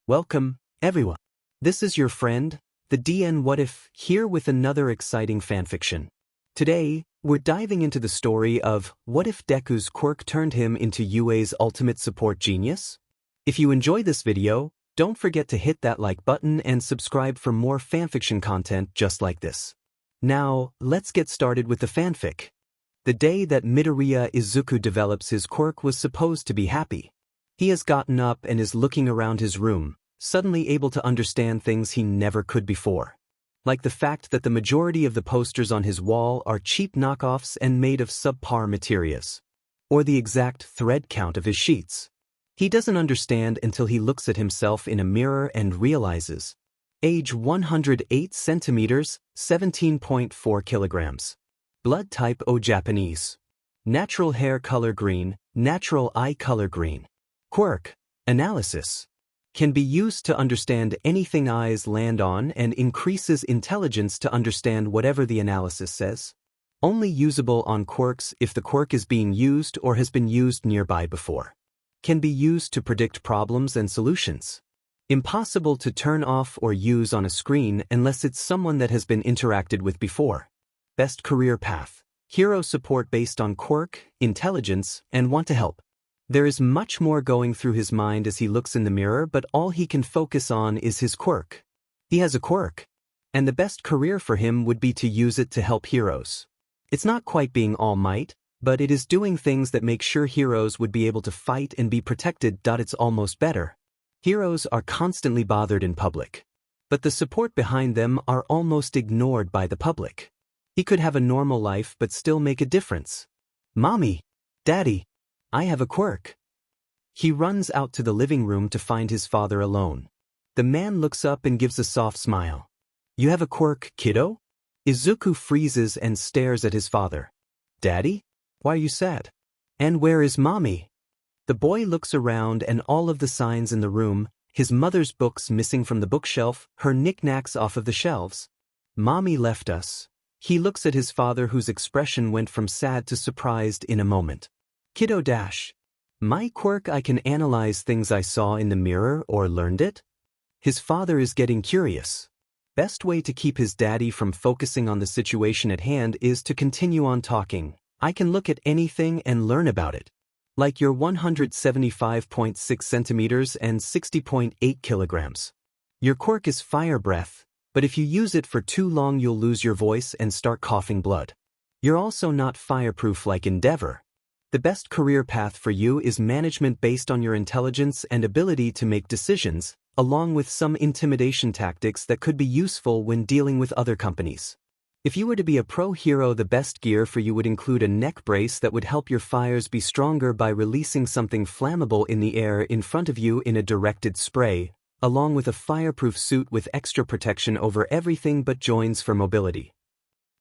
Welcome, everyone. This is your friend, the DN What If, here with another exciting fanfiction. Today, we're diving into the story of what if Deku's quirk turned him into UA's ultimate support genius? If you enjoy this video, don't forget to hit that like button and subscribe for more fanfiction content just like this. Now, let's get started with the fanfic. The day that Midoriya Izuku develops his quirk was supposed to be happy. He has gotten up and is looking around his room, suddenly able to understand things he never could before. Like the fact that the majority of the posters on his wall are cheap knockoffs and made of subpar materials. Or the exact thread count of his sheets. He doesn't understand until he looks at himself in a mirror and realizes. Age 108 centimeters, 17.4 kilograms. Blood type O Japanese. Natural hair color green, natural eye color green. Quirk, analysis. Can be used to understand anything eyes land on and increases intelligence to understand whatever the analysis says. Only usable on quirks if the quirk is being used or has been used nearby before. Can be used to predict problems and solutions. Impossible to turn off or use on a screen unless it's someone that has been interacted with before. Best career path. Hero support based on quirk, intelligence, and want to help. There is much more going through his mind as he looks in the mirror, but all he can focus on is his quirk. He has a quirk. And the best career for him would be to use it to help heroes. It's not quite being All Might, but it is doing things that make sure heroes would be able to fight and be protected. It's almost better. Heroes are constantly bothered in public. But the support behind them are almost ignored by the public. He could have a normal life but still make a difference. Mommy, Daddy, I have a quirk. He runs out to the living room to find his father alone. The man looks up and gives a soft smile. You have a quirk, kiddo? Izuku freezes and stares at his father. Daddy? Why are you sad? And where is Mommy? The boy looks around and all of the signs in the room, his mother's books missing from the bookshelf, her knickknacks off of the shelves. Mommy left us. He looks at his father whose expression went from sad to surprised in a moment. Kiddo dash. My quirk, I can analyze things I saw in the mirror or learned it? His father is getting curious. Best way to keep his daddy from focusing on the situation at hand is to continue on talking. I can look at anything and learn about it. Like your 175.6 centimeters and 60.8 kilograms. Your quirk is fire breath, but if you use it for too long you'll lose your voice and start coughing blood. You're also not fireproof like Endeavor. The best career path for you is management based on your intelligence and ability to make decisions, along with some intimidation tactics that could be useful when dealing with other companies. If you were to be a pro hero, the best gear for you would include a neck brace that would help your fires be stronger by releasing something flammable in the air in front of you in a directed spray, along with a fireproof suit with extra protection over everything but joints for mobility.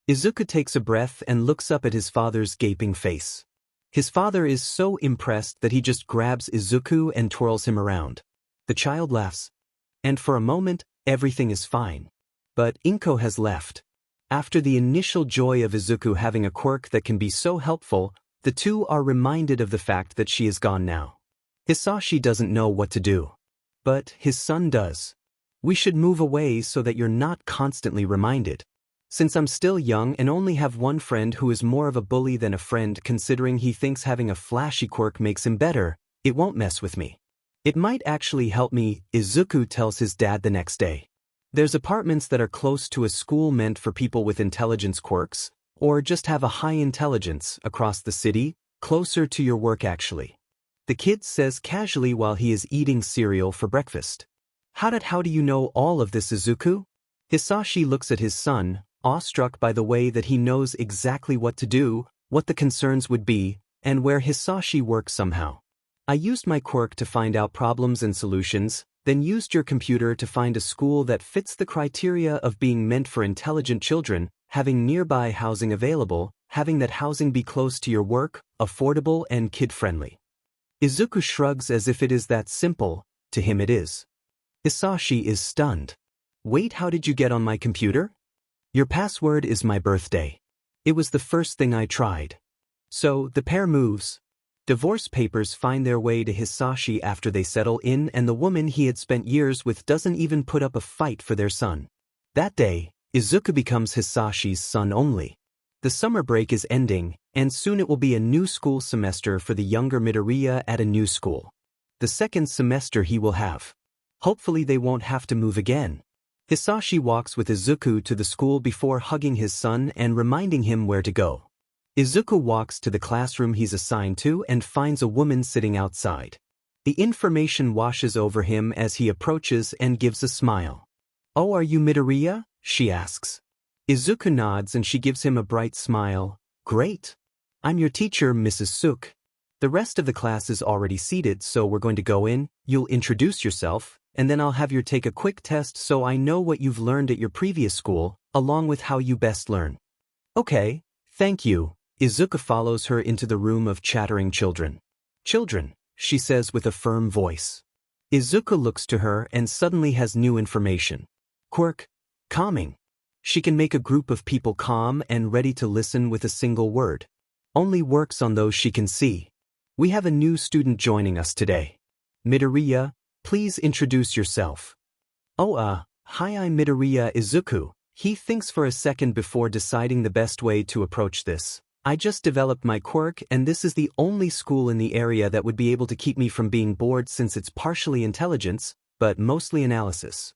Izuku takes a breath and looks up at his father's gaping face. His father is so impressed that he just grabs Izuku and twirls him around. The child laughs. And for a moment, everything is fine. But Inko has left. After the initial joy of Izuku having a quirk that can be so helpful, the two are reminded of the fact that she is gone now. Hitoshi doesn't know what to do. But his son does. We should move away so that you're not constantly reminded. Since I'm still young and only have one friend who is more of a bully than a friend, considering he thinks having a flashy quirk makes him better, it won't mess with me. It might actually help me, Izuku tells his dad the next day. There's apartments that are close to a school meant for people with intelligence quirks, or just have a high intelligence, across the city, closer to your work actually. The kid says casually while he is eating cereal for breakfast. How do you know all of this, Izuku? Hitoshi looks at his son, awestruck by the way that he knows exactly what to do, what the concerns would be, and where Hitoshi works somehow. I used my quirk to find out problems and solutions, then used your computer to find a school that fits the criteria of being meant for intelligent children, having nearby housing available, having that housing be close to your work, affordable and kid-friendly. Izuku shrugs as if it is that simple. To him it is. Hitoshi is stunned. Wait, how did you get on my computer? Your password is my birthday. It was the first thing I tried. So, the pair moves. Divorce papers find their way to Hitoshi after they settle in, and the woman he had spent years with doesn't even put up a fight for their son. That day, Izuku becomes Hitoshi's son only. The summer break is ending, and soon it will be a new school semester for the younger Midoriya at a new school. The second semester he will have. Hopefully they won't have to move again. Hitoshi walks with Izuku to the school before hugging his son and reminding him where to go. Izuku walks to the classroom he's assigned to and finds a woman sitting outside. The information washes over him as he approaches and gives a smile. "Oh, are you Midoriya?" she asks. Izuku nods and she gives him a bright smile. "Great. I'm your teacher, Mrs. Suk. The rest of the class is already seated, so we're going to go in, you'll introduce yourself, and then I'll have you take a quick test so I know what you've learned at your previous school, along with how you best learn." "Okay, thank you." Izuku follows her into the room of chattering children. "Children," she says with a firm voice. Izuku looks to her and suddenly has new information. Quirk, calming. She can make a group of people calm and ready to listen with a single word. Only works on those she can see. "We have a new student joining us today. Midoriya, please introduce yourself." "Oh, hi, I'm Midoriya Izuku." He thinks for a second before deciding the best way to approach this. "I just developed my quirk, and this is the only school in the area that would be able to keep me from being bored since it's partially intelligence, but mostly analysis.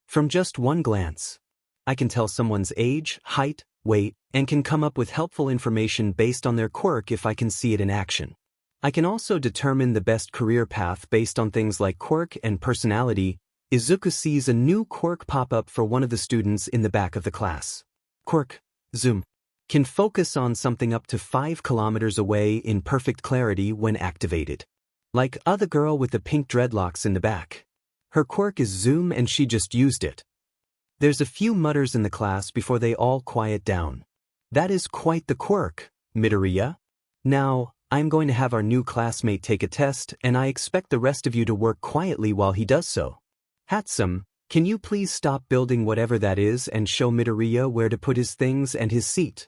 From just one glance, I can tell someone's age, height, weight, and can come up with helpful information based on their quirk if I can see it in action. I can also determine the best career path based on things like quirk and personality." Izuku sees a new quirk pop up for one of the students in the back of the class. Quirk, zoom. Can focus on something up to 5 kilometers away in perfect clarity when activated. Like the girl with the pink dreadlocks in the back. Her quirk is zoom and she just used it. There's a few mutters in the class before they all quiet down. "That is quite the quirk, Midoriya. Now, I'm going to have our new classmate take a test, and I expect the rest of you to work quietly while he does so. Hatsum, can you please stop building whatever that is and show Midoriya where to put his things and his seat?"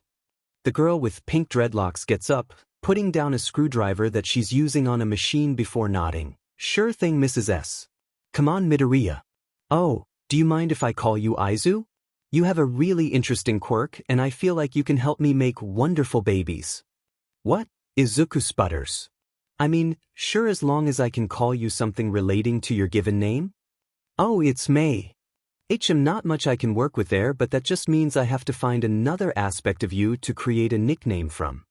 The girl with pink dreadlocks gets up, putting down a screwdriver that she's using on a machine before nodding. "Sure thing, Mrs. S. Come on, Midoriya. Oh, do you mind if I call you Aizu? You have a really interesting quirk, and I feel like you can help me make wonderful babies." "What?" Izuku sputters. "I mean, sure, as long as I can call you something relating to your given name." "Oh, it's May. Not much I can work with there, but that just means I have to find another aspect of you to create a nickname from."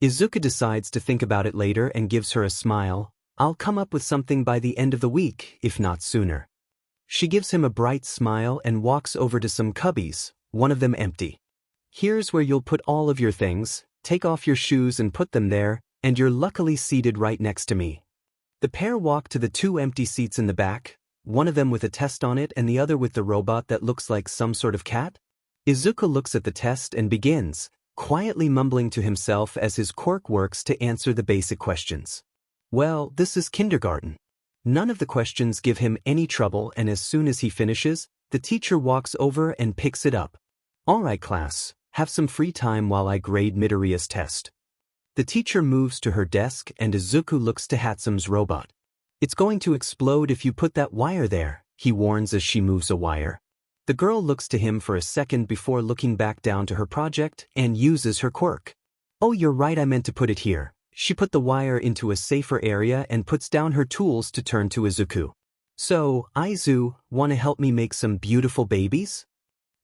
Izuku decides to think about it later and gives her a smile. "I'll come up with something by the end of the week, if not sooner." She gives him a bright smile and walks over to some cubbies, one of them empty. "Here's where you'll put all of your things, take off your shoes and put them there, and you're luckily seated right next to me." The pair walk to the 2 empty seats in the back, one of them with a test on it and the other with the robot that looks like some sort of cat. Izuku looks at the test and begins, quietly mumbling to himself as his quirk works to answer the basic questions. Well, this is kindergarten. None of the questions give him any trouble, and as soon as he finishes, the teacher walks over and picks it up. "All right, class, have some free time while I grade Midoriya's test." The teacher moves to her desk and Izuku looks to Hatsum's robot. "It's going to explode if you put that wire there," he warns as she moves a wire. The girl looks to him for a second before looking back down to her project and uses her quirk. "Oh, you're right, I meant to put it here." She put the wire into a safer area and puts down her tools to turn to Izuku. "So, Aizu, want to help me make some beautiful babies?"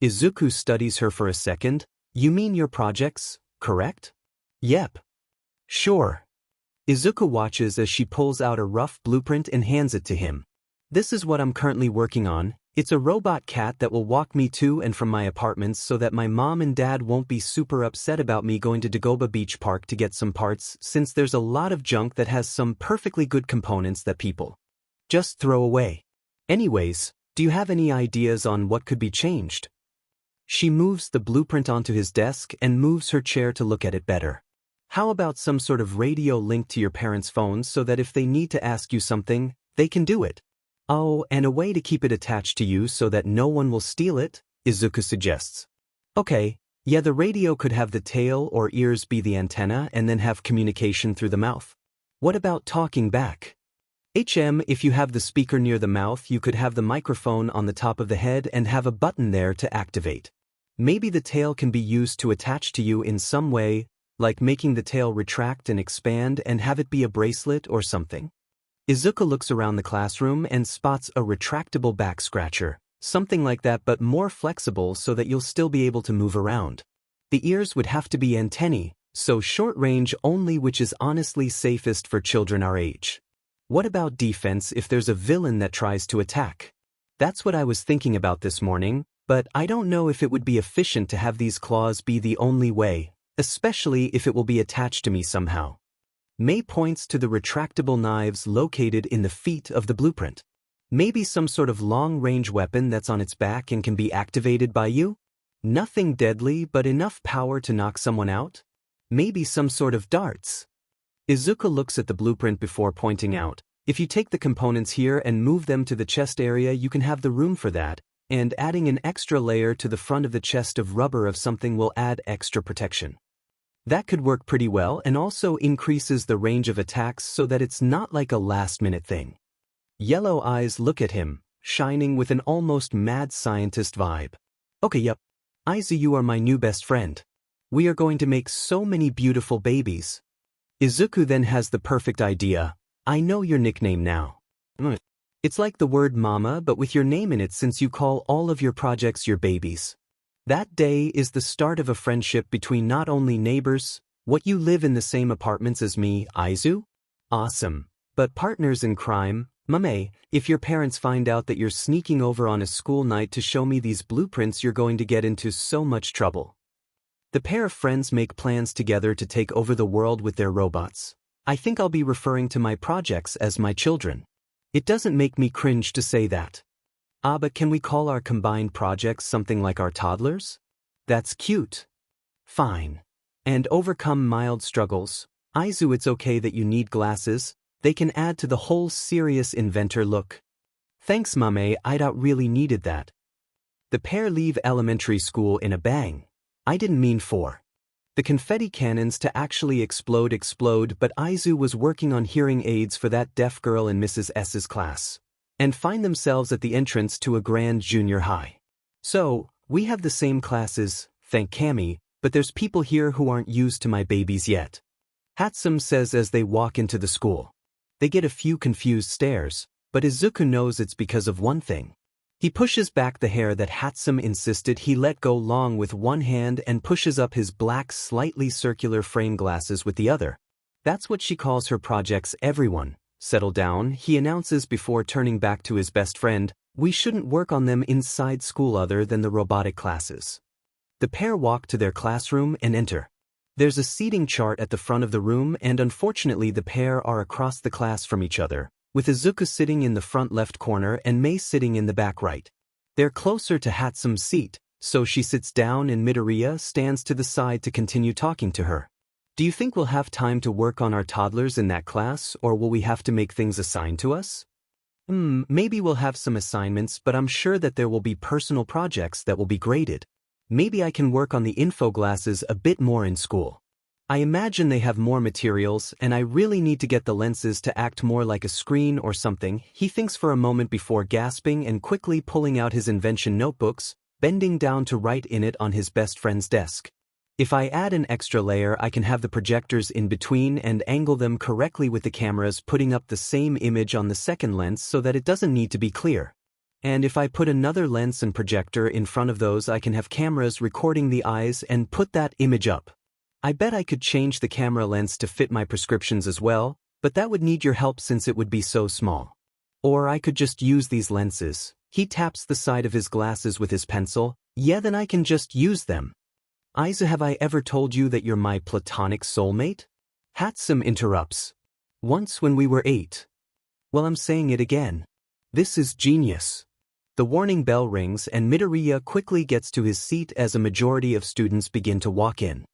Izuku studies her for a second. "You mean your projects, correct?" "Yep." "Sure." Izuku watches as she pulls out a rough blueprint and hands it to him. "This is what I'm currently working on. It's a robot cat that will walk me to and from my apartments so that my mom and dad won't be super upset about me going to Dagoba Beach Park to get some parts, since there's a lot of junk that has some perfectly good components that people just throw away. Anyways, do you have any ideas on what could be changed?" She moves the blueprint onto his desk and moves her chair to look at it better. "How about some sort of radio linked to your parents' phones so that if they need to ask you something, they can do it? Oh, and a way to keep it attached to you so that no one will steal it," Izuku suggests. "Okay, yeah, the radio could have the tail or ears be the antenna and then have communication through the mouth." What about talking back? If you have the speaker near the mouth, you could have the microphone on the top of the head and have a button there to activate. Maybe the tail can be used to attach to you in some way, like making the tail retract and expand and have it be a bracelet or something. Izuku looks around the classroom and spots a retractable back scratcher, something like that but more flexible so that you'll still be able to move around. The ears would have to be antennae, so short range only, which is honestly safest for children our age. What about defense if there's a villain that tries to attack? That's what I was thinking about this morning, but I don't know if it would be efficient to have these claws be the only way, especially if it will be attached to me somehow. May points to the retractable knives located in the feet of the blueprint. Maybe some sort of long-range weapon that's on its back and can be activated by you? Nothing deadly but enough power to knock someone out? Maybe some sort of darts. Izuku looks at the blueprint before pointing out, if you take the components here and move them to the chest area, you can have the room for that, and adding an extra layer to the front of the chest of rubber of something will add extra protection. That could work pretty well and also increases the range of attacks so that it's not like a last-minute thing. Yellow eyes look at him, shining with an almost mad scientist vibe. Okay, yup. Aizu, you are my new best friend. We are going to make so many beautiful babies. Izuku then has the perfect idea. I know your nickname now. It's like the word mama but with your name in it since you call all of your projects your babies. That day is the start of a friendship between not only neighbors, what you live in the same apartments as me, Aizu? Awesome. But partners in crime, Mame, if your parents find out that you're sneaking over on a school night to show me these blueprints, you're going to get into so much trouble. The pair of friends make plans together to take over the world with their robots. I think I'll be referring to my projects as my children. It doesn't make me cringe to say that. But can we call our combined projects something like our toddlers? That's cute. Fine. And overcome mild struggles. Aizu, it's okay that you need glasses. They can add to the whole serious inventor look. Thanks, Mame, I really needed that. The pair leave elementary school in a bang. I didn't mean for the confetti cannons to actually explode, but Aizu was working on hearing aids for that deaf girl in Mrs. S's class, and find themselves at the entrance to a grand junior high. So, we have the same classes, thank Cammy, but there's people here who aren't used to my babies yet. Hatsum says as they walk into the school. They get a few confused stares, but Izuku knows it's because of one thing. He pushes back the hair that Hatsum insisted he let go long with one hand and pushes up his black slightly circular frame glasses with the other. That's what she calls her projects. Everyone, settle down, he announces before turning back to his best friend. We shouldn't work on them inside school other than the robotic classes. The pair walk to their classroom and enter. There's a seating chart at the front of the room and unfortunately the pair are across the class from each other, with Izuku sitting in the front left corner and Mei sitting in the back right. They're closer to Hatsum's seat, so she sits down and Midoriya stands to the side to continue talking to her. Do you think we'll have time to work on our toddlers in that class, or will we have to make things assigned to us? Maybe we'll have some assignments, but I'm sure that there will be personal projects that will be graded. Maybe I can work on the info glasses a bit more in school. I imagine they have more materials, and I really need to get the lenses to act more like a screen or something. He thinks for a moment before gasping and quickly pulling out his invention notebooks, bending down to write in it on his best friend's desk. If I add an extra layer, I can have the projectors in between and angle them correctly with the cameras, putting up the same image on the second lens so that it doesn't need to be clear. And if I put another lens and projector in front of those, I can have cameras recording the eyes and put that image up. I bet I could change the camera lens to fit my prescriptions as well, but that would need your help since it would be so small. Or I could just use these lenses. He taps the side of his glasses with his pencil. Yeah, then I can just use them. Aizu, have I ever told you that you're my platonic soulmate? Hatsum interrupts. Once when we were 8. Well, I'm saying it again. This is genius. The warning bell rings and Midoriya quickly gets to his seat as a majority of students begin to walk in.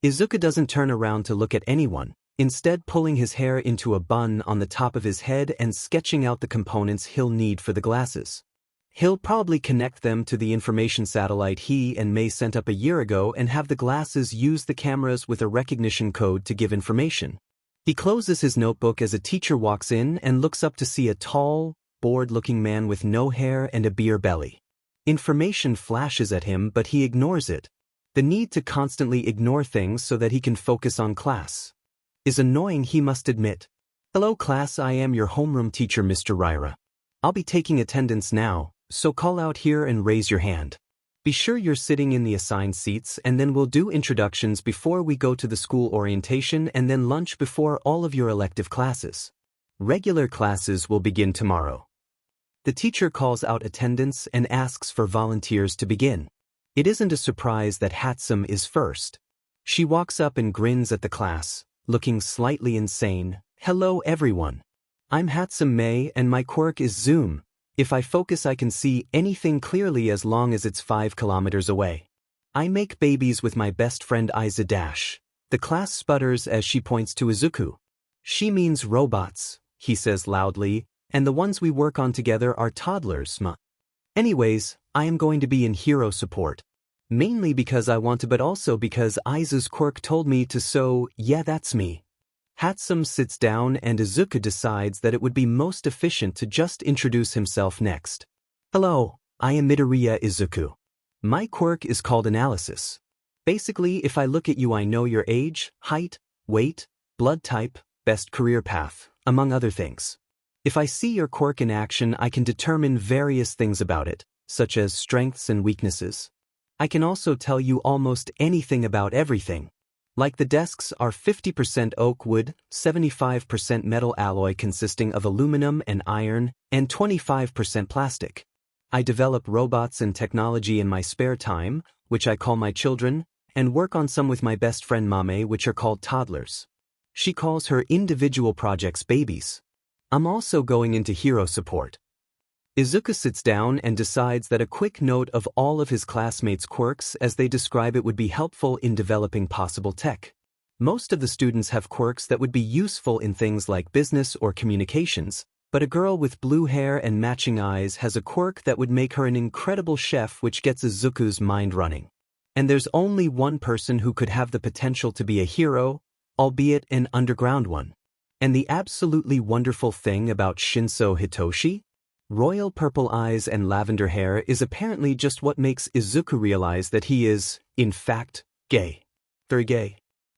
Izuku doesn't turn around to look at anyone, instead pulling his hair into a bun on the top of his head and sketching out the components he'll need for the glasses. He'll probably connect them to the information satellite he and Mei sent up a year ago and have the glasses use the cameras with a recognition code to give information. He closes his notebook as a teacher walks in and looks up to see a tall, bored-looking man with no hair and a beer belly. Information flashes at him, but he ignores it. The need to constantly ignore things so that he can focus on class is annoying, he must admit. Hello class, I am your homeroom teacher, Mr. Rira. I'll be taking attendance now, so call out here and raise your hand. Be sure you're sitting in the assigned seats, and then we'll do introductions before we go to the school orientation and then lunch before all of your elective classes. Regular classes will begin tomorrow. The teacher calls out attendance and asks for volunteers to begin. It isn't a surprise that Hatsum is first. She walks up and grins at the class, looking slightly insane. Hello everyone. I'm Hatsum May and my quirk is zoom. If I focus I can see anything clearly as long as it's 5 kilometers away. I make babies with my best friend Iza Dash. The class sputters as she points to Izuku. She means robots, he says loudly, and the ones we work on together are toddlers, ma. Anyways, I am going to be in hero support. Mainly because I want to, but also because Iza's quirk told me to, so yeah, that's me. Hatsum sits down and Izuku decides that it would be most efficient to just introduce himself next. Hello, I am Midoriya Izuku. My quirk is called analysis. Basically, if I look at you I know your age, height, weight, blood type, best career path, among other things. If I see your quirk in action I can determine various things about it, such as strengths and weaknesses. I can also tell you almost anything about everything. Like the desks are 50% oak wood, 75% metal alloy consisting of aluminum and iron, and 25% plastic. I develop robots and technology in my spare time, which I call my children, and work on some with my best friend Mame, which are called toddlers. She calls her individual projects babies. I'm also going into hero support. Izuku sits down and decides that a quick note of all of his classmates' quirks as they describe it would be helpful in developing possible tech. Most of the students have quirks that would be useful in things like business or communications, but a girl with blue hair and matching eyes has a quirk that would make her an incredible chef, which gets Izuku's mind running. And there's only one person who could have the potential to be a hero, albeit an underground one. And the absolutely wonderful thing about Shinso Hitoshi? Royal purple eyes and lavender hair is apparently just what makes Izuku realize that he is, in fact, gay. Very gay.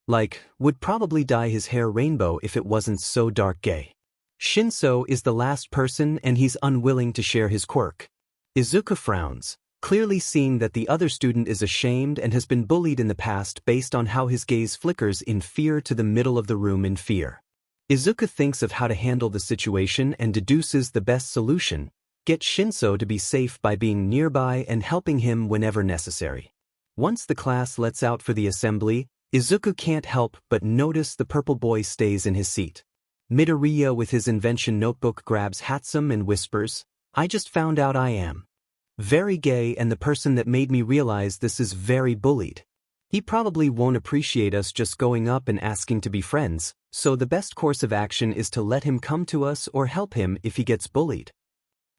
Like, would probably dye his hair rainbow if it wasn't so dark gay. Shinso is the last person and he's unwilling to share his quirk. Izuku frowns, clearly seeing that the other student is ashamed and has been bullied in the past based on how his gaze flickers in fear to the middle of the room in fear. Izuku thinks of how to handle the situation and deduces the best solution: get Shinso to be safe by being nearby and helping him whenever necessary. Once the class lets out for the assembly, Izuku can't help but notice the purple boy stays in his seat. Midoriya with his invention notebook grabs Hatsum and whispers, "I just found out I am very gay and the person that made me realize this is very bullied. He probably won't appreciate us just going up and asking to be friends, so the best course of action is to let him come to us or help him if he gets bullied.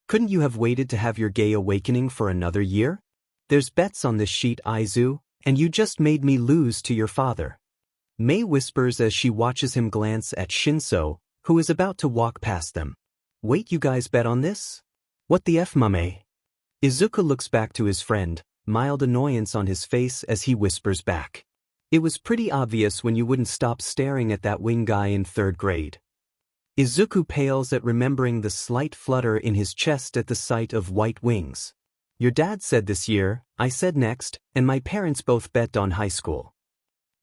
Couldn't you have waited to have your gay awakening for another year? There's bets on this sheet, Aizu, and you just made me lose to your father." Mei whispers as she watches him glance at Shinso, who is about to walk past them. "Wait, you guys bet on this? What the F, Mame?" Izuku looks back to his friend, mild annoyance on his face as he whispers back. "It was pretty obvious when you wouldn't stop staring at that wing guy in 3rd grade. Izuku pales at remembering the slight flutter in his chest at the sight of white wings. "Your dad said this year, I said next, and my parents both bet on high school."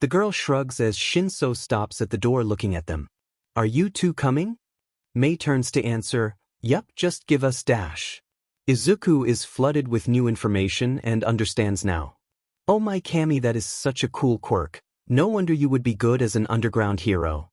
The girl shrugs as Shinso stops at the door looking at them. "Are you two coming?" Mei turns to answer, "Yup, just give us dash." Izuku is flooded with new information and understands now. "Oh my Kami, that is such a cool quirk. No wonder you would be good as an underground hero."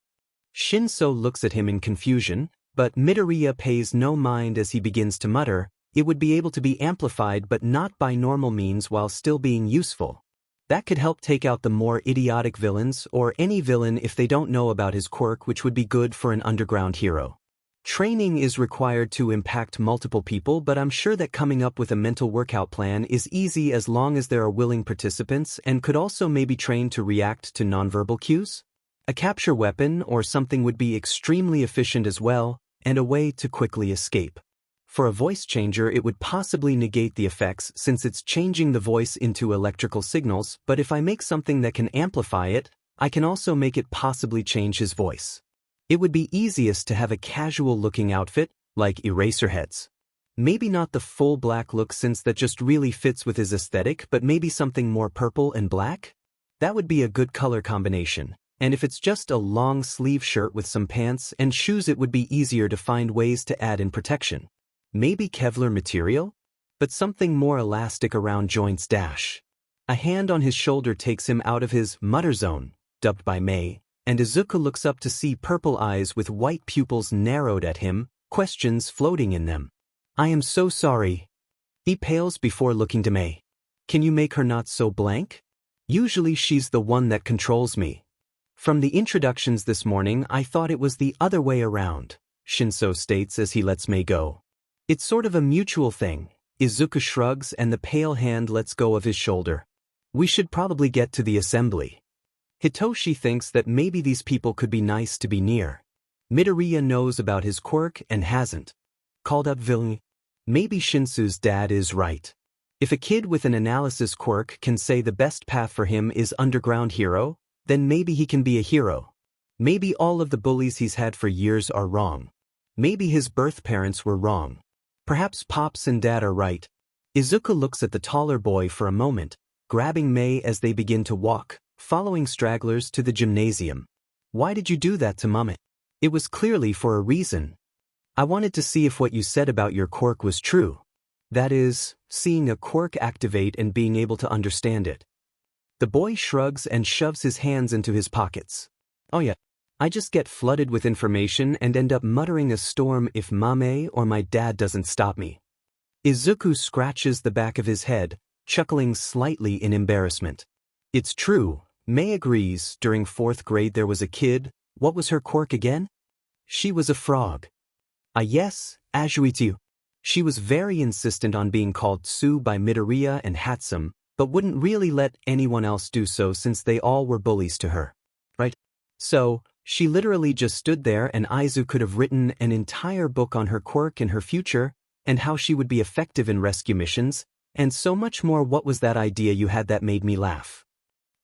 Shinso looks at him in confusion, but Midoriya pays no mind as he begins to mutter, "It would be able to be amplified but not by normal means while still being useful. That could help take out the more idiotic villains or any villain if they don't know about his quirk, which would be good for an underground hero. Training is required to impact multiple people, but I'm sure that coming up with a mental workout plan is easy as long as there are willing participants and could also maybe train to react to nonverbal cues." A capture weapon or something would be extremely efficient as well, and a way to quickly escape. For a voice changer, it would possibly negate the effects since it's changing the voice into electrical signals, but if I make something that can amplify it, I can also make it possibly change his voice. It would be easiest to have a casual-looking outfit, like Eraserhead's. Maybe not the full black look since that just really fits with his aesthetic, but maybe something more purple and black? That would be a good color combination. And if it's just a long-sleeve shirt with some pants and shoes, it would be easier to find ways to add in protection. Maybe Kevlar material? But something more elastic around joints dash. A hand on his shoulder takes him out of his mutter zone, dubbed by May, and Izuku looks up to see purple eyes with white pupils narrowed at him, questions floating in them. I am so sorry. He pales before looking to May. Can you make her not so blank? Usually she's the one that controls me. From the introductions this morning, I thought it was the other way around, Shinso states as he lets May go. It's sort of a mutual thing. Izuku shrugs and the pale hand lets go of his shoulder. We should probably get to the assembly. Hitoshi thinks that maybe these people could be nice to be near. Midoriya knows about his quirk and hasn't called up villain. Maybe Shinsu's dad is right. If a kid with an analysis quirk can say the best path for him is underground hero, then maybe he can be a hero. Maybe all of the bullies he's had for years are wrong. Maybe his birth parents were wrong. Perhaps Pops and Dad are right. Izuku looks at the taller boy for a moment, grabbing May as they begin to walk, following stragglers to the gymnasium. Why did you do that to Mummy? It was clearly for a reason. I wanted to see if what you said about your quirk was true. That is, seeing a quirk activate and being able to understand it. The boy shrugs and shoves his hands into his pockets. Oh yeah, I just get flooded with information and end up muttering a storm if Mame or my dad doesn't stop me. Izuku scratches the back of his head, chuckling slightly in embarrassment. It's true, May agrees. During 4th grade there was a kid. What was her quirk again? She was a frog. Ah yes, Ajuitiu. She was very insistent on being called Tsu by Midoriya and Hatsum, but wouldn't really let anyone else do so since they all were bullies to her. Right? So, she literally just stood there and Aizu could have written an entire book on her quirk and her future, and how she would be effective in rescue missions, and so much more. What was that idea you had that made me laugh?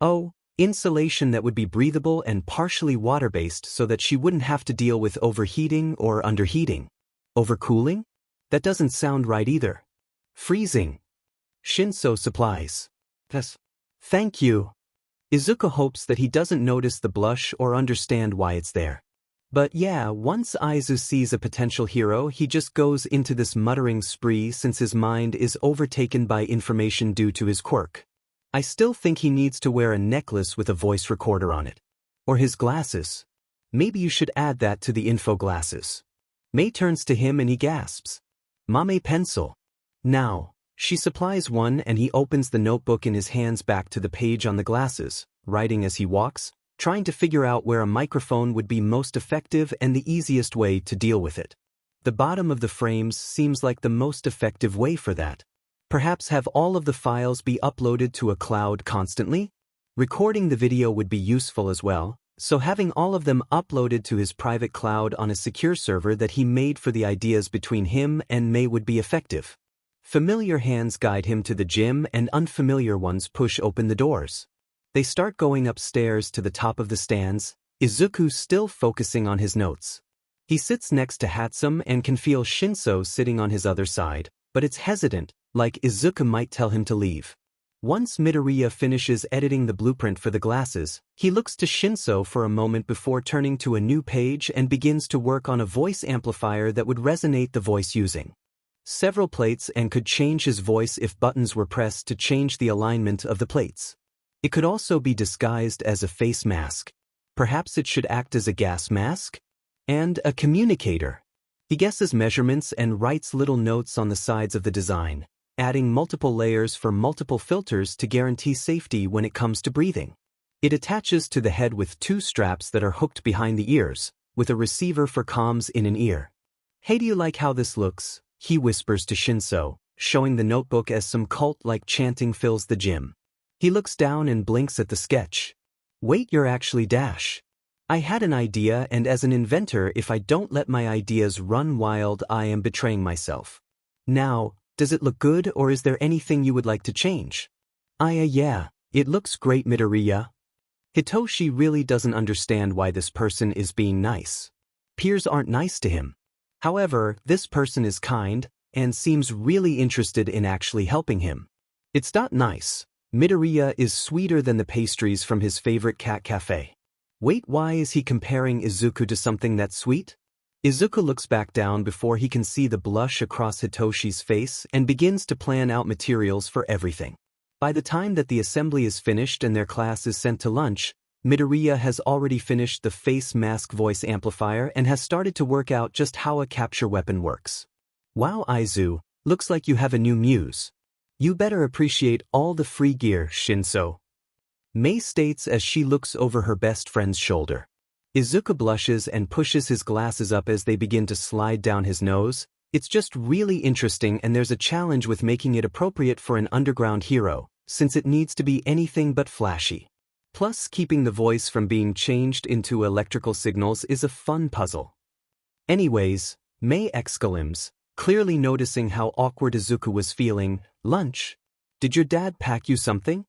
Oh, insulation that would be breathable and partially water-based so that she wouldn't have to deal with overheating or underheating. Overcooling? That doesn't sound right either. Freezing. Shinso supplies. Yes. Thank you. Izuku hopes that he doesn't notice the blush or understand why it's there. But yeah, once Aizu sees a potential hero, he just goes into this muttering spree since his mind is overtaken by information due to his quirk. I still think he needs to wear a necklace with a voice recorder on it. Or his glasses. Maybe you should add that to the info glasses. May turns to him and he gasps. Mame pencil. Now. She supplies one and he opens the notebook in his hands back to the page on the glasses, writing as he walks, trying to figure out where a microphone would be most effective and the easiest way to deal with it. The bottom of the frames seems like the most effective way for that. Perhaps have all of the files be uploaded to a cloud constantly? Recording the video would be useful as well, so having all of them uploaded to his private cloud on a secure server that he made for the ideas between him and May would be effective. Familiar hands guide him to the gym and unfamiliar ones push open the doors. They start going upstairs to the top of the stands, Izuku still focusing on his notes. He sits next to Hatsum and can feel Shinso sitting on his other side, but it's hesitant, like Izuku might tell him to leave. Once Midoriya finishes editing the blueprint for the glasses, he looks to Shinso for a moment before turning to a new page and begins to work on a voice amplifier that would resonate the voice using several plates and could change his voice if buttons were pressed to change the alignment of the plates. It could also be disguised as a face mask. Perhaps it should act as a gas mask? And a communicator. He guesses measurements and writes little notes on the sides of the design, adding multiple layers for multiple filters to guarantee safety when it comes to breathing. It attaches to the head with 2 straps that are hooked behind the ears, with a receiver for comms in an ear. Hey, do you like how this looks? He whispers to Shinso, showing the notebook as some cult-like chanting fills the gym. He looks down and blinks at the sketch. Wait, you're actually Dash. I had an idea, and as an inventor, if I don't let my ideas run wild, I am betraying myself. Now, does it look good, or is there anything you would like to change? Yeah, it looks great, Midoriya. Hitoshi really doesn't understand why this person is being nice. Peers aren't nice to him. However, this person is kind, and seems really interested in actually helping him. It's not nice. Midoriya is sweeter than the pastries from his favorite cat cafe. Wait, why is he comparing Izuku to something that's sweet? Izuku looks back down before he can see the blush across Hitoshi's face and begins to plan out materials for everything. By the time that the assembly is finished and their class is sent to lunch, Midoriya has already finished the face mask voice amplifier and has started to work out just how a capture weapon works. Wow, Aizu, looks like you have a new muse. You better appreciate all the free gear, Shinso. Mei states as she looks over her best friend's shoulder. Izuku blushes and pushes his glasses up as they begin to slide down his nose. It's just really interesting, and there's a challenge with making it appropriate for an underground hero, since it needs to be anything but flashy. Plus, keeping the voice from being changed into electrical signals is a fun puzzle. Anyways, Mei exclaims, clearly noticing how awkward Izuku was feeling, "Lunch? Did your dad pack you something?"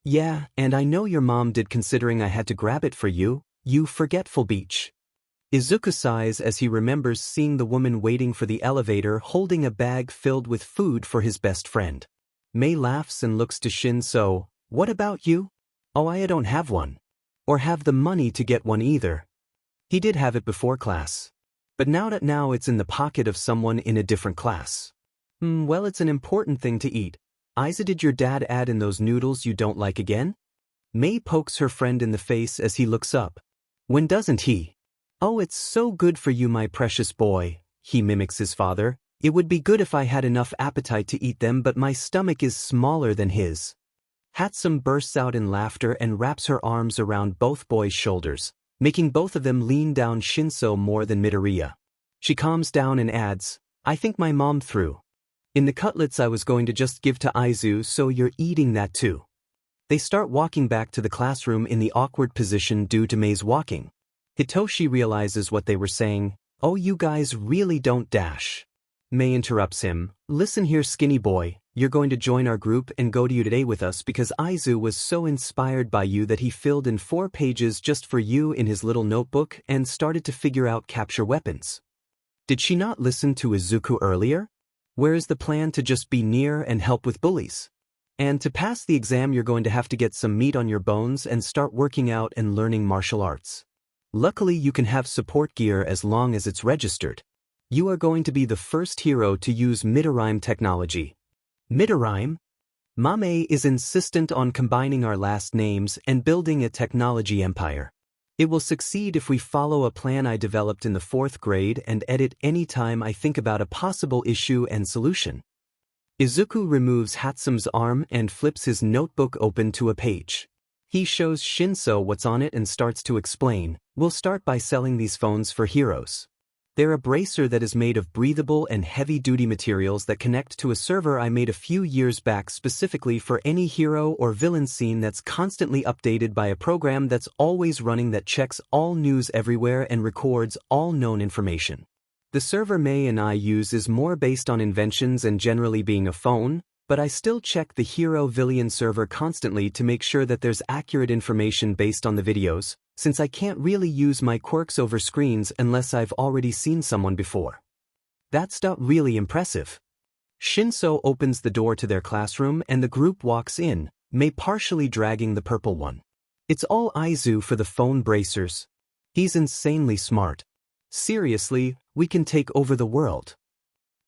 "Yeah, and I know your mom did, considering I had to grab it for you, you forgetful beach." Izuku sighs as he remembers seeing the woman waiting for the elevator holding a bag filled with food for his best friend. Mei laughs and looks to Shinso, "What about you?" "Oh, I don't have one. Or have the money to get one either." He did have it before class. But now it's in the pocket of someone in a different class. Well, it's an important thing to eat. Isa, did your dad add in those noodles you don't like again? Mei pokes her friend in the face as he looks up. When doesn't he? "Oh, it's so good for you, my precious boy," he mimics his father. "It would be good if I had enough appetite to eat them, but my stomach is smaller than his." Hatsum bursts out in laughter and wraps her arms around both boys' shoulders, making both of them lean down Shinso more than Midoriya. She calms down and adds, "I think my mom threw in the cutlets I was going to just give to Aizu, so you're eating that too." They start walking back to the classroom in the awkward position due to Mei's walking. Hitoshi realizes what they were saying. "Oh, you guys really don't dash." Mei interrupts him. "Listen here, skinny boy, you're going to join our group and go to you today with us because Aizu was so inspired by you that he filled in 4 pages just for you in his little notebook and started to figure out capture weapons." Did she not listen to Izuku earlier? Where is the plan to just be near and help with bullies? And to pass the exam, you're going to have to get some meat on your bones and start working out and learning martial arts. Luckily, you can have support gear as long as it's registered. You are going to be the first hero to use Midorime technology. Midorime? Mame is insistent on combining our last names and building a technology empire. It will succeed if we follow a plan I developed in the 4th grade and edit any time I think about a possible issue and solution. Izuku removes Hatsum's arm and flips his notebook open to a page. He shows Shinso what's on it and starts to explain, "We'll start by selling these phones for heroes. They're a bracer that is made of breathable and heavy-duty materials that connect to a server I made a few years back specifically for any hero or villain scene that's constantly updated by a program that's always running that checks all news everywhere and records all known information. The server Mei and I use is more based on inventions and generally being a phone, but I still check the hero-villain server constantly to make sure that there's accurate information based on the videos, since I can't really use my quirks over screens unless I've already seen someone before." That's not really impressive. Shinso opens the door to their classroom and the group walks in, Mei partially dragging the purple one. "It's all Aizu for the phone bracers. He's insanely smart. Seriously, we can take over the world."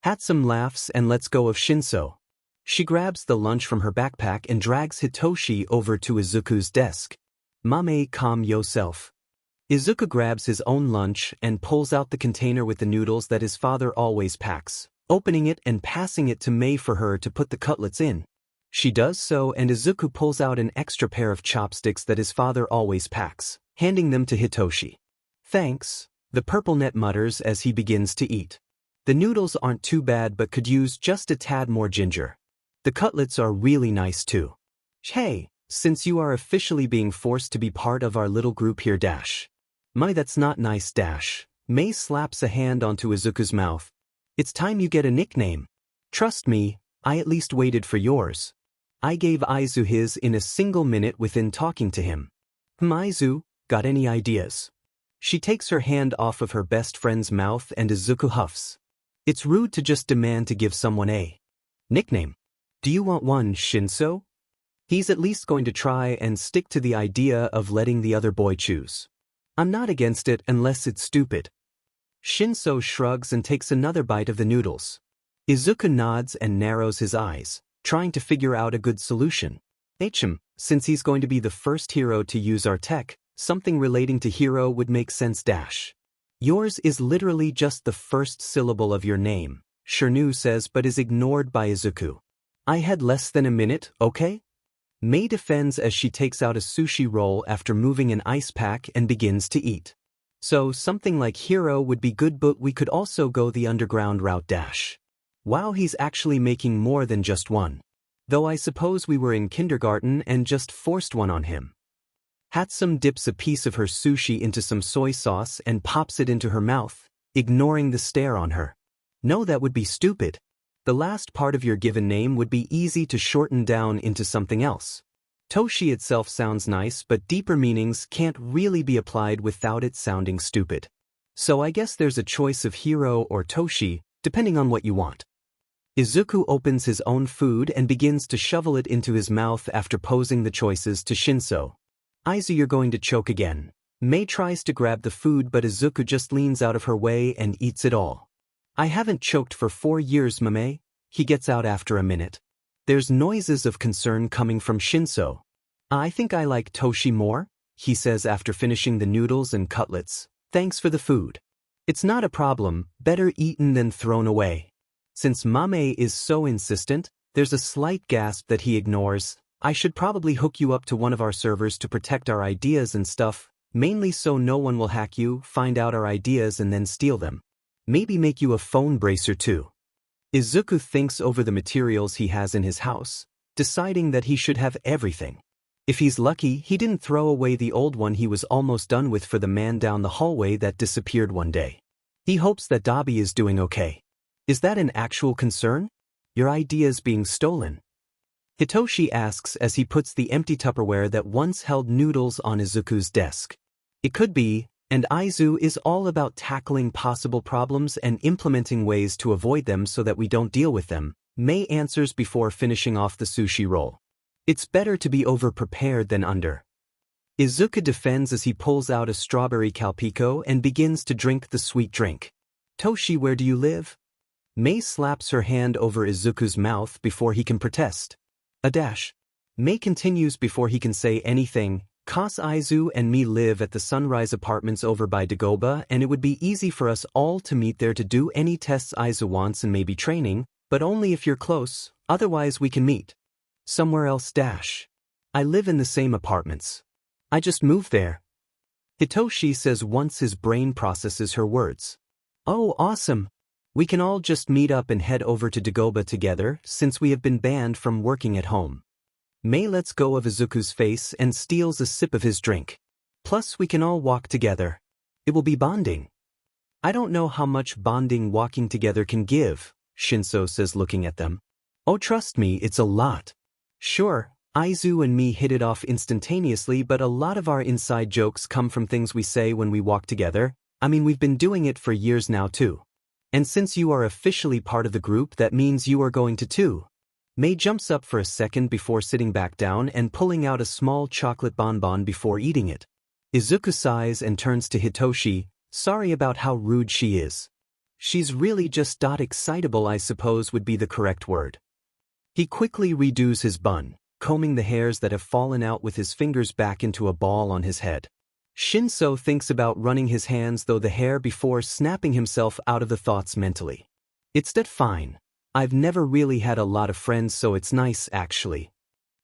Hatsum laughs and lets go of Shinso. She grabs the lunch from her backpack and drags Hitoshi over to Izuku's desk. "Mame, calm yourself." Izuku grabs his own lunch and pulls out the container with the noodles that his father always packs, opening it and passing it to Mei for her to put the cutlets in. She does so, and Izuku pulls out an extra pair of chopsticks that his father always packs, handing them to Hitoshi. "Thanks," the purple net mutters as he begins to eat. The noodles aren't too bad but could use just a tad more ginger. The cutlets are really nice too. "Hey, since you are officially being forced to be part of our little group here, My, that's not nice dash. Mei slaps a hand onto Izuku's mouth. It's time you get a nickname. Trust me, I at least waited for yours. I gave Aizu his in a single minute within talking to him. Aizu, got any ideas? She takes her hand off of her best friend's mouth and Izuku huffs. It's rude to just demand to give someone a nickname. Do you want one, Shinso? He's at least going to try and stick to the idea of letting the other boy choose. I'm not against it unless it's stupid. Shinso shrugs and takes another bite of the noodles. Izuku nods and narrows his eyes, trying to figure out a good solution. Since he's going to be the first hero to use our tech, something relating to hero would make sense dash. Yours is literally just the first syllable of your name, Shirnu says, but is ignored by Izuku. I had less than a minute, okay? Mei defends as she takes out a sushi roll after moving an ice pack and begins to eat. So something like hero would be good, but we could also go the underground route dash. Wow, he's actually making more than just one. Though I suppose we were in kindergarten and just forced one on him. Hatsum dips a piece of her sushi into some soy sauce and pops it into her mouth, ignoring the stare on her. No, that would be stupid. The last part of your given name would be easy to shorten down into something else. Toshi itself sounds nice, but deeper meanings can't really be applied without it sounding stupid. So I guess there's a choice of hero or Toshi, depending on what you want. Izuku opens his own food and begins to shovel it into his mouth after posing the choices to Shinso. Aizu, you're going to choke again. Mei tries to grab the food, but Izuku just leans out of her way and eats it all. I haven't choked for 4 years, Mame. He gets out after a minute. There's noises of concern coming from Shinso. I think I like Toshi more, he says after finishing the noodles and cutlets. Thanks for the food. It's not a problem, better eaten than thrown away. Since Mame is so insistent, there's a slight gasp that he ignores. I should probably hook you up to one of our servers to protect our ideas and stuff, mainly so no one will hack you, find out our ideas and then steal them. Maybe make you a phone bracer too. Izuku thinks over the materials he has in his house, deciding that he should have everything. If he's lucky, he didn't throw away the old one he was almost done with for the man down the hallway that disappeared one day. He hopes that Dabi is doing okay. Is that an actual concern? Your ideas being stolen? Hitoshi asks as he puts the empty Tupperware that once held noodles on Izuku's desk. It could be, and Aizu is all about tackling possible problems and implementing ways to avoid them so that we don't deal with them, Mei answers before finishing off the sushi roll. It's better to be over-prepared than under. Izuku defends as he pulls out a strawberry calpico and begins to drink the sweet drink. Toshi, where do you live? Mei slaps her hand over Izuku's mouth before he can protest. A dash. Mei continues before he can say anything. Kas Aizu and me live at the Sunrise Apartments over by Dagoba, and it would be easy for us all to meet there to do any tests Aizu wants and maybe training, but only if you're close, otherwise we can meet. Somewhere else dash. I live in the same apartments. I just moved there. Hitoshi says once his brain processes her words. Oh, awesome. We can all just meet up and head over to Dagoba together since we have been banned from working at home. Mei lets go of Izuku's face and steals a sip of his drink. Plus we can all walk together. It will be bonding. I don't know how much bonding walking together can give, Shinso says looking at them. Oh, trust me, it's a lot. Sure, Aizu and me hit it off instantaneously, but a lot of our inside jokes come from things we say when we walk together. I mean, we've been doing it for years now too. And since you are officially part of the group, that means you are going to too. Mei jumps up for a second before sitting back down and pulling out a small chocolate bonbon before eating it. Izuku sighs and turns to Hitoshi, sorry about how rude she is. She's really just excitable, I suppose would be the correct word. He quickly redoes his bun, combing the hairs that have fallen out with his fingers back into a ball on his head. Shinso thinks about running his hands through the hair before snapping himself out of the thoughts mentally. It's that fine. I've never really had a lot of friends, so it's nice actually.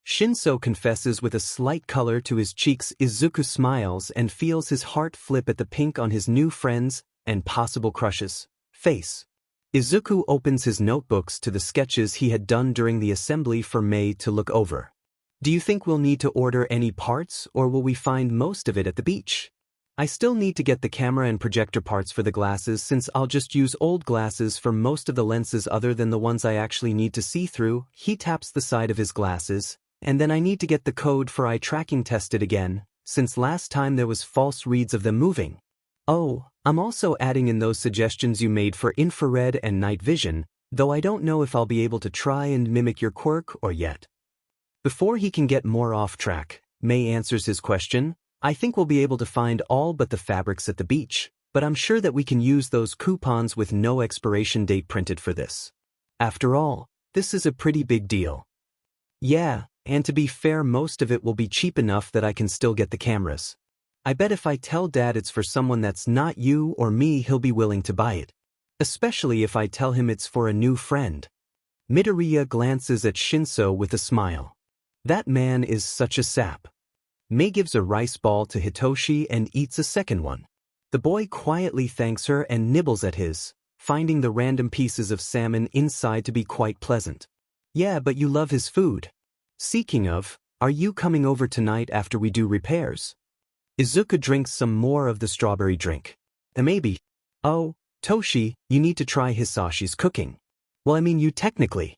Shinso confesses with a slight color to his cheeks. Izuku smiles and feels his heart flip at the pink on his new friends and possible crushes' face. Izuku opens his notebooks to the sketches he had done during the assembly for Mei to look over. Do you think we'll need to order any parts, or will we find most of it at the beach? I still need to get the camera and projector parts for the glasses since I'll just use old glasses for most of the lenses other than the ones I actually need to see through. He taps the side of his glasses, and then I need to get the code for eye tracking tested again, since last time there was false reads of them moving. Oh, I'm also adding in those suggestions you made for infrared and night vision, though I don't know if I'll be able to try and mimic your quirk or yet. Before he can get more off track, May answers his question. I think we'll be able to find all but the fabrics at the beach, but I'm sure that we can use those coupons with no expiration date printed for this. After all, this is a pretty big deal. Yeah, and to be fair, most of it will be cheap enough that I can still get the cameras. I bet if I tell Dad it's for someone that's not you or me, he'll be willing to buy it. Especially if I tell him it's for a new friend. Midoriya glances at Shinso with a smile. That man is such a sap. May gives a rice ball to Hitoshi and eats a second one. The boy quietly thanks her and nibbles at his, finding the random pieces of salmon inside to be quite pleasant. Yeah, but you love his food. Speaking of, are you coming over tonight after we do repairs? Izuku drinks some more of the strawberry drink. Maybe. Oh, Toshi, you need to try Hisashi's cooking. Well, I mean, you technically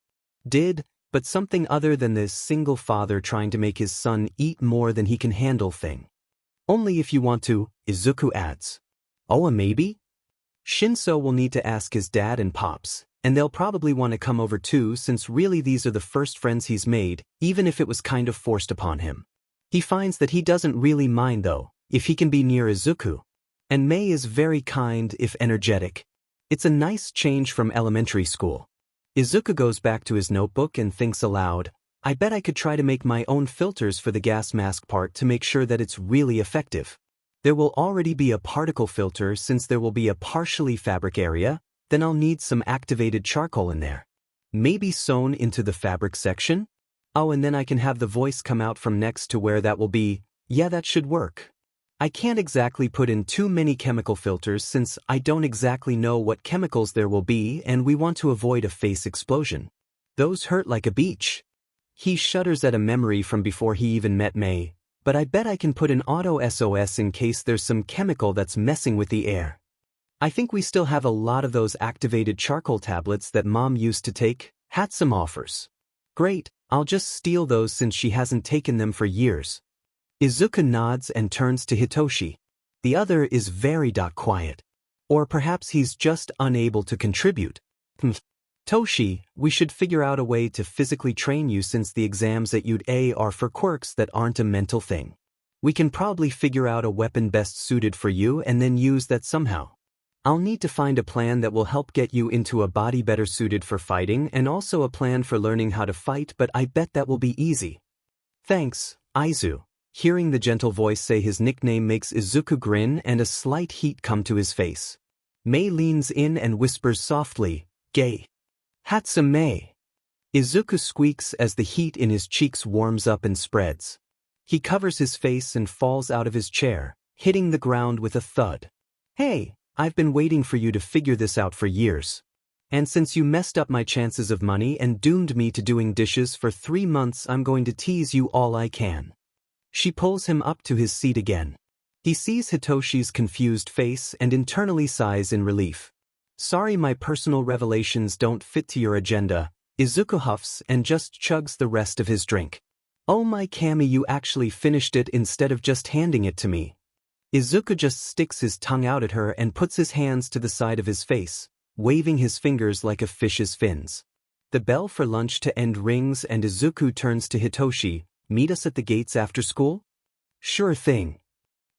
did, but something other than this single father trying to make his son eat more than he can handle thing. Only if you want to, Izuku adds. Oh, a maybe? Shinso will need to ask his dad and pops, and they'll probably want to come over too since really these are the first friends he's made, even if it was kind of forced upon him. He finds that he doesn't really mind though, if he can be near Izuku. And May is very kind if energetic. It's a nice change from elementary school. Izuku goes back to his notebook and thinks aloud, I bet I could try to make my own filters for the gas mask part to make sure that it's really effective. There will already be a particle filter since there will be a partially fabric area, then I'll need some activated charcoal in there. Maybe sewn into the fabric section? Oh, and then I can have the voice come out from next to where that will be. Yeah, that should work. I can't exactly put in too many chemical filters since I don't exactly know what chemicals there will be and we want to avoid a face explosion. Those hurt like a beach. He shudders at a memory from before he even met May, but I bet I can put an auto SOS in case there's some chemical that's messing with the air. I think we still have a lot of those activated charcoal tablets that Mom used to take. Had some offers. Great, I'll just steal those since she hasn't taken them for years. Izuku nods and turns to Hitoshi. The other is very quiet. Or perhaps he's just unable to contribute. Toshi, we should figure out a way to physically train you since the exams at UA are for quirks that aren't a mental thing. We can probably figure out a weapon best suited for you and then use that somehow. I'll need to find a plan that will help get you into a body better suited for fighting and also a plan for learning how to fight, but I bet that will be easy. Thanks, Aizu. Hearing the gentle voice say his nickname makes Izuku grin and a slight heat come to his face. May leans in and whispers softly, Gay. Hatsume. Izuku squeaks as the heat in his cheeks warms up and spreads. He covers his face and falls out of his chair, hitting the ground with a thud. Hey, I've been waiting for you to figure this out for years. And since you messed up my chances of money and doomed me to doing dishes for 3 months, I'm going to tease you all I can. She pulls him up to his seat again. He sees Hitoshi's confused face and internally sighs in relief. Sorry, my personal revelations don't fit to your agenda. Izuku huffs and just chugs the rest of his drink. Oh my Kami, you actually finished it instead of just handing it to me. Izuku just sticks his tongue out at her and puts his hands to the side of his face, waving his fingers like a fish's fins. The bell for lunch to end rings and Izuku turns to Hitoshi. Meet us at the gates after school? Sure thing.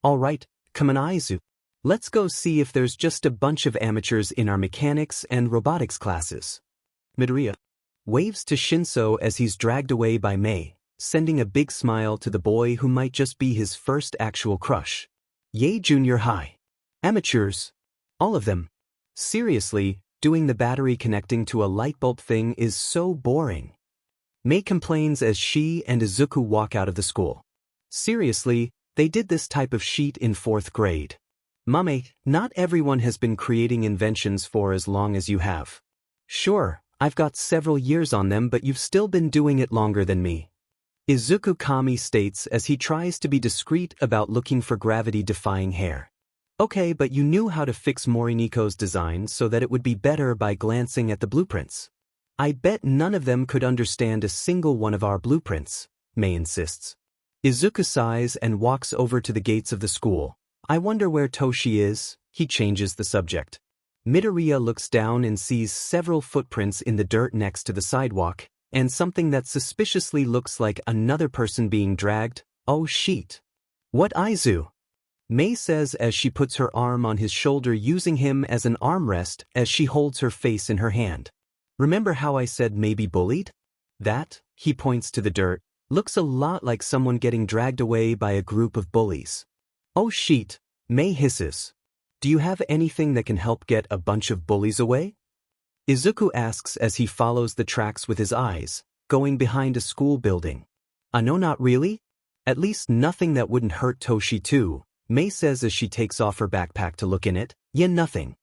All right, come on Aizu. Let's go see if there's just a bunch of amateurs in our mechanics and robotics classes. Midoriya waves to Shinso as he's dragged away by May, sending a big smile to the boy who might just be his first actual crush. Yay, junior high. Amateurs. All of them. Seriously, doing the battery connecting to a light bulb thing is so boring. May complains as she and Izuku walk out of the school. Seriously, they did this type of sheet in 4th grade. Mame, not everyone has been creating inventions for as long as you have. Sure, I've got several years on them, but you've still been doing it longer than me. Izuku Kami states as he tries to be discreet about looking for gravity-defying hair. Okay, but you knew how to fix Moriniko's design so that it would be better by glancing at the blueprints. I bet none of them could understand a single one of our blueprints, Mei insists. Izuku sighs and walks over to the gates of the school. I wonder where Toshi is. He changes the subject. Midoriya looks down and sees several footprints in the dirt next to the sidewalk, and something that suspiciously looks like another person being dragged. Oh shit. What Aizu? Mei says as she puts her arm on his shoulder using him as an armrest as she holds her face in her hand. Remember how I said maybe bullied? That, he points to the dirt, looks a lot like someone getting dragged away by a group of bullies. Oh shit, Mei hisses. Do you have anything that can help get a bunch of bullies away? Izuku asks as he follows the tracks with his eyes, going behind a school building. No, not really. At least nothing that wouldn't hurt Toshi too, Mei says as she takes off her backpack to look in it. Yeah, nothing.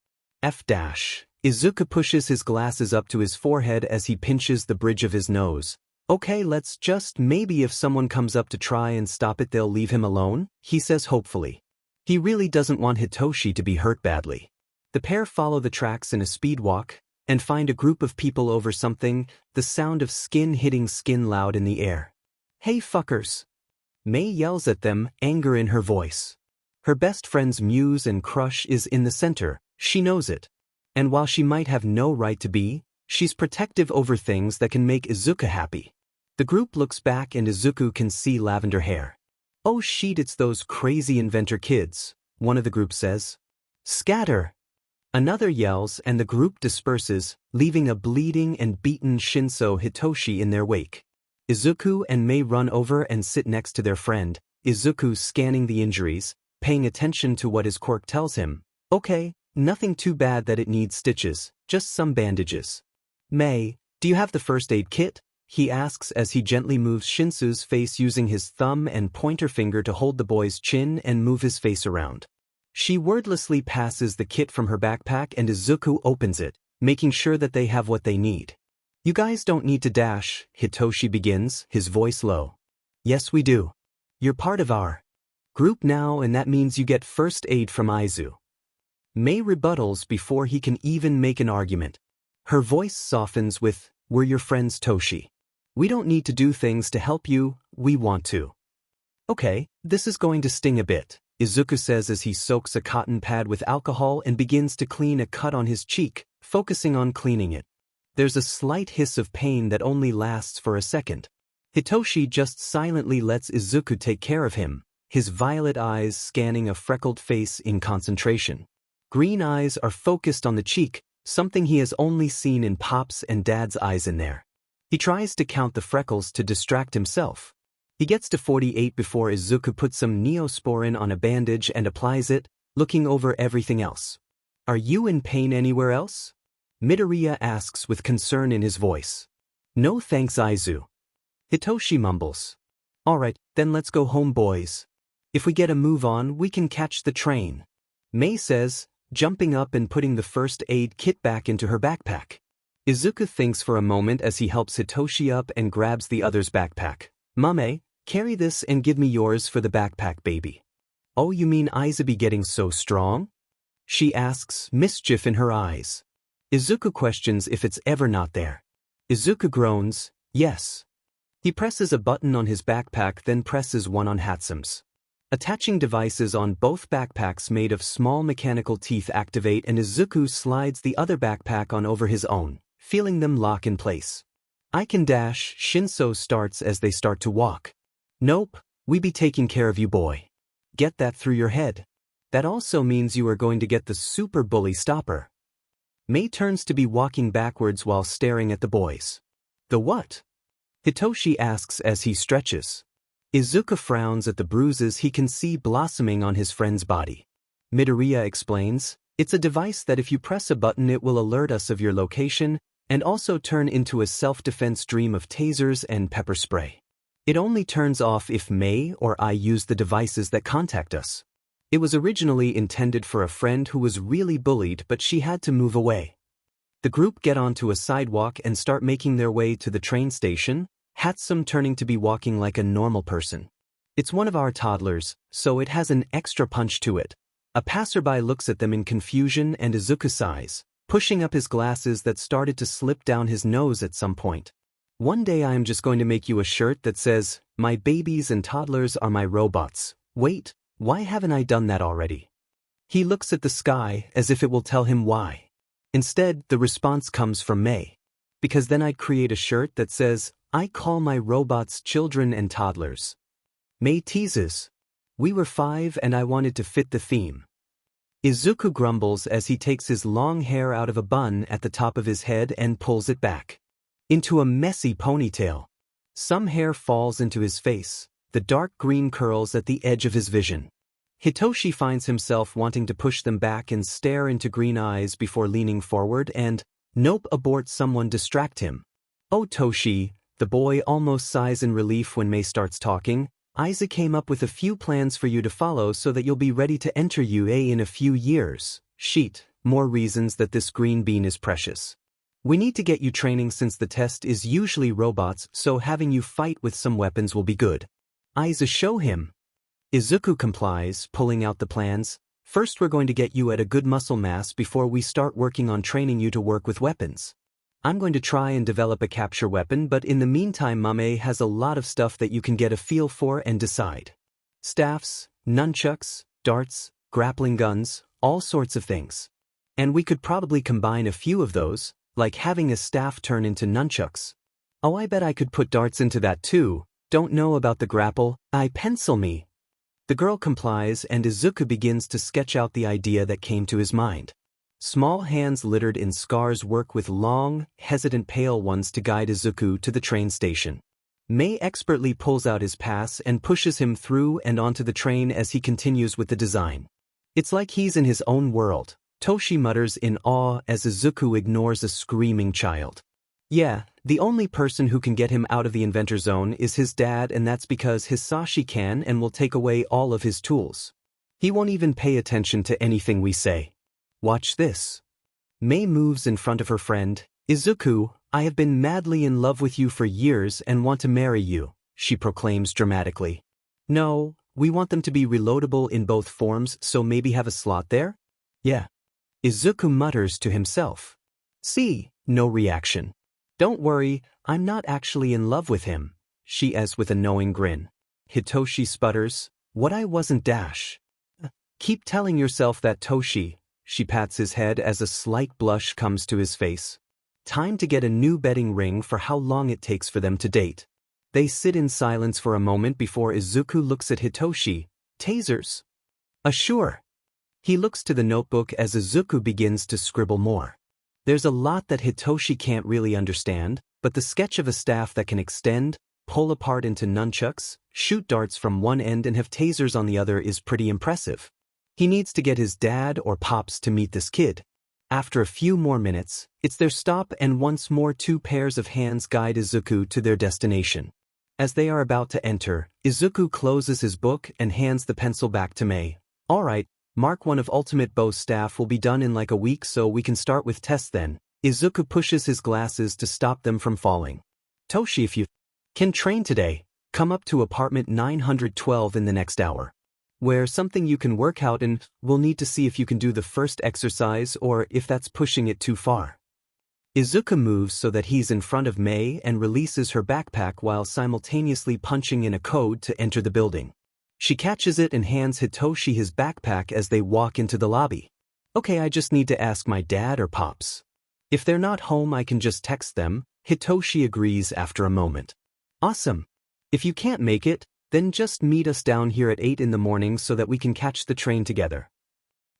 F dash. Izuku pushes his glasses up to his forehead as he pinches the bridge of his nose. Okay, let's just maybe if someone comes up to try and stop it they'll leave him alone, he says hopefully. He really doesn't want Hitoshi to be hurt badly. The pair follow the tracks in a speed walk, and find a group of people over something, the sound of skin hitting skin loud in the air. Hey fuckers! Mei yells at them, anger in her voice. Her best friend's muse and crush is in the center, she knows it. And while she might have no right to be, she's protective over things that can make Izuku happy. The group looks back and Izuku can see lavender hair. Oh shit, it's those crazy inventor kids, one of the group says. Scatter! Another yells and the group disperses, leaving a bleeding and beaten Shinso Hitoshi in their wake. Izuku and Mei run over and sit next to their friend, Izuku scanning the injuries, paying attention to what his Quirk tells him. Okay, nothing too bad that it needs stitches, just some bandages. Mei, do you have the first aid kit? He asks as he gently moves Shinsu's face using his thumb and pointer finger to hold the boy's chin and move his face around. She wordlessly passes the kit from her backpack and Izuku opens it, making sure that they have what they need. You guys don't need to dash, Hitoshi begins, his voice low. Yes we do. You're part of our group now and that means you get first aid from Aizu. Mei rebuttals before he can even make an argument. Her voice softens with, we're your friends Toshi. We don't need to do things to help you, we want to. Okay, this is going to sting a bit, Izuku says as he soaks a cotton pad with alcohol and begins to clean a cut on his cheek, focusing on cleaning it. There's a slight hiss of pain that only lasts for a second. Hitoshi just silently lets Izuku take care of him, his violet eyes scanning a freckled face in concentration. Green eyes are focused on the cheek, something he has only seen in Pop's and Dad's eyes in there. He tries to count the freckles to distract himself. He gets to 48 before Izuku puts some Neosporin on a bandage and applies it, looking over everything else. Are you in pain anywhere else? Midoriya asks with concern in his voice. No thanks Aizu. Hitoshi mumbles. Alright, then let's go home boys. If we get a move on we can catch the train. Mei says, jumping up and putting the first aid kit back into her backpack. Izuku thinks for a moment as he helps Hitoshi up and grabs the other's backpack. Mame, carry this and give me yours for the backpack baby. Oh you mean Aizu be getting so strong? She asks, mischief in her eyes. Izuku questions if it's ever not there. Izuku groans, yes. He presses a button on his backpack then presses one on Hatsume's. Attaching devices on both backpacks made of small mechanical teeth activate and Izuku slides the other backpack on over his own, feeling them lock in place. I can dash, Shinso starts as they start to walk. Nope, we be taking care of you boy. Get that through your head. That also means you are going to get the super bully stopper. Mei turns to be walking backwards while staring at the boys. The what? Hitoshi asks as he stretches. Izuku frowns at the bruises he can see blossoming on his friend's body. Midoriya explains, it's a device that if you press a button it will alert us of your location and also turn into a self-defense stream of tasers and pepper spray. It only turns off if Mei or I use the devices that contact us. It was originally intended for a friend who was really bullied but she had to move away. The group get onto a sidewalk and start making their way to the train station, Hatsum turning to be walking like a normal person. It's one of our toddlers, so it has an extra punch to it. A passerby looks at them in confusion and Izuku sighs, pushing up his glasses that started to slip down his nose at some point. One day I am just going to make you a shirt that says, "My babies and toddlers are my robots." Wait, why haven't I done that already? He looks at the sky as if it will tell him why. Instead, the response comes from May. Because then I'd create a shirt that says, "I call my robots children and toddlers." May teases. We were 5 and I wanted to fit the theme. Izuku grumbles as he takes his long hair out of a bun at the top of his head and pulls it back into a messy ponytail. Some hair falls into his face, the dark green curls at the edge of his vision. Hitoshi finds himself wanting to push them back and stare into green eyes before leaning forward and, nope, abort someone distract him. "Oh Toshi," the boy almost sighs in relief when May starts talking. "Isaac came up with a few plans for you to follow so that you'll be ready to enter UA in a few years. Sheet, more reasons that this green bean is precious. We need to get you training since the test is usually robots, so having you fight with some weapons will be good." Isaac show him. Izuku complies, pulling out the plans. "First we're going to get you at a good muscle mass before we start working on training you to work with weapons. I'm going to try and develop a capture weapon, but in the meantime Mame has a lot of stuff that you can get a feel for and decide. Staffs, nunchucks, darts, grappling guns, all sorts of things. And we could probably combine a few of those, like having a staff turn into nunchucks. Oh, I bet I could put darts into that too. Don't know about the grapple, I pencil me." The girl complies and Izuku begins to sketch out the idea that came to his mind. Small hands littered in scars work with long, hesitant pale ones to guide Izuku to the train station. May expertly pulls out his pass and pushes him through and onto the train as he continues with the design. It's like he's in his own world, Toshi mutters in awe as Izuku ignores a screaming child. Yeah, the only person who can get him out of the inventor zone is his dad, and that's because Hitoshi can and will take away all of his tools. He won't even pay attention to anything we say. Watch this. May moves in front of her friend. "Izuku, I have been madly in love with you for years and want to marry you," she proclaims dramatically. "No, we want them to be reloadable in both forms, so maybe have a slot there?" "Yeah." Izuku mutters to himself. See, no reaction. "Don't worry, I'm not actually in love with him," she adds with a knowing grin. Hitoshi sputters, "What I wasn't dash." "Keep telling yourself that, Toshi." She pats his head as a slight blush comes to his face. Time to get a new betting ring for how long it takes for them to date. They sit in silence for a moment before Izuku looks at Hitoshi. "Tasers." "Sure." He looks to the notebook as Izuku begins to scribble more. There's a lot that Hitoshi can't really understand, but the sketch of a staff that can extend, pull apart into nunchucks, shoot darts from one end and have tasers on the other is pretty impressive. He needs to get his dad or pops to meet this kid. After a few more minutes, it's their stop and once more 2 pairs of hands guide Izuku to their destination. As they are about to enter, Izuku closes his book and hands the pencil back to May. "Alright, Mark 1 of Ultimate Bow Staff will be done in like a week, so we can start with tests then." Izuku pushes his glasses to stop them from falling. "Toshi, if you can train today, come up to apartment 912 in the next hour. Where something you can work out and we'll need to see if you can do the first exercise or if that's pushing it too far." Izuku moves so that he's in front of May and releases her backpack while simultaneously punching in a code to enter the building. She catches it and hands Hitoshi his backpack as they walk into the lobby. "Okay, I just need to ask my dad or pops. If they're not home I can just text them," Hitoshi agrees after a moment. "Awesome. If you can't make it, then just meet us down here at 8 in the morning so that we can catch the train together."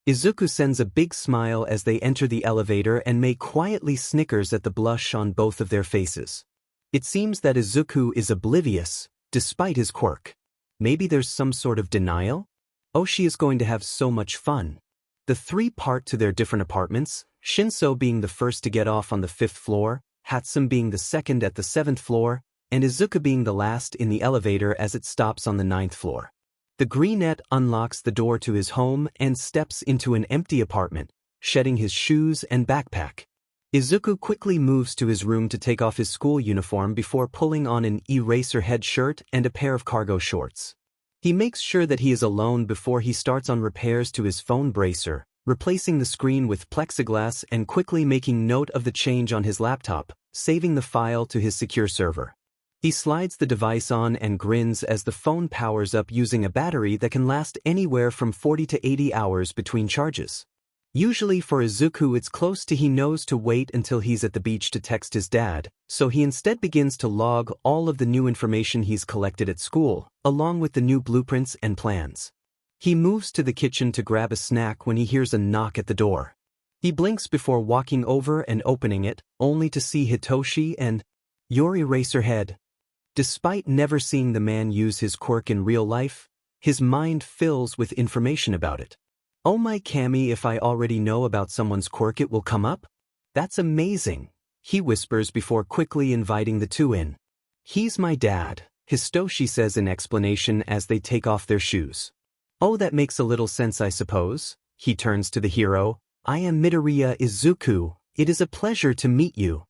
Izuku sends a big smile as they enter the elevator and May quietly snickers at the blush on both of their faces. It seems that Izuku is oblivious, despite his quirk. Maybe there's some sort of denial? Oh, she is going to have so much fun. The 3 part to their different apartments, Shinso being the first to get off on the 5th floor, Hatsum being the second at the 7th floor, and Izuku being the last in the elevator as it stops on the 9th floor. The greenette unlocks the door to his home and steps into an empty apartment, shedding his shoes and backpack. Izuku quickly moves to his room to take off his school uniform before pulling on an Eraserhead shirt and a pair of cargo shorts. He makes sure that he is alone before he starts on repairs to his phone bracer, replacing the screen with plexiglass and quickly making note of the change on his laptop, saving the file to his secure server. He slides the device on and grins as the phone powers up using a battery that can last anywhere from 40 to 80 hours between charges. Usually for Izuku it's close to he knows to wait until he's at the beach to text his dad, so he instead begins to log all of the new information he's collected at school, along with the new blueprints and plans. He moves to the kitchen to grab a snack when he hears a knock at the door. He blinks before walking over and opening it, only to see Hitoshi and your Eraserhead. Despite never seeing the man use his quirk in real life, his mind fills with information about it. Oh my Kami, if I already know about someone's quirk it will come up? That's amazing, he whispers before quickly inviting the two in. He's my dad, Hitoshi says in explanation as they take off their shoes. Oh, that makes a little sense I suppose. He turns to the hero. I am Midoriya Izuku, it is a pleasure to meet you.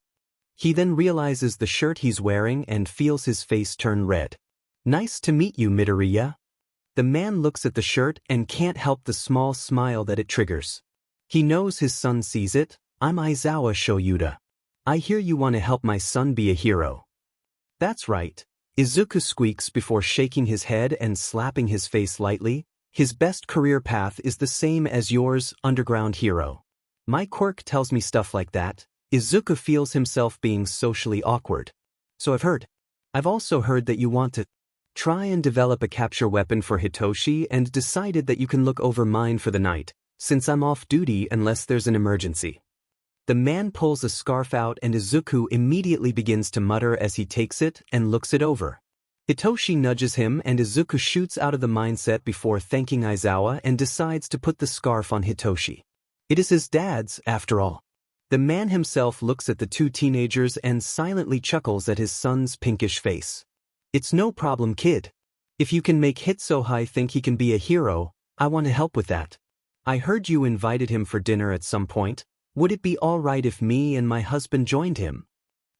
He then realizes the shirt he's wearing and feels his face turn red. Nice to meet you, Midoriya. The man looks at the shirt and can't help the small smile that it triggers. He knows his son sees it. I'm Aizawa Shoyuda. I hear you want to help my son be a hero. That's right. Izuku squeaks before shaking his head and slapping his face lightly. His best career path is the same as yours, underground hero. My quirk tells me stuff like that. Izuku feels himself being socially awkward. So I've heard. I've also heard that you want to try and develop a capture weapon for Hitoshi and decided that you can look over mine for the night, since I'm off duty unless there's an emergency. The man pulls a scarf out and Izuku immediately begins to mutter as he takes it and looks it over. Hitoshi nudges him and Izuku shoots out of the mindset before thanking Aizawa and decides to put the scarf on Hitoshi. It is his dad's, after all. The man himself looks at the two teenagers and silently chuckles at his son's pinkish face. It's no problem, kid. If you can make Hitoshi think he can be a hero, I want to help with that. I heard you invited him for dinner at some point. Would it be all right if me and my husband joined him?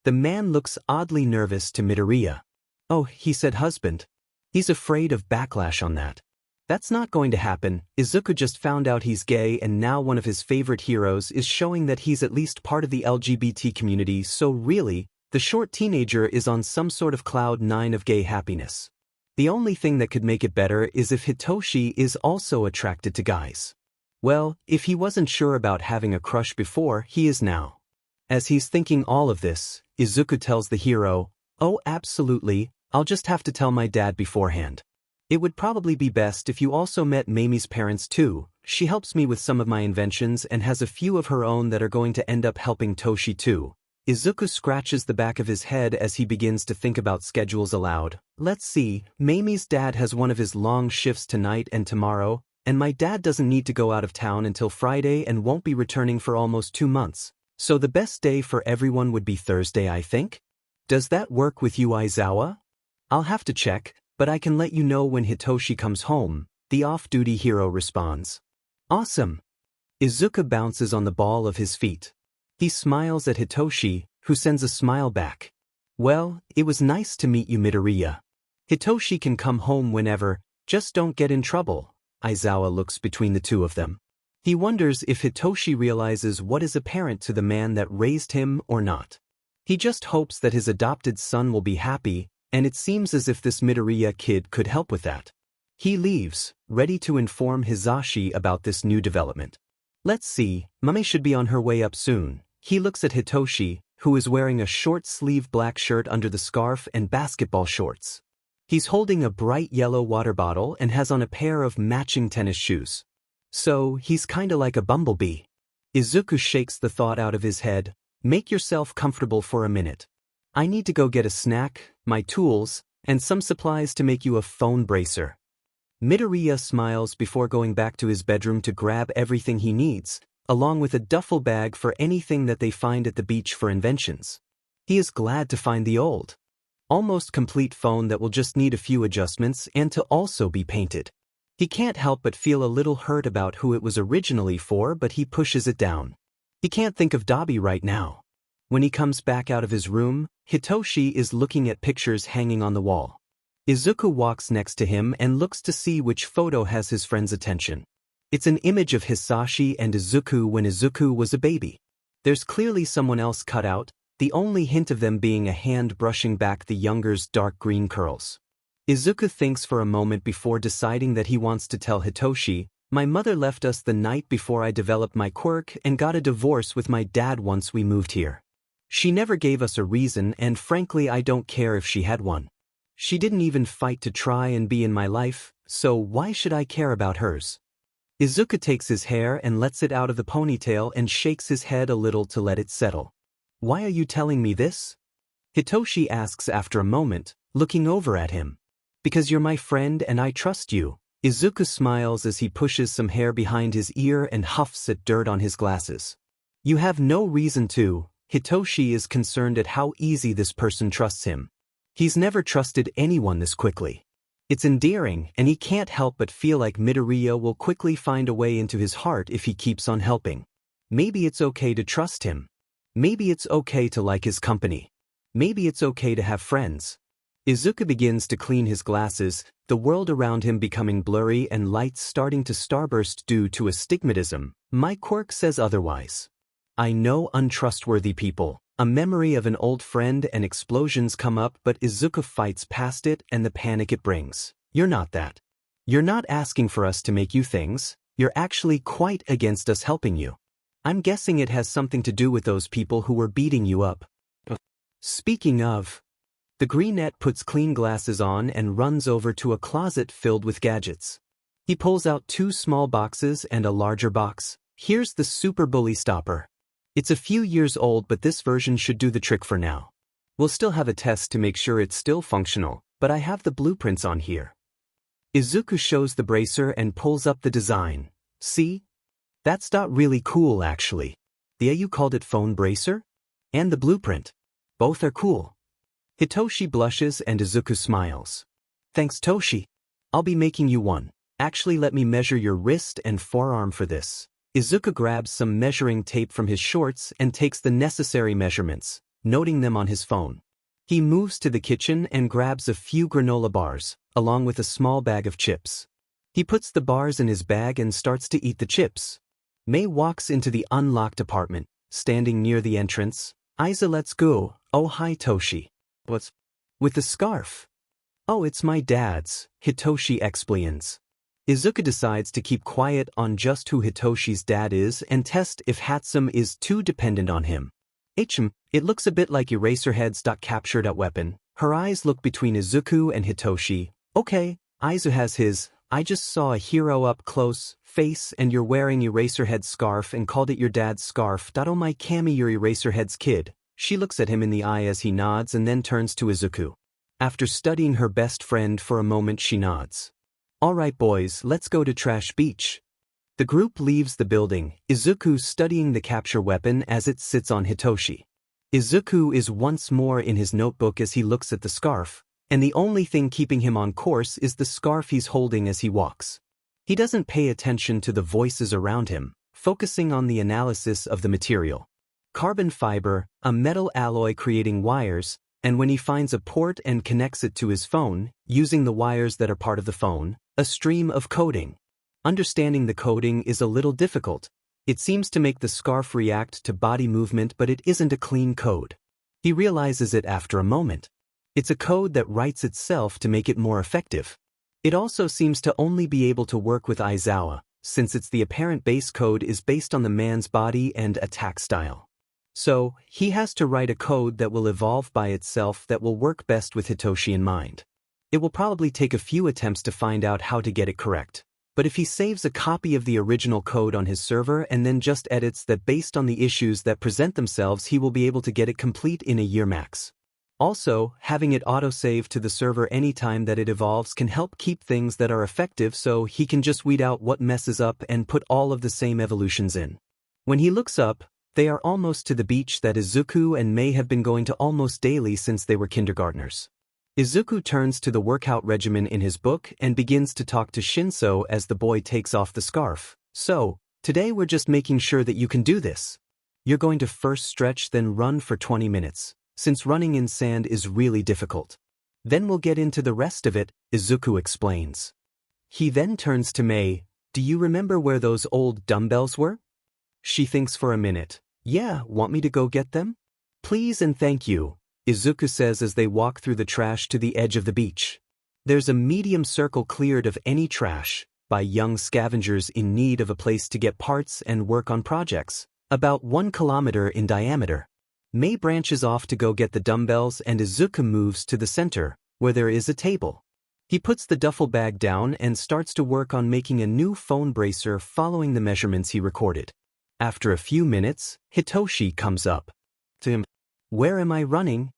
The man looks oddly nervous to Midoriya. Oh, he said husband. He's afraid of backlash on that. That's not going to happen. Izuku just found out he's gay and now one of his favorite heroes is showing that he's at least part of the LGBT community, so really, the short teenager is on some sort of cloud nine of gay happiness. The only thing that could make it better is if Hitoshi is also attracted to guys. Well, if he wasn't sure about having a crush before, he is now. As he's thinking all of this, Izuku tells the hero, oh absolutely, I'll just have to tell my dad beforehand. It would probably be best if you also met Mamie's parents too. She helps me with some of my inventions and has a few of her own that are going to end up helping Toshi too. Izuku scratches the back of his head as he begins to think about schedules aloud. Let's see, Mamie's dad has one of his long shifts tonight and tomorrow, and my dad doesn't need to go out of town until Friday and won't be returning for almost 2 months. So the best day for everyone would be Thursday, I think? Does that work with you, Aizawa? I'll have to check, but I can let you know when Hitoshi comes home, the off-duty hero responds. Awesome. Izuku bounces on the ball of his feet. He smiles at Hitoshi, who sends a smile back. Well, it was nice to meet you, Midoriya. Hitoshi can come home whenever, just don't get in trouble. Aizawa looks between the two of them. He wonders if Hitoshi realizes what is apparent to the man that raised him or not. He just hopes that his adopted son will be happy, and it seems as if this Midoriya kid could help with that. He leaves, ready to inform Hitoshi about this new development. Let's see, Mummy should be on her way up soon. He looks at Hitoshi, who is wearing a short-sleeved black shirt under the scarf and basketball shorts. He's holding a bright yellow water bottle and has on a pair of matching tennis shoes. So, he's kinda like a bumblebee. Izuku shakes the thought out of his head. Make yourself comfortable for a minute. I need to go get a snack, my tools, and some supplies to make you a phone bracer. Midoriya smiles before going back to his bedroom to grab everything he needs, along with a duffel bag for anything that they find at the beach for inventions. He is glad to find the old, almost complete phone that will just need a few adjustments and to also be painted. He can't help but feel a little hurt about who it was originally for, but he pushes it down. He can't think of Dabi right now. When he comes back out of his room, Hitoshi is looking at pictures hanging on the wall. Izuku walks next to him and looks to see which photo has his friend's attention. It's an image of Hisashi and Izuku when Izuku was a baby. There's clearly someone else cut out, the only hint of them being a hand brushing back the younger's dark green curls. Izuku thinks for a moment before deciding that he wants to tell Hitoshi, "My mother left us the night before I developed my quirk and got a divorce with my dad once we moved here. She never gave us a reason, and frankly I don't care if she had one. She didn't even fight to try and be in my life, so why should I care about hers?" Izuku takes his hair and lets it out of the ponytail and shakes his head a little to let it settle. "Why are you telling me this?" Hitoshi asks after a moment, looking over at him. "Because you're my friend and I trust you." Izuku smiles as he pushes some hair behind his ear and huffs at dirt on his glasses. "You have no reason to." Hitoshi is concerned at how easy this person trusts him. He's never trusted anyone this quickly. It's endearing, and he can't help but feel like Midoriya will quickly find a way into his heart if he keeps on helping. Maybe it's okay to trust him. Maybe it's okay to like his company. Maybe it's okay to have friends. Izuku begins to clean his glasses, the world around him becoming blurry and lights starting to starburst due to astigmatism. My quirk says otherwise. I know untrustworthy people. A memory of an old friend and explosions come up, but Izuku fights past it and the panic it brings. You're not that. You're not asking for us to make you things. You're actually quite against us helping you. I'm guessing it has something to do with those people who were beating you up. Speaking of, the greenette puts clean glasses on and runs over to a closet filled with gadgets. He pulls out 2 small boxes and a larger box. Here's the Super Bully Stopper. It's a few years old, but this version should do the trick for now. We'll still have a test to make sure it's still functional, but I have the blueprints on here. Izuku shows the bracer and pulls up the design. See? That's really cool actually. You called it phone bracer? And the blueprint. Both are cool. Hitoshi blushes and Izuku smiles. Thanks Toshi. I'll be making you one. Actually, let me measure your wrist and forearm for this. Izuku grabs some measuring tape from his shorts and takes the necessary measurements, noting them on his phone. He moves to the kitchen and grabs a few granola bars, along with a small bag of chips. He puts the bars in his bag and starts to eat the chips. Mei walks into the unlocked apartment, standing near the entrance. Aiza, let's go. Oh, hi Toshi. What's with the scarf? Oh, it's my dad's, Hitoshi explains. Izuku decides to keep quiet on just who Hitoshi's dad is and test if Hatsum is too dependent on him. It looks a bit like Eraserhead's captured at weapon. Her eyes look between Izuku and Hitoshi. Okay, Aizu has his, I just saw a hero up close, face, and you're wearing Eraserhead's scarf and called it your dad's scarf. Oh my Kami, you're Eraserhead's kid. She looks at him in the eye as he nods and then turns to Izuku. After studying her best friend for a moment, she nods. Alright boys, let's go to Trash Beach. The group leaves the building, Izuku studying the capture weapon as it sits on Hitoshi. Izuku is once more in his notebook as he looks at the scarf, and the only thing keeping him on course is the scarf he's holding as he walks. He doesn't pay attention to the voices around him, focusing on the analysis of the material. Carbon fiber, a metal alloy creating wires, and when he finds a port and connects it to his phone, using the wires that are part of the phone, a stream of coding. Understanding the coding is a little difficult. It seems to make the scarf react to body movement, but it isn't a clean code. He realizes it after a moment. It's a code that writes itself to make it more effective. It also seems to only be able to work with Aizawa, since the apparent base code is based on the man's body and attack style. So, he has to write a code that will evolve by itself that will work best with Hitoshi in mind. It will probably take a few attempts to find out how to get it correct. But if he saves a copy of the original code on his server and then just edits that based on the issues that present themselves, he will be able to get it complete in a year max. Also, having it autosave to the server anytime that it evolves can help keep things that are effective, so he can just weed out what messes up and put all of the same evolutions in. When he looks up, they are almost to the beach that Izuku and Mei have been going to almost daily since they were kindergartners. Izuku turns to the workout regimen in his book and begins to talk to Shinso as the boy takes off the scarf. So, today we're just making sure that you can do this. You're going to first stretch then run for 20 minutes, since running in sand is really difficult. Then we'll get into the rest of it, Izuku explains. He then turns to Mei. Do you remember where those old dumbbells were? She thinks for a minute. Yeah, want me to go get them? Please and thank you, Izuku says as they walk through the trash to the edge of the beach. There's a medium circle cleared of any trash by young scavengers in need of a place to get parts and work on projects, about 1 kilometer in diameter. Mei branches off to go get the dumbbells and Izuku moves to the center, where there is a table. He puts the duffel bag down and starts to work on making a new phone bracer following the measurements he recorded. After a few minutes, Hitoshi comes up to him. Where am I running?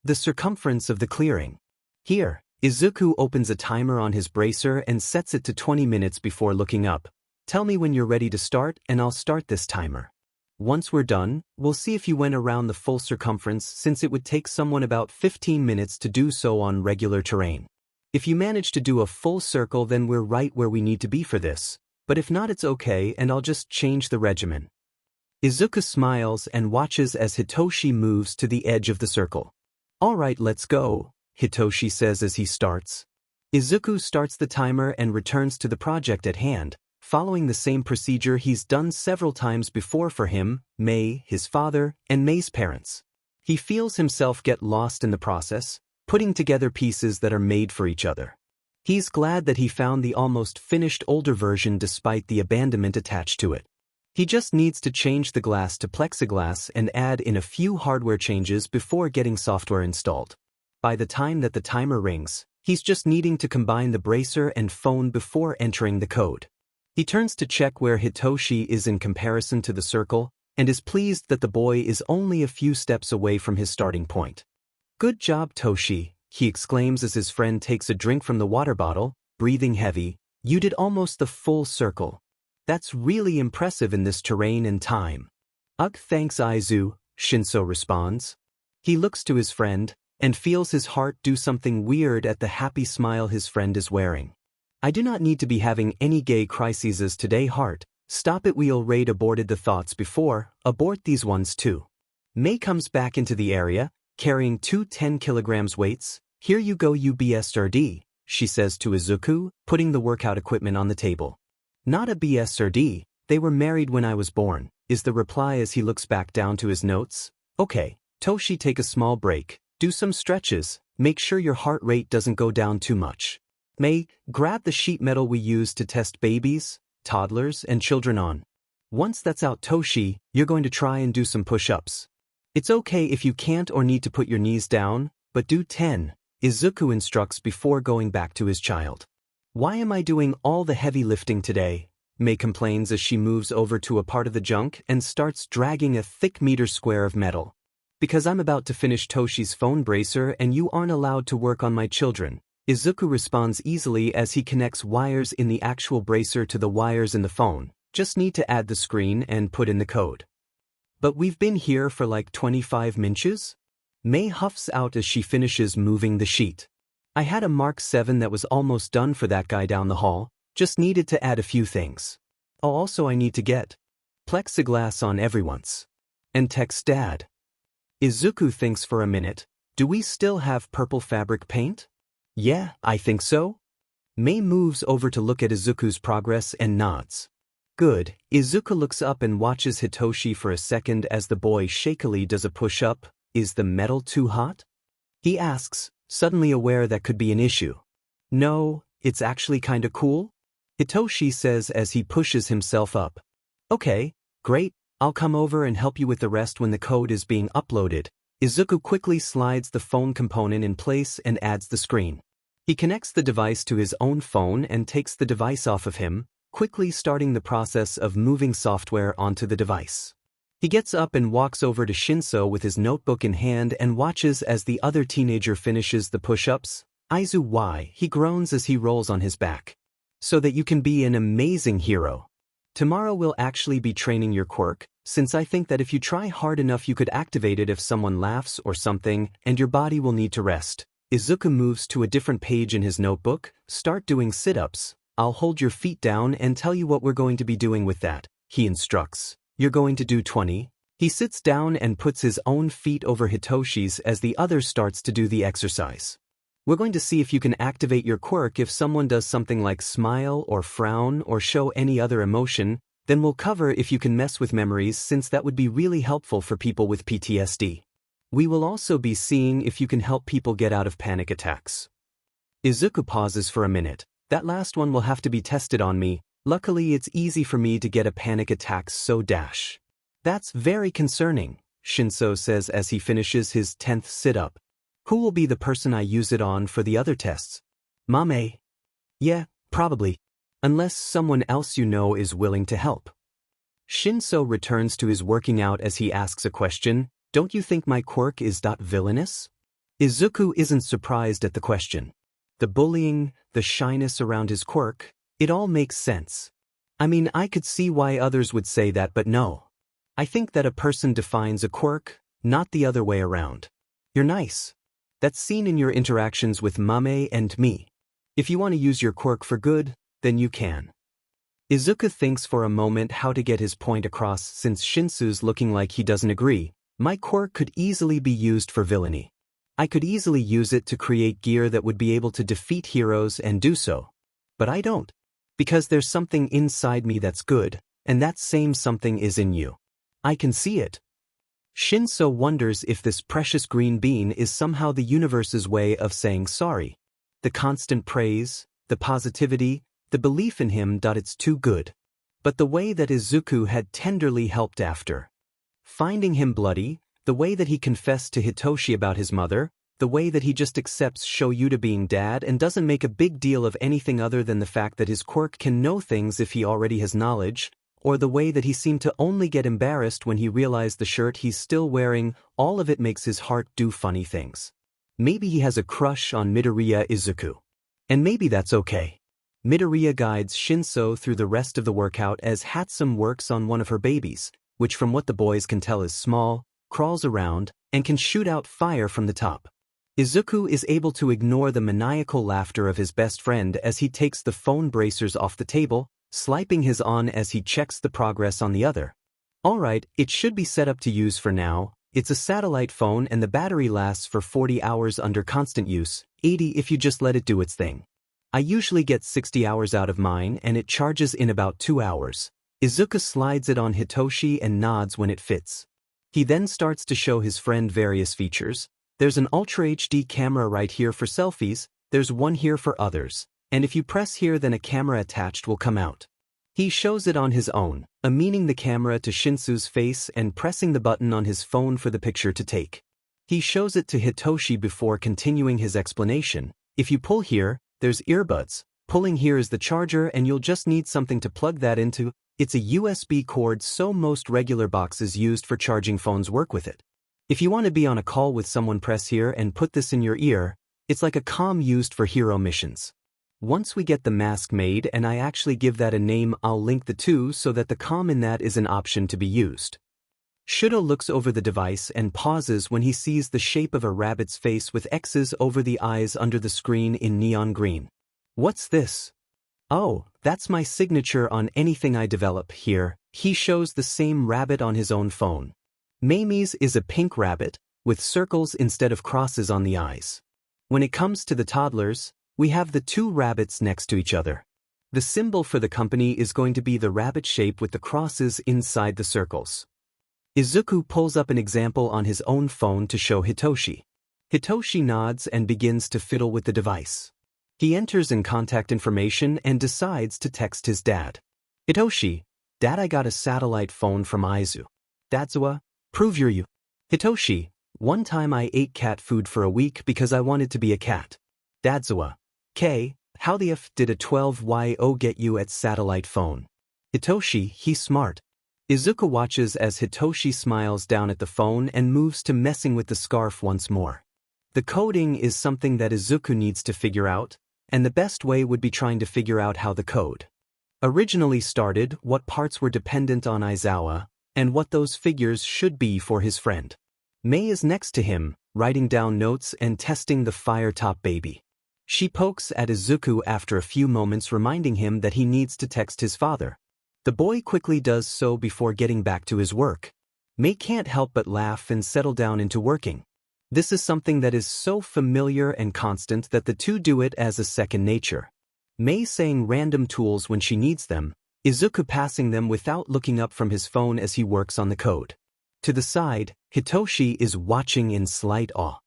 The circumference of the clearing. Here. Izuku opens a timer on his bracer and sets it to 20 minutes before looking up. Tell me when you're ready to start and I'll start this timer. Once we're done, we'll see if you went around the full circumference since it would take someone about 15 minutes to do so on regular terrain. If you manage to do a full circle then we're right where we need to be for this, but if not it's okay and I'll just change the regimen. Izuku smiles and watches as Hitoshi moves to the edge of the circle. Alright, let's go, Hitoshi says as he starts. Izuku starts the timer and returns to the project at hand, following the same procedure he's done several times before for him, Mei, his father, and Mei's parents. He feels himself get lost in the process, putting together pieces that are made for each other. He's glad that he found the almost finished older version despite the abandonment attached to it. He just needs to change the glass to plexiglass and add in a few hardware changes before getting software installed. By the time that the timer rings, he's just needing to combine the bracer and phone before entering the code. He turns to check where Hitoshi is in comparison to the circle, and is pleased that the boy is only a few steps away from his starting point. Good job, Toshi, he exclaims as his friend takes a drink from the water bottle, breathing heavy. You did almost the full circle. That's really impressive in this terrain and time. Ugh, thanks Aizu, Shinso responds. He looks to his friend, and feels his heart do something weird at the happy smile his friend is wearing. I do not need to be having any gay crises today, heart. Stop it, we already aborted the thoughts before, abort these ones too. Mei comes back into the area, carrying 2 10 kilograms weights. Here you go, you BSRD, she says to Izuku, putting the workout equipment on the table. Not a BSRD, they were married when I was born, is the reply as he looks back down to his notes. Okay, Toshi, take a small break. Do some stretches, make sure your heart rate doesn't go down too much. Mei, grab the sheet metal we use to test babies, toddlers, and children on. Once that's out, Toshi, you're going to try and do some push-ups. It's okay if you can't or need to put your knees down, but do 10, Izuku instructs before going back to his child. Why am I doing all the heavy lifting today? Mei complains as she moves over to a part of the junk and starts dragging a thick meter square of metal. Because I'm about to finish Toshi's phone bracer and you aren't allowed to work on my children. Izuku responds easily as he connects wires in the actual bracer to the wires in the phone. Just need to add the screen and put in the code. But we've been here for like 25 minutes? Mei huffs out as she finishes moving the sheet. I had a Mark 7 that was almost done for that guy down the hall, just needed to add a few things. Oh, also I need to get plexiglass on everyone's. And text Dad. Izuku thinks for a minute. Do we still have purple fabric paint? Yeah, I think so. Mei moves over to look at Izuku's progress and nods. Good. Izuku looks up and watches Hitoshi for a second as the boy shakily does a push-up. Is the metal too hot? He asks, suddenly aware that could be an issue. No, it's actually kinda cool, Hitoshi says as he pushes himself up. Okay, great. I'll come over and help you with the rest when the code is being uploaded. Izuku quickly slides the phone component in place and adds the screen. He connects the device to his own phone and takes the device off of him, quickly starting the process of moving software onto the device. He gets up and walks over to Shinso with his notebook in hand and watches as the other teenager finishes the push-ups. Aizu, why? He groans as he rolls on his back. So that you can be an amazing hero. Tomorrow we'll actually be training your quirk, since I think that if you try hard enough you could activate it if someone laughs or something, and your body will need to rest. Izuku moves to a different page in his notebook. Start doing sit-ups. I'll hold your feet down and tell you what we're going to be doing with that, he instructs. You're going to do 20. He sits down and puts his own feet over Hitoshi's as the other starts to do the exercise. We're going to see if you can activate your quirk if someone does something like smile or frown or show any other emotion, then we'll cover if you can mess with memories since that would be really helpful for people with PTSD. We will also be seeing if you can help people get out of panic attacks. Izuku pauses for a minute. That last one will have to be tested on me. Luckily it's easy for me to get a panic attack so dash. That's very concerning, Shinso says as he finishes his 10th sit-up. Who will be the person I use it on for the other tests? Mame? Yeah, probably. Unless someone else you know is willing to help. Shinso returns to his working out as he asks a question. Don't you think my quirk is villainous? Izuku isn't surprised at the question. The bullying, the shyness around his quirk, it all makes sense. I mean, I could see why others would say that, but no. I think that a person defines a quirk, not the other way around. You're nice. That's seen in your interactions with Mame and me. If you want to use your quirk for good, then you can. Izuku thinks for a moment how to get his point across since Shinsu's looking like he doesn't agree. My quirk could easily be used for villainy. I could easily use it to create gear that would be able to defeat heroes and do so. But I don't. Because there's something inside me that's good, and that same something is in you. I can see it. Shinso wonders if this precious green bean is somehow the universe's way of saying sorry. The constant praise, the positivity, the belief in him that it's too good. But the way that Izuku had tenderly helped after finding him bloody, the way that he confessed to Hitoshi about his mother, the way that he just accepts Shoyuta being dad and doesn't make a big deal of anything other than the fact that his quirk can know things if he already has knowledge, or the way that he seemed to only get embarrassed when he realized the shirt he's still wearing, all of it makes his heart do funny things. Maybe he has a crush on Midoriya Izuku. And maybe that's okay. Midoriya guides Shinso through the rest of the workout as Hatsum works on one of her babies, which from what the boys can tell is small, crawls around, and can shoot out fire from the top. Izuku is able to ignore the maniacal laughter of his best friend as he takes the phone bracers off the table, sliping his on as he checks the progress on the other. Alright, it should be set up to use for now. It's a satellite phone and the battery lasts for 40 hours under constant use, 80 if you just let it do its thing. I usually get 60 hours out of mine and it charges in about 2 hours. Izuku slides it on Hitoshi and nods when it fits. He then starts to show his friend various features. There's an Ultra HD camera right here for selfies, there's one here for others, and if you press here then a camera attached will come out. He shows it on his own, aiming the camera to Shinsu's face and pressing the button on his phone for the picture to take. He shows it to Hitoshi before continuing his explanation. If you pull here, there's earbuds. Pulling here is the charger and you'll just need something to plug that into. It's a USB cord, so most regular boxes used for charging phones work with it. If you want to be on a call with someone, press here and put this in your ear. It's like a comm used for hero missions. Once we get the mask made and I actually give that a name, I'll link the two so that the comm in that is an option to be used. Shudo looks over the device and pauses when he sees the shape of a rabbit's face with X's over the eyes under the screen in neon green. What's this? Oh, that's my signature on anything I develop here. He shows the same rabbit on his own phone. Mamie's is a pink rabbit, with circles instead of crosses on the eyes. When it comes to the toddlers, we have the two rabbits next to each other. The symbol for the company is going to be the rabbit shape with the crosses inside the circles. Izuku pulls up an example on his own phone to show Hitoshi. Hitoshi nods and begins to fiddle with the device. He enters in contact information and decides to text his dad. Hitoshi, Dad, I got a satellite phone from Aizu. Dadzawa, prove you're you. Hitoshi, one time I ate cat food for a week because I wanted to be a cat. Dadzawa, K, how the F did a 12yo get you at satellite phone? Hitoshi, he's smart. Izuku watches as Hitoshi smiles down at the phone and moves to messing with the scarf once more. The coding is something that Izuku needs to figure out, and the best way would be trying to figure out how the code originally started, what parts were dependent on Aizawa, and what those figures should be for his friend. Mei is next to him, writing down notes and testing the fire-top baby. She pokes at Izuku after a few moments, reminding him that he needs to text his father. The boy quickly does so before getting back to his work. Mei can't help but laugh and settle down into working. This is something that is so familiar and constant that the two do it as a second nature. Mei saying random tools when she needs them, Izuku passing them without looking up from his phone as he works on the code. To the side, Hitoshi is watching in slight awe.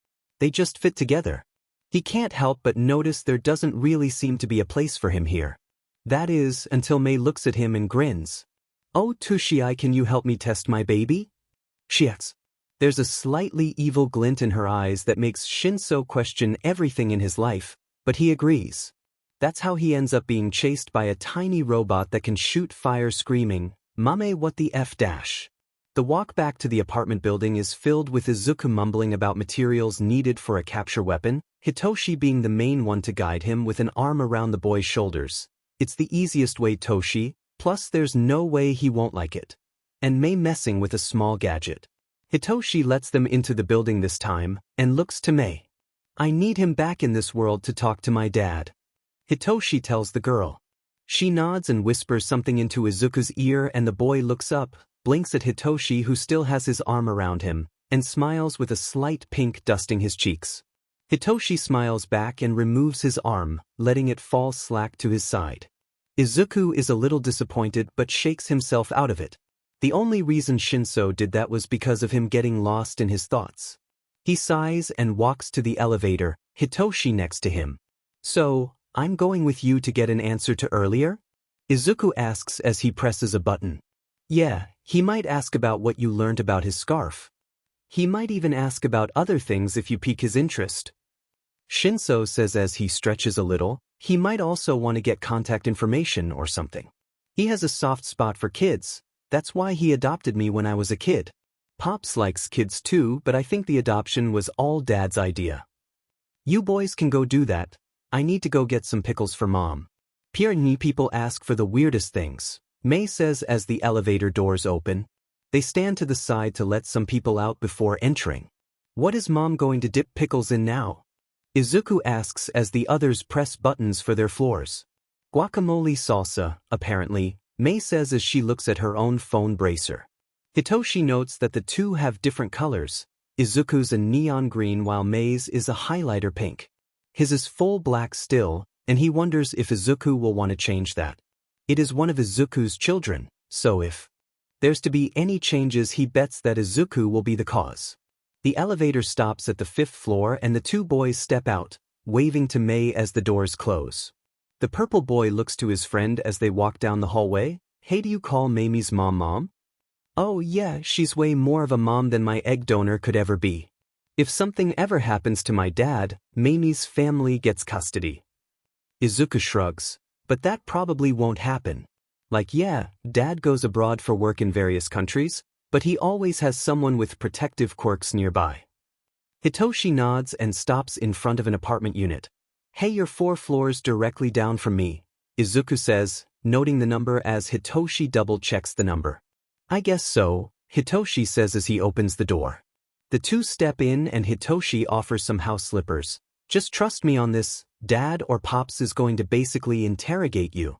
They just fit together. He can't help but notice there doesn't really seem to be a place for him here. That is, until Mei looks at him and grins. "Oh Tushii, can you help me test my baby?" She asks. There's a slightly evil glint in her eyes that makes Shinso question everything in his life, but he agrees. That's how he ends up being chased by a tiny robot that can shoot fire screaming, "Mame, what the F dash?" The walk back to the apartment building is filled with Izuku mumbling about materials needed for a capture weapon, Hitoshi being the main one to guide him with an arm around the boy's shoulders. It's the easiest way, Toshi, plus there's no way he won't like it. And Mei messing with a small gadget. Hitoshi lets them into the building this time, and looks to Mei. "I need him back in this world to talk to my dad," Hitoshi tells the girl. She nods and whispers something into Izuku's ear and the boy looks up, blinks at Hitoshi who still has his arm around him, and smiles with a slight pink dusting his cheeks. Hitoshi smiles back and removes his arm, letting it fall slack to his side. Izuku is a little disappointed but shakes himself out of it. The only reason Shinso did that was because of him getting lost in his thoughts. He sighs and walks to the elevator, Hitoshi next to him. "So, I'm going with you to get an answer to earlier?" Izuku asks as he presses a button. Yeah, he might ask about what you learned about his scarf. He might even ask about other things if you pique his interest. Shinso says as he stretches a little, he might also want to get contact information or something. He has a soft spot for kids. That's why he adopted me when I was a kid. Pops likes kids too, but I think the adoption was all Dad's idea. You boys can go do that. I need to go get some pickles for Mom. Pyrenees people ask for the weirdest things, Mei says as the elevator doors open. They stand to the side to let some people out before entering. What is Mom going to dip pickles in now? Izuku asks as the others press buttons for their floors. Guacamole salsa, apparently, Mei says as she looks at her own phone bracer. Hitoshi notes that the two have different colors. Izuku's a neon green while Mei's is a highlighter pink. His is full black still, and he wonders if Izuku will want to change that. It is one of Izuku's children, so if there's to be any changes he bets that Izuku will be the cause. The elevator stops at the 5th floor and the two boys step out, waving to Mei as the doors close. The purple boy looks to his friend as they walk down the hallway. Hey, do you call Mamie's mom? Oh yeah, she's way more of a mom than my egg donor could ever be. If something ever happens to my dad, Mamie's family gets custody. Izuku shrugs, but that probably won't happen. Like yeah, Dad goes abroad for work in various countries, but he always has someone with protective quirks nearby. Hitoshi nods and stops in front of an apartment unit. Hey, you're 4 floors directly down from me, Izuku says, noting the number as Hitoshi double-checks the number. I guess so, Hitoshi says as he opens the door. The two step in and Hitoshi offers some house slippers. Just trust me on this, Dad or Pops is going to basically interrogate you.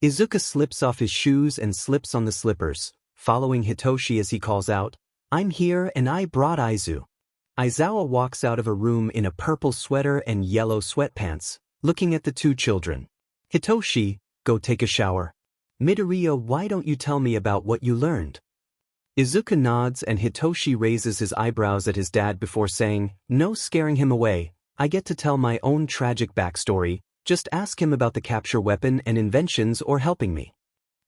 Izuku slips off his shoes and slips on the slippers, following Hitoshi as he calls out, I'm here and I brought Aizu. Aizawa walks out of a room in a purple sweater and yellow sweatpants, looking at the two children. Hitoshi, go take a shower. Midoriya, why don't you tell me about what you learned? Izuku nods and Hitoshi raises his eyebrows at his dad before saying, no scaring him away, I get to tell my own tragic backstory, just ask him about the capture weapon and inventions or helping me.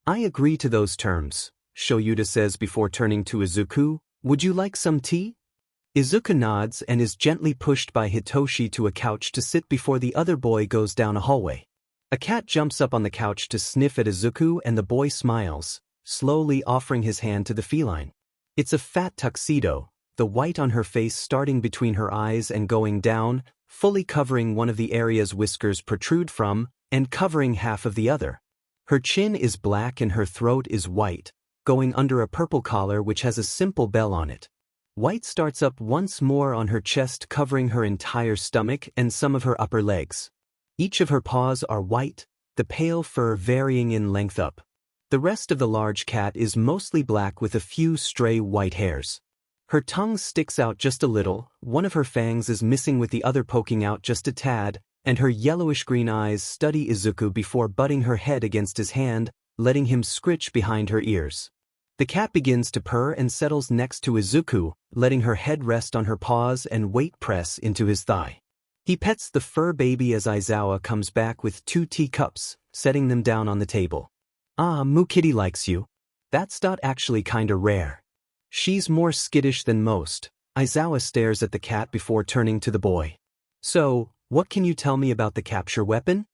I agree to those terms, Shoyuta says before turning to Izuku, would you like some tea? Izuku nods and is gently pushed by Hitoshi to a couch to sit before the other boy goes down a hallway. A cat jumps up on the couch to sniff at Izuku and the boy smiles, slowly offering his hand to the feline. It's a fat tuxedo, the white on her face starting between her eyes and going down, fully covering one of the areas whiskers protrude from, and covering half of the other. Her chin is black and her throat is white, going under a purple collar which has a simple bell on it. White starts up once more on her chest covering her entire stomach and some of her upper legs. Each of her paws are white, the pale fur varying in length up. The rest of the large cat is mostly black with a few stray white hairs. Her tongue sticks out just a little, one of her fangs is missing with the other poking out just a tad, and her yellowish-green eyes study Izuku before butting her head against his hand, letting him scritch behind her ears. The cat begins to purr and settles next to Izuku, letting her head rest on her paws and weight press into his thigh. He pets the fur baby as Aizawa comes back with 2 teacups, setting them down on the table. Ah, Moo Kitty likes you. That's actually kinda rare. She's more skittish than most. Aizawa stares at the cat before turning to the boy. So, what can you tell me about the capture weapon?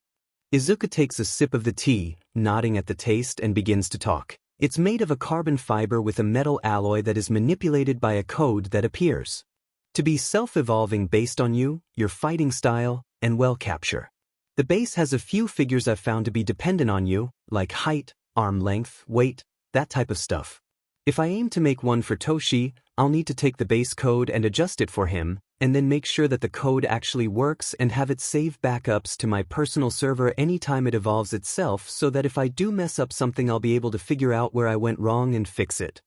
Izuku takes a sip of the tea, nodding at the taste and begins to talk. It's made of a carbon fiber with a metal alloy that is manipulated by a code that appears to be self-evolving based on you, your fighting style, and capture. The base has a few figures I've found to be dependent on you, like height, arm length, weight, that type of stuff. If I aim to make one for Toshi, I'll need to take the base code and adjust it for him, and then make sure that the code actually works and have it save backups to my personal server anytime it evolves itself so that if I do mess up something I'll be able to figure out where I went wrong and fix it.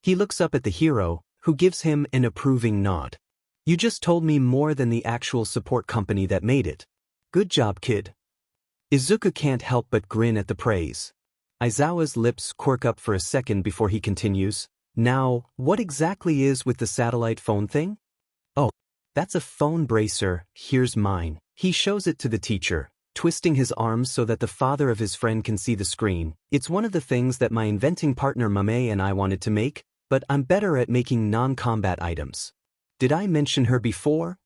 He looks up at the hero, who gives him an approving nod. You just told me more than the actual support company that made it. Good job, kid. Izuku can't help but grin at the praise. Aizawa's lips quirk up for a second before he continues. Now, what exactly is with the satellite phone thing? Oh, that's a phone bracer, here's mine. He shows it to the teacher, twisting his arms so that the father of his friend can see the screen. It's one of the things that my inventing partner Mame and I wanted to make, but I'm better at making non-combat items. Did I mention her before?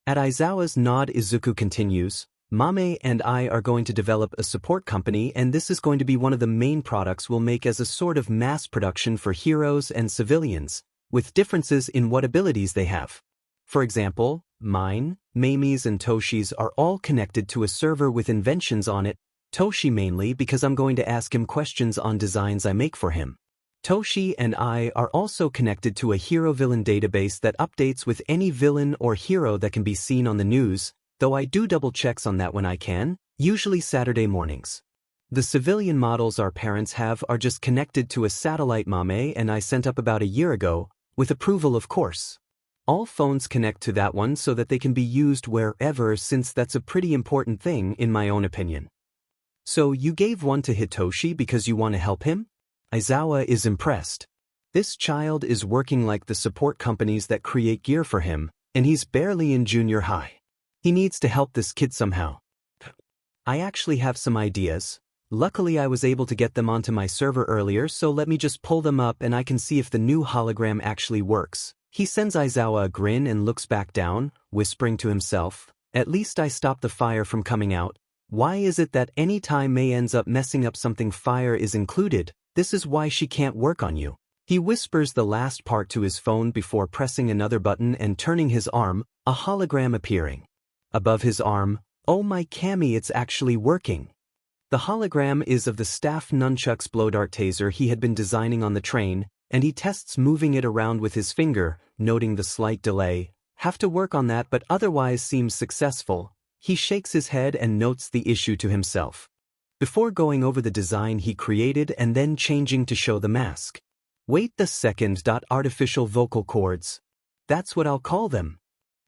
At Aizawa's nod, Izuku continues, Mame and I are going to develop a support company, and this is going to be one of the main products we'll make as a sort of mass production for heroes and civilians, with differences in what abilities they have. For example, mine, Mamie's and Toshi's are all connected to a server with inventions on it, Toshi mainly because I'm going to ask him questions on designs I make for him. Toshi and I are also connected to a hero-villain database that updates with any villain or hero that can be seen on the news, though I do double checks on that when I can, usually Saturday mornings. The civilian models our parents have are just connected to a satellite Mame and I sent up about a year ago, with approval of course. All phones connect to that one so that they can be used wherever since that's a pretty important thing in my own opinion. So you gave one to Hitoshi because you want to help him? Aizawa is impressed. This child is working like the support companies that create gear for him, and he's barely in junior high. He needs to help this kid somehow. I actually have some ideas. Luckily I was able to get them onto my server earlier, so let me just pull them up and I can see if the new hologram actually works. He sends Aizawa a grin and looks back down, whispering to himself, at least I stopped the fire from coming out. Why is it that any time May ends up messing up something fire is included? This is why she can't work on you. He whispers the last part to his phone before pressing another button and turning his arm, a hologram appearing. Above his arm, oh my Cammy, it's actually working. The hologram is of the staff nunchucks blow dart taser he had been designing on the train, and he tests moving it around with his finger, noting the slight delay. Have to work on that but otherwise seems successful. He shakes his head and notes the issue to himself. Before going over the design he created and then changing to show the mask. Wait the second. Artificial vocal cords. That's what I'll call them.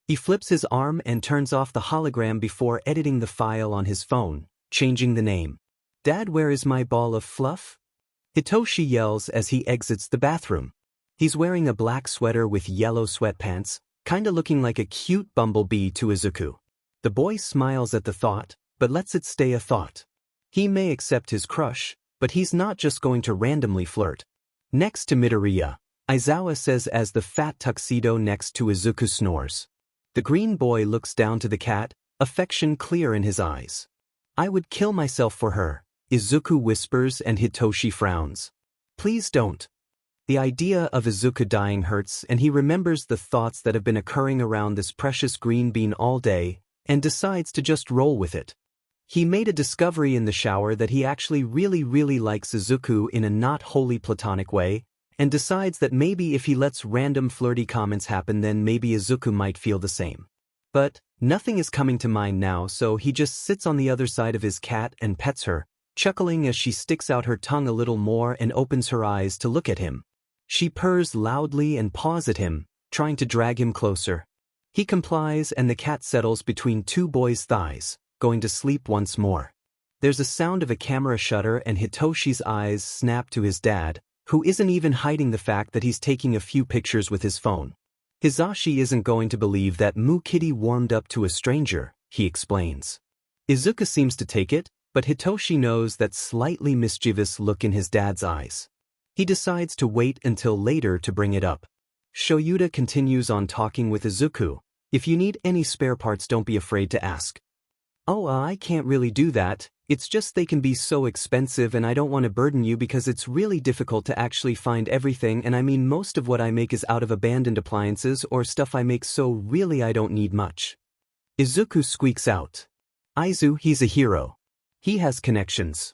He flips his arm and turns off the hologram before editing the file on his phone, changing the name. Dad, where is my ball of fluff? Hitoshi yells as he exits the bathroom. He's wearing a black sweater with yellow sweatpants, kinda looking like a cute bumblebee to Izuku. The boy smiles at the thought, but lets it stay a thought. He may accept his crush, but he's not just going to randomly flirt. Next to Midoriya, Aizawa says as the fat tuxedo next to Izuku snores. The green boy looks down to the cat, affection clear in his eyes. I would kill myself for her, Izuku whispers and Hitoshi frowns. Please don't. The idea of Izuku dying hurts and he remembers the thoughts that have been occurring around this precious green bean all day, and decides to just roll with it. He made a discovery in the shower that he actually really likes Izuku in a not wholly platonic way, and decides that maybe if he lets random flirty comments happen then maybe Izuku might feel the same. But nothing is coming to mind now, so he just sits on the other side of his cat and pets her, chuckling as she sticks out her tongue a little more and opens her eyes to look at him. She purrs loudly and paws at him, trying to drag him closer. He complies and the cat settles between two boys' thighs, going to sleep once more. There's a sound of a camera shutter and Hitoshi's eyes snap to his dad, who isn't even hiding the fact that he's taking a few pictures with his phone. Hitoshi isn't going to believe that Moo Kitty warmed up to a stranger, he explains. Izuku seems to take it, but Hitoshi knows that slightly mischievous look in his dad's eyes. He decides to wait until later to bring it up. Shoyuta continues on talking with Izuku. If you need any spare parts, don't be afraid to ask. Oh, I can't really do that. It's just they can be so expensive and I don't want to burden you because it's really difficult to actually find everything, and I mean most of what I make is out of abandoned appliances or stuff I make, so really I don't need much. Izuku squeaks out. Aizu, he's a hero. He has connections.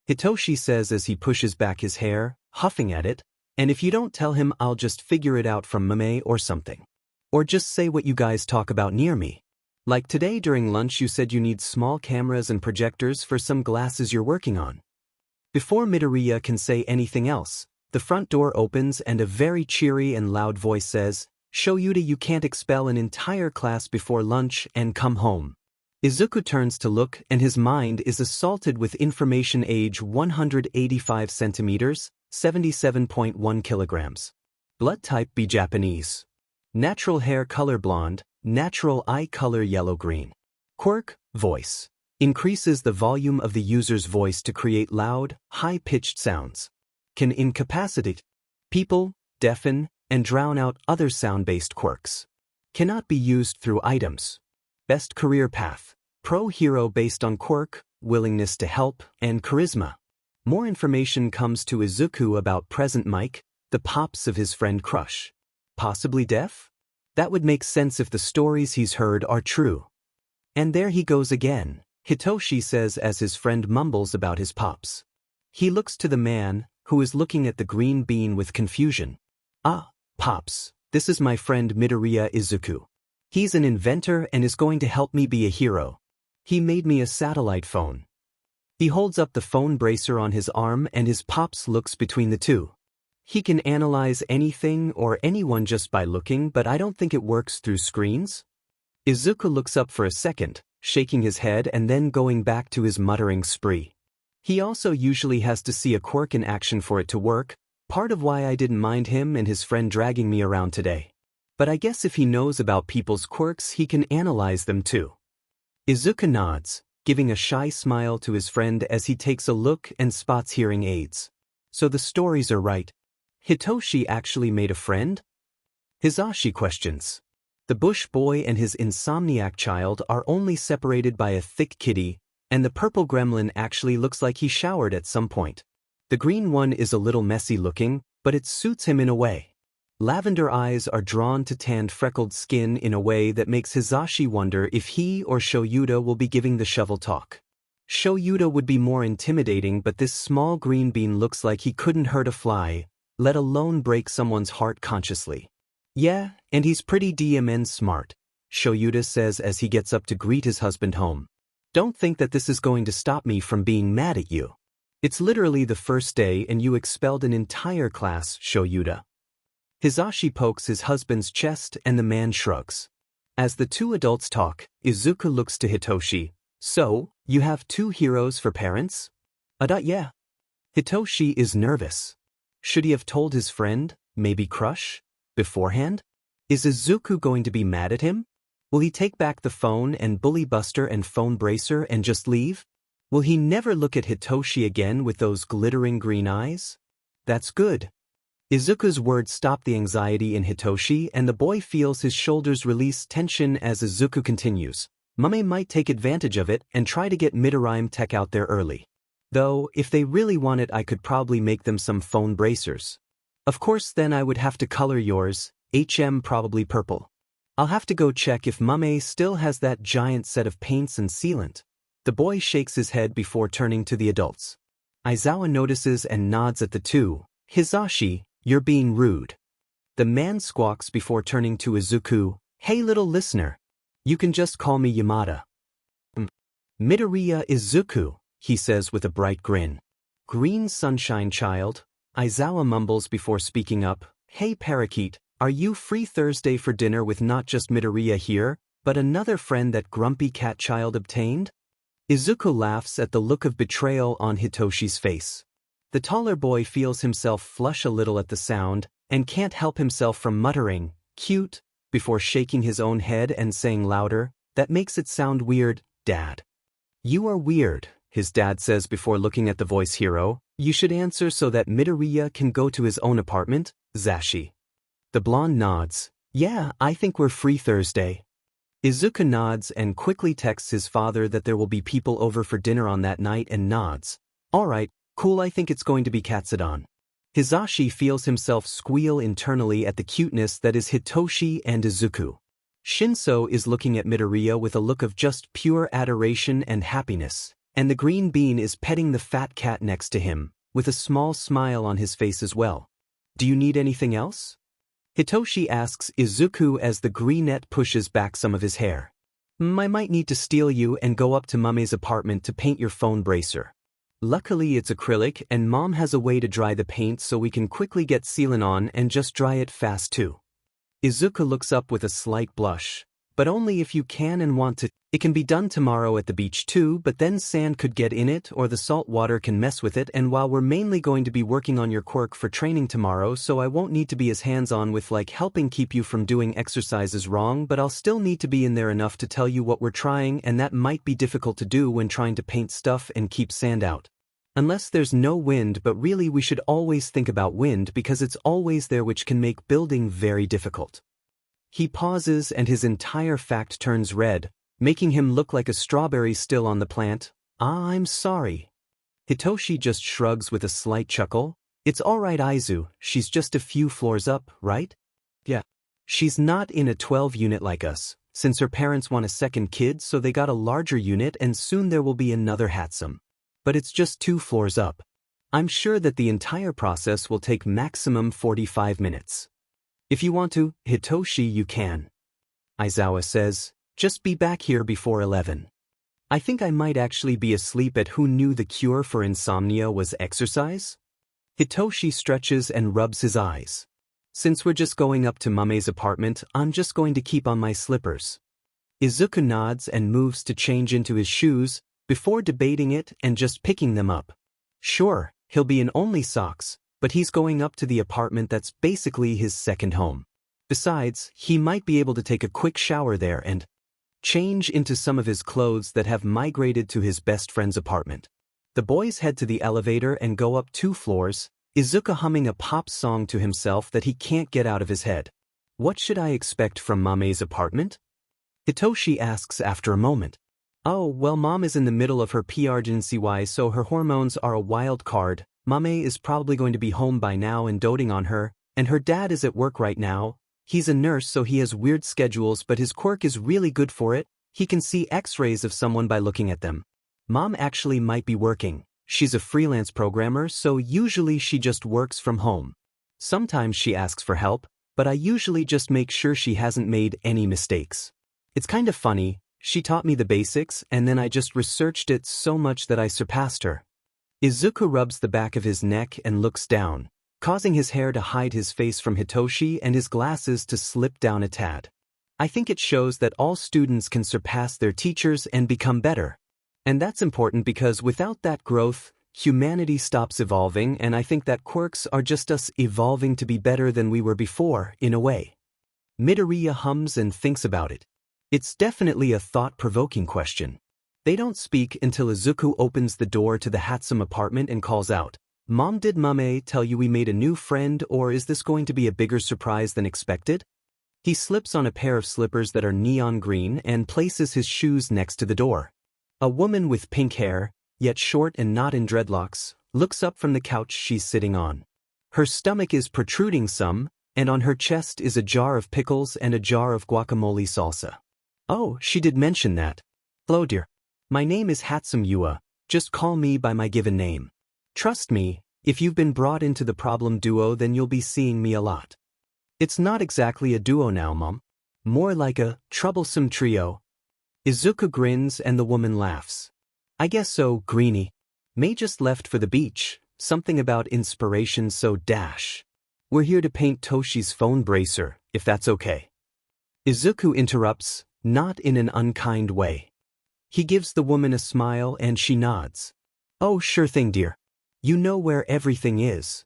Hitoshi says as he pushes back his hair, huffing at it, and if you don't tell him I'll just figure it out from Mame or something. Or just say what you guys talk about near me. Like today during lunch you said you need small cameras and projectors for some glasses you're working on. Before Midoriya can say anything else, the front door opens and a very cheery and loud voice says, Shoyuta, you can't expel an entire class before lunch and come home. Izuku turns to look and his mind is assaulted with information: age 185 centimeters, 77.1 kilograms. Blood type B Japanese. Natural hair color blonde, natural eye color yellow-green. Quirk, voice. Increases the volume of the user's voice to create loud, high-pitched sounds. Can incapacitate people, deafen, and drown out other sound-based quirks. Cannot be used through items. Best career path. Pro hero based on quirk, willingness to help, and charisma. More information comes to Izuku about present Mike, the pops of his friend Crush. Possibly deaf? That would make sense if the stories he's heard are true. And there he goes again, Hitoshi says as his friend mumbles about his pops. He looks to the man, who is looking at the green bean with confusion. Ah, pops, this is my friend Midoriya Izuku. He's an inventor and is going to help me be a hero. He made me a satellite phone. He holds up the phone bracer on his arm and his pops looks between the two. He can analyze anything or anyone just by looking, but I don't think it works through screens. Izuku looks up for a second, shaking his head and then going back to his muttering spree. He also usually has to see a quirk in action for it to work, part of why I didn't mind him and his friend dragging me around today. But I guess if he knows about people's quirks, he can analyze them too. Izuku nods, giving a shy smile to his friend as he takes a look and spots hearing aids. So the stories are right. Hitoshi actually made a friend? Hitoshi questions. The bush boy and his insomniac child are only separated by a thick kitty, and the purple gremlin actually looks like he showered at some point. The green one is a little messy looking, but it suits him in a way. Lavender eyes are drawn to tanned freckled skin in a way that makes Hitoshi wonder if he or Shoyuta will be giving the shovel talk. Shoyuta would be more intimidating, but this small green bean looks like he couldn't hurt a fly, let alone break someone's heart consciously. Yeah, and he's pretty DMN smart, Shoyuta says as he gets up to greet his husband home. Don't think that this is going to stop me from being mad at you. It's literally the first day and you expelled an entire class, Shoyuta. Hitoshi pokes his husband's chest and the man shrugs. As the two adults talk, Izuku looks to Hitoshi. So, you have two heroes for parents? Yeah. Hitoshi is nervous. Should he have told his friend, maybe Crush, beforehand? Is Izuku going to be mad at him? Will he take back the phone and bully Buster and phone bracer and just leave? Will he never look at Hitoshi again with those glittering green eyes? That's good. Izuku's words stop the anxiety in Hitoshi and the boy feels his shoulders release tension as Izuku continues. Mame might take advantage of it and try to get Midorime tech out there early. Though, if they really want it, I could probably make them some phone bracers. Of course, then I would have to color yours, probably purple. I'll have to go check if Mame still has that giant set of paints and sealant. The boy shakes his head before turning to the adults. Aizawa notices and nods at the two. Hitoshi, you're being rude. The man squawks before turning to Izuku. Hey little listener. You can just call me Yamada. Midoriya Izuku. he says with a bright grin. Green sunshine, child, Aizawa mumbles before speaking up. Hey parakeet, are you free Thursday for dinner with not just Midoriya here, but another friend that grumpy cat child obtained? Izuku laughs at the look of betrayal on Hitoshi's face. The taller boy feels himself flush a little at the sound, and can't help himself from muttering, cute, before shaking his own head and saying louder, that makes it sound weird, Dad. You are weird, his dad says before looking at the voice hero. You should answer so that Midoriya can go to his own apartment, Zashi. The blonde nods. Yeah, I think we're free Thursday. Izuku nods and quickly texts his father that there will be people over for dinner on that night and nods. Alright, cool, I think it's going to be Katsudon. Hisashi feels himself squeal internally at the cuteness that is Hitoshi and Izuku. Shinso is looking at Midoriya with a look of just pure adoration and happiness, and the green bean is petting the fat cat next to him, with a small smile on his face as well. Do you need anything else? Hitoshi asks Izuku as the greenette pushes back some of his hair. I might need to steal you and go up to Mame's apartment to paint your phone bracer. Luckily it's acrylic and Mom has a way to dry the paint so we can quickly get sealant on and just dry it fast too. Izuku looks up with a slight blush. But only if you can and want to. It can be done tomorrow at the beach too, but then sand could get in it or the salt water can mess with it, and while we're mainly going to be working on your quirk for training tomorrow, so I won't need to be as hands-on with like helping keep you from doing exercises wrong, but I'll still need to be in there enough to tell you what we're trying, and that might be difficult to do when trying to paint stuff and keep sand out. Unless there's no wind, but really we should always think about wind because it's always there, which can make building very difficult. He pauses and his entire fact turns red, making him look like a strawberry still on the plant. I'm sorry. Hitoshi just shrugs with a slight chuckle. It's alright, Aizu, she's just a few floors up, right? Yeah. She's not in a 12 unit like us, since her parents want a second kid so they got a larger unit and soon there will be another Hatsum. But it's just 2 floors up. I'm sure that the entire process will take maximum 45 minutes. If you want to, Hitoshi, you can. Aizawa says, just be back here before 11. I think I might actually be asleep at who knew the cure for insomnia was exercise? Hitoshi stretches and rubs his eyes. Since we're just going up to Mame's apartment, I'm just going to keep on my slippers. Izuku nods and moves to change into his shoes, before debating it and just picking them up. Sure, he'll be in only socks, but he's going up to the apartment that's basically his second home. Besides, he might be able to take a quick shower there and change into some of his clothes that have migrated to his best friend's apartment. The boys head to the elevator and go up 2 floors, Izuku humming a pop song to himself that he can't get out of his head. What should I expect from Mame's apartment? Hitoshi asks after a moment. Oh, well, Mom is in the middle of her PRGNCY, so her hormones are a wild card. Mame is probably going to be home by now and doting on her, and her dad is at work right now. He's a nurse, so he has weird schedules, but his quirk is really good for it. He can see x-rays of someone by looking at them. Mom actually might be working. She's a freelance programmer, so usually she just works from home. Sometimes she asks for help, but I usually just make sure she hasn't made any mistakes. It's kind of funny. She taught me the basics, and then I just researched it so much that I surpassed her. Izuku rubs the back of his neck and looks down, causing his hair to hide his face from Hitoshi and his glasses to slip down a tad. I think it shows that all students can surpass their teachers and become better. And that's important because without that growth, humanity stops evolving, and I think that quirks are just us evolving to be better than we were before, in a way. Midoriya hums and thinks about it. It's definitely a thought-provoking question. They don't speak until Izuku opens the door to the Hatsum apartment and calls out, Mom, did Mame tell you we made a new friend, or is this going to be a bigger surprise than expected? He slips on a pair of slippers that are neon green and places his shoes next to the door. A woman with pink hair, yet short and not in dreadlocks, looks up from the couch she's sitting on. Her stomach is protruding some, and on her chest is a jar of pickles and a jar of guacamole salsa. Oh, she did mention that. Hello, dear. My name is Hatsum Yua. Just call me by my given name. Trust me, if you've been brought into the problem duo, then you'll be seeing me a lot. It's not exactly a duo now, Mom. More like a troublesome trio. Izuku grins and the woman laughs. I guess so, Greenie. May just left for the beach, something about inspiration so dash. We're here to paint Toshi's phone bracer, if that's okay. Izuku interrupts, not in an unkind way. He gives the woman a smile and she nods. Oh, sure thing, dear. You know where everything is.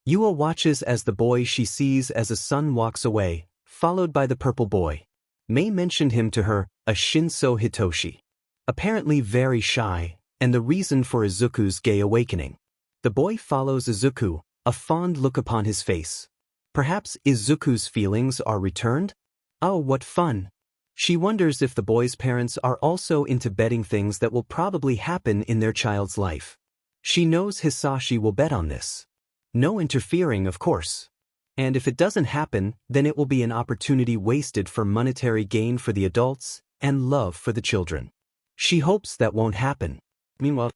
Yua watches as the boy she sees as a son walks away, followed by the purple boy. May mentioned him to her, a Shinso Hitoshi. Apparently very shy, and the reason for Izuku's gay awakening. The boy follows Izuku, a fond look upon his face. Perhaps Izuku's feelings are returned? Oh, what fun! She wonders if the boy's parents are also into betting things that will probably happen in their child's life. She knows Hisashi will bet on this. No interfering, of course. And if it doesn't happen, then it will be an opportunity wasted for monetary gain for the adults and love for the children. She hopes that won't happen. Meanwhile,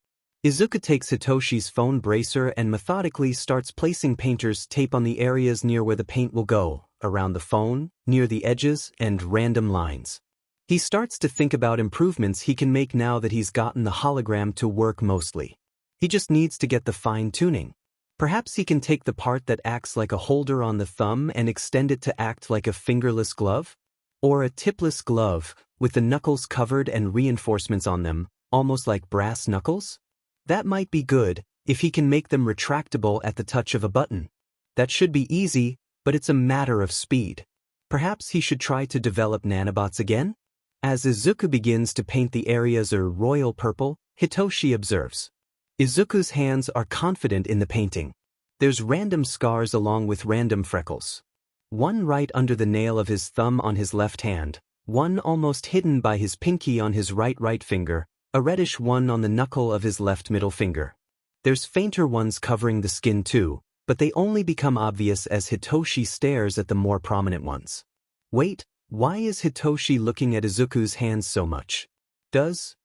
Izuku takes Hitoshi's phone bracer and methodically starts placing painter's tape on the areas near where the paint will go, around the phone, near the edges, and random lines. He starts to think about improvements he can make now that he's gotten the hologram to work mostly. He just needs to get the fine-tuning. Perhaps he can take the part that acts like a holder on the thumb and extend it to act like a fingerless glove? Or a tipless glove, with the knuckles covered and reinforcements on them, almost like brass knuckles? That might be good, if he can make them retractable at the touch of a button. That should be easy, but it's a matter of speed. Perhaps he should try to develop nanobots again? As Izuku begins to paint the areas a royal purple, Hitoshi observes. Izuku's hands are confident in the painting. There's random scars along with random freckles. One right under the nail of his thumb on his left hand, one almost hidden by his pinky on his right finger, a reddish one on the knuckle of his left middle finger. There's fainter ones covering the skin too, but they only become obvious as Hitoshi stares at the more prominent ones. Wait, why is Hitoshi looking at Izuku's hands so much? Does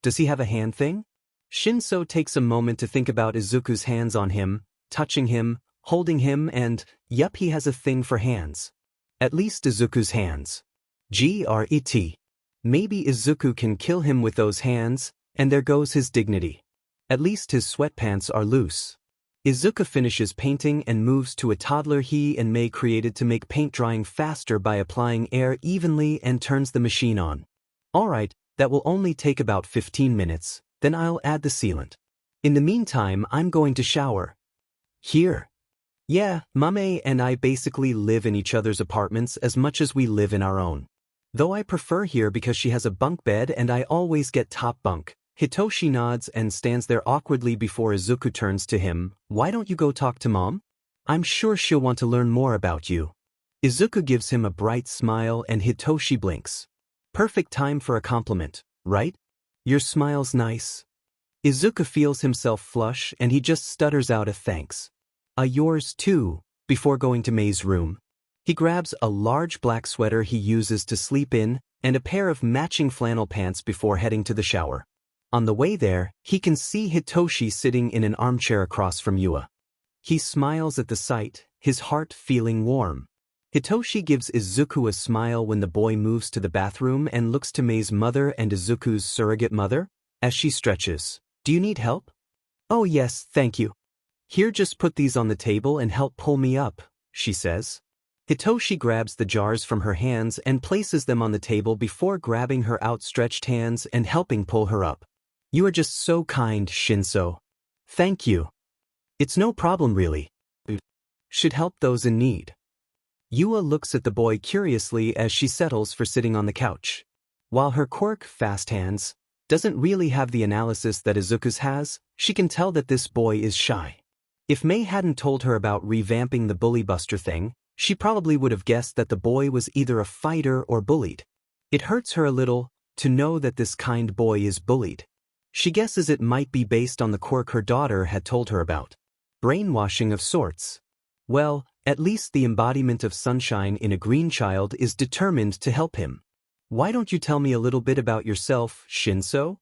he have a hand thing? Shinso takes a moment to think about Izuku's hands on him, touching him, holding him, and, yup, he has a thing for hands. At least Izuku's hands. Gret. Maybe Izuku can kill him with those hands, and there goes his dignity. At least his sweatpants are loose. Izuku finishes painting and moves to a toddler he and May created to make paint drying faster by applying air evenly and turns the machine on. Alright, that will only take about 15 minutes, then I'll add the sealant. In the meantime, I'm going to shower. Here. Yeah, Mame and I basically live in each other's apartments as much as we live in our own. Though I prefer here because she has a bunk bed and I always get top bunk. Hitoshi nods and stands there awkwardly before Izuku turns to him. Why don't you go talk to Mom? I'm sure she'll want to learn more about you. Izuku gives him a bright smile and Hitoshi blinks. Perfect time for a compliment, right? Your smile's nice. Izuku feels himself flush and he just stutters out a thanks. Yours too, before going to May's room. He grabs a large black sweater he uses to sleep in and a pair of matching flannel pants before heading to the shower. On the way there, he can see Hitoshi sitting in an armchair across from Yua. He smiles at the sight, his heart feeling warm. Hitoshi gives Izuku a smile when the boy moves to the bathroom and looks to May's mother and Izuku's surrogate mother, as she stretches. Do you need help? Oh yes, thank you. Here, just put these on the table and help pull me up, she says. Hitoshi grabs the jars from her hands and places them on the table before grabbing her outstretched hands and helping pull her up. You are just so kind, Shinso. Thank you. It's no problem really. Should help those in need. Yua looks at the boy curiously as she settles for sitting on the couch. While her Quirk, fast hands, doesn't really have the analysis that Izuku's has, she can tell that this boy is shy. If May hadn't told her about revamping the bully buster thing, she probably would have guessed that the boy was either a fighter or bullied. It hurts her a little to know that this kind boy is bullied. She guesses it might be based on the quirk her daughter had told her about. Brainwashing of sorts. Well, at least the embodiment of sunshine in a green child is determined to help him. Why don't you tell me a little bit about yourself, Shinso?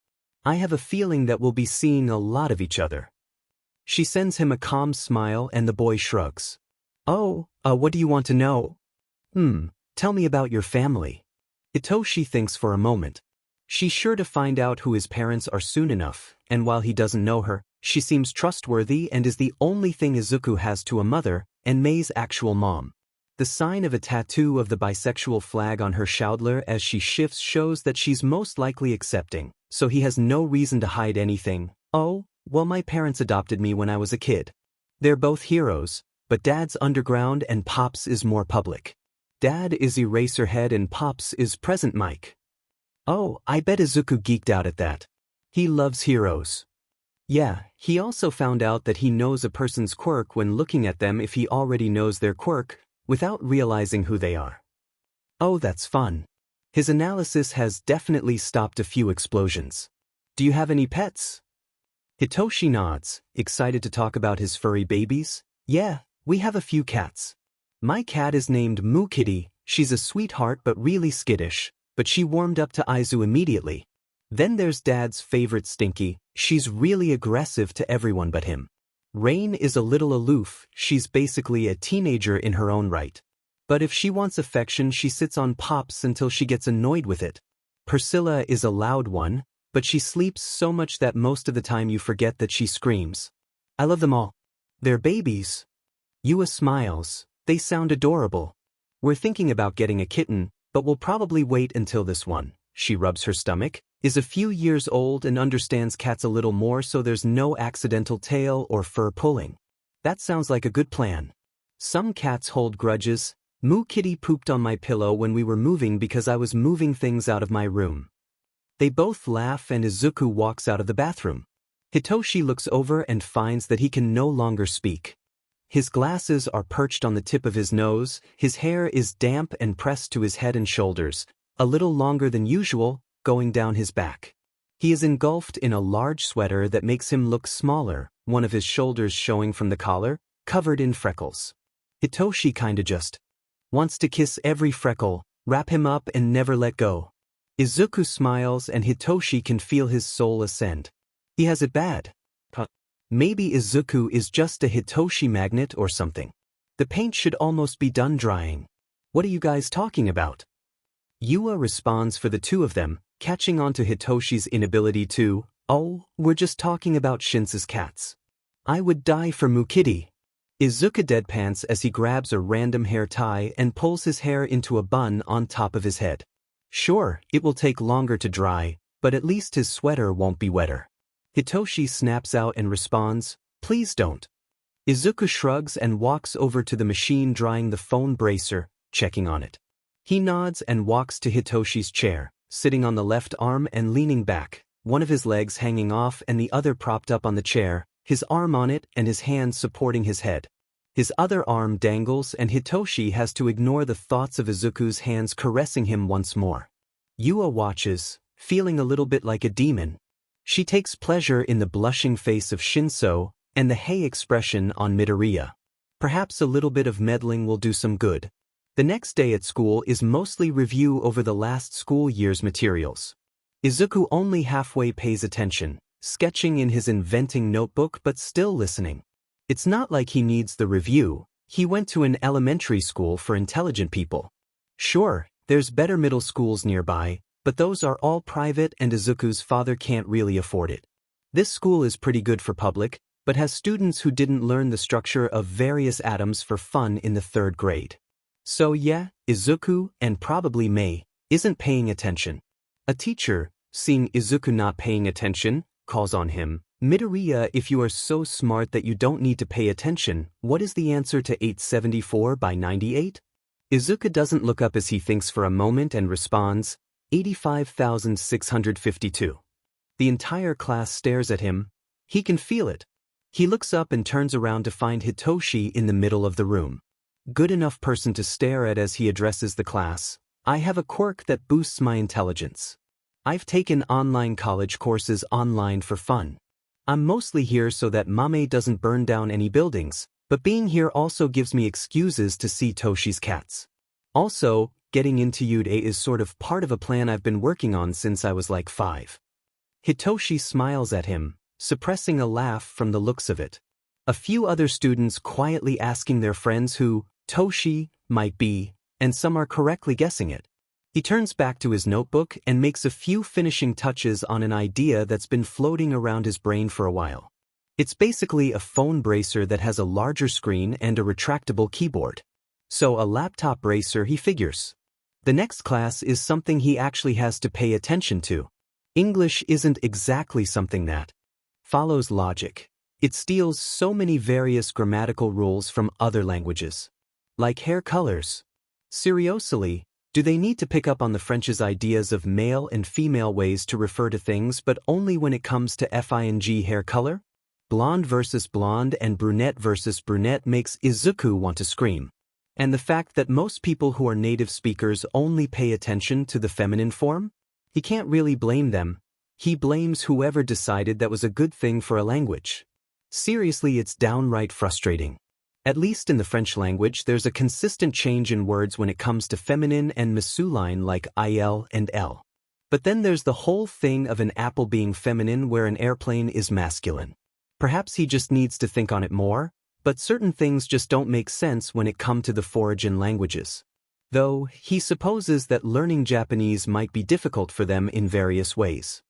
I have a feeling that we'll be seeing a lot of each other. She sends him a calm smile and the boy shrugs. Oh, what do you want to know? Tell me about your family. Hitoshi thinks for a moment. She's sure to find out who his parents are soon enough, and while he doesn't know her, She seems trustworthy and is the only thing Izuku has to a mother, and Mei's actual mom. The sign of a tattoo of the bisexual flag on her shoulder as she shifts shows that she's most likely accepting, so he has no reason to hide anything. Oh, well, my parents adopted me when I was a kid. They're both heroes, but Dad's underground and Pop's is more public. Dad is Eraserhead and Pop's is Present Mike. Oh, I bet Izuku geeked out at that. He loves heroes. Yeah, he also found out that he knows a person's quirk when looking at them if he already knows their quirk, without realizing who they are. Oh, that's fun. His analysis has definitely stopped a few explosions. Do you have any pets? Hitoshi nods, excited to talk about his furry babies. Yeah, we have a few cats. My cat is named Moo Kitty. She's a sweetheart but really skittish, but she warmed up to Aizu immediately. Then there's Dad's favorite Stinky. She's really aggressive to everyone but him. Rain is a little aloof, she's basically a teenager in her own right. But if she wants affection, she sits on Pops until she gets annoyed with it. Priscilla is a loud one, but she sleeps so much that most of the time you forget that she screams. I love them all. They're babies. Yua smiles. They sound adorable. We're thinking about getting a kitten, but we'll probably wait until this one, she rubs her stomach, is a few years old and understands cats a little more so there's no accidental tail or fur pulling. That sounds like a good plan. Some cats hold grudges. Moo Kitty pooped on my pillow when we were moving because I was moving things out of my room. They both laugh and Izuku walks out of the bathroom. Hitoshi looks over and finds that he can no longer speak. His glasses are perched on the tip of his nose, his hair is damp and pressed to his head and shoulders, a little longer than usual, going down his back. He is engulfed in a large sweater that makes him look smaller, one of his shoulders showing from the collar, covered in freckles. Hitoshi kinda just wants to kiss every freckle, wrap him up and never let go. Izuku smiles and Hitoshi can feel his soul ascend. He has it bad. Maybe Izuku is just a Hitoshi magnet or something. The paint should almost be done drying. What are you guys talking about? Yua responds for the two of them, catching on to Hitoshi's inability to, oh, we're just talking about Shinse's cats. I would die for Mukitty. Izuku deadpants as he grabs a random hair tie and pulls his hair into a bun on top of his head. Sure, it will take longer to dry, but at least his sweater won't be wetter. Hitoshi snaps out and responds, please don't. Izuku shrugs and walks over to the machine drying the phone bracer, checking on it. He nods and walks to Hitoshi's chair, sitting on the left arm and leaning back, one of his legs hanging off and the other propped up on the chair, his arm on it and his hand supporting his head. His other arm dangles and Hitoshi has to ignore the thoughts of Izuku's hands caressing him once more. Yua watches, feeling a little bit like a demon. She takes pleasure in the blushing face of Shinso and the hey expression on Midoriya. Perhaps a little bit of meddling will do some good. The next day at school is mostly review over the last school year's materials. Izuku only halfway pays attention, sketching in his inventing notebook but still listening. It's not like he needs the review. He went to an elementary school for intelligent people. Sure, there's better middle schools nearby, but those are all private and Izuku's father can't really afford it. This school is pretty good for public, but has students who didn't learn the structure of various atoms for fun in the 3rd grade. So yeah, Izuku, and probably Mei, isn't paying attention. A teacher, seeing Izuku not paying attention, calls on him, Midoriya, if you are so smart that you don't need to pay attention, what is the answer to 874 by 98? Izuku doesn't look up as he thinks for a moment and responds, 85,652. The entire class stares at him. He can feel it. He looks up and turns around to find Hitoshi in the middle of the room. Good enough person to stare at as he addresses the class. I have a quirk that boosts my intelligence. I've taken online college courses online for fun. I'm mostly here so that Mame doesn't burn down any buildings, but being here also gives me excuses to see Toshi's cats. Also, getting into Yude is sort of part of a plan I've been working on since I was like 5. Hitoshi smiles at him, suppressing a laugh from the looks of it. A few other students quietly asking their friends who Toshi might be, and some are correctly guessing it. He turns back to his notebook and makes a few finishing touches on an idea that's been floating around his brain for a while. It's basically a phone bracer that has a larger screen and a retractable keyboard. So a laptop bracer, he figures. The next class is something he actually has to pay attention to. English isn't exactly something that follows logic. It steals so many various grammatical rules from other languages. Like hair colors. Seriously, do they need to pick up on the French's ideas of male and female ways to refer to things but only when it comes to FING hair color? Blonde versus blonde and brunette versus brunette makes Izuku want to scream. And the fact that most people who are native speakers only pay attention to the feminine form? He can't really blame them. He blames whoever decided that was a good thing for a language. Seriously, it's downright frustrating. At least in the French language, there's a consistent change in words when it comes to feminine and masculine like il and l. But then there's the whole thing of an apple being feminine where an airplane is masculine. Perhaps he just needs to think on it more, but certain things just don't make sense when it comes to the foreign languages. Though, he supposes that learning Japanese might be difficult for them in various ways.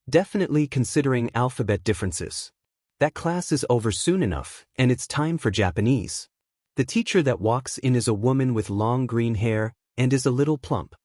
Definitely considering alphabet differences. That class is over soon enough, and it's time for Japanese. The teacher that walks in is a woman with long green hair and is a little plump.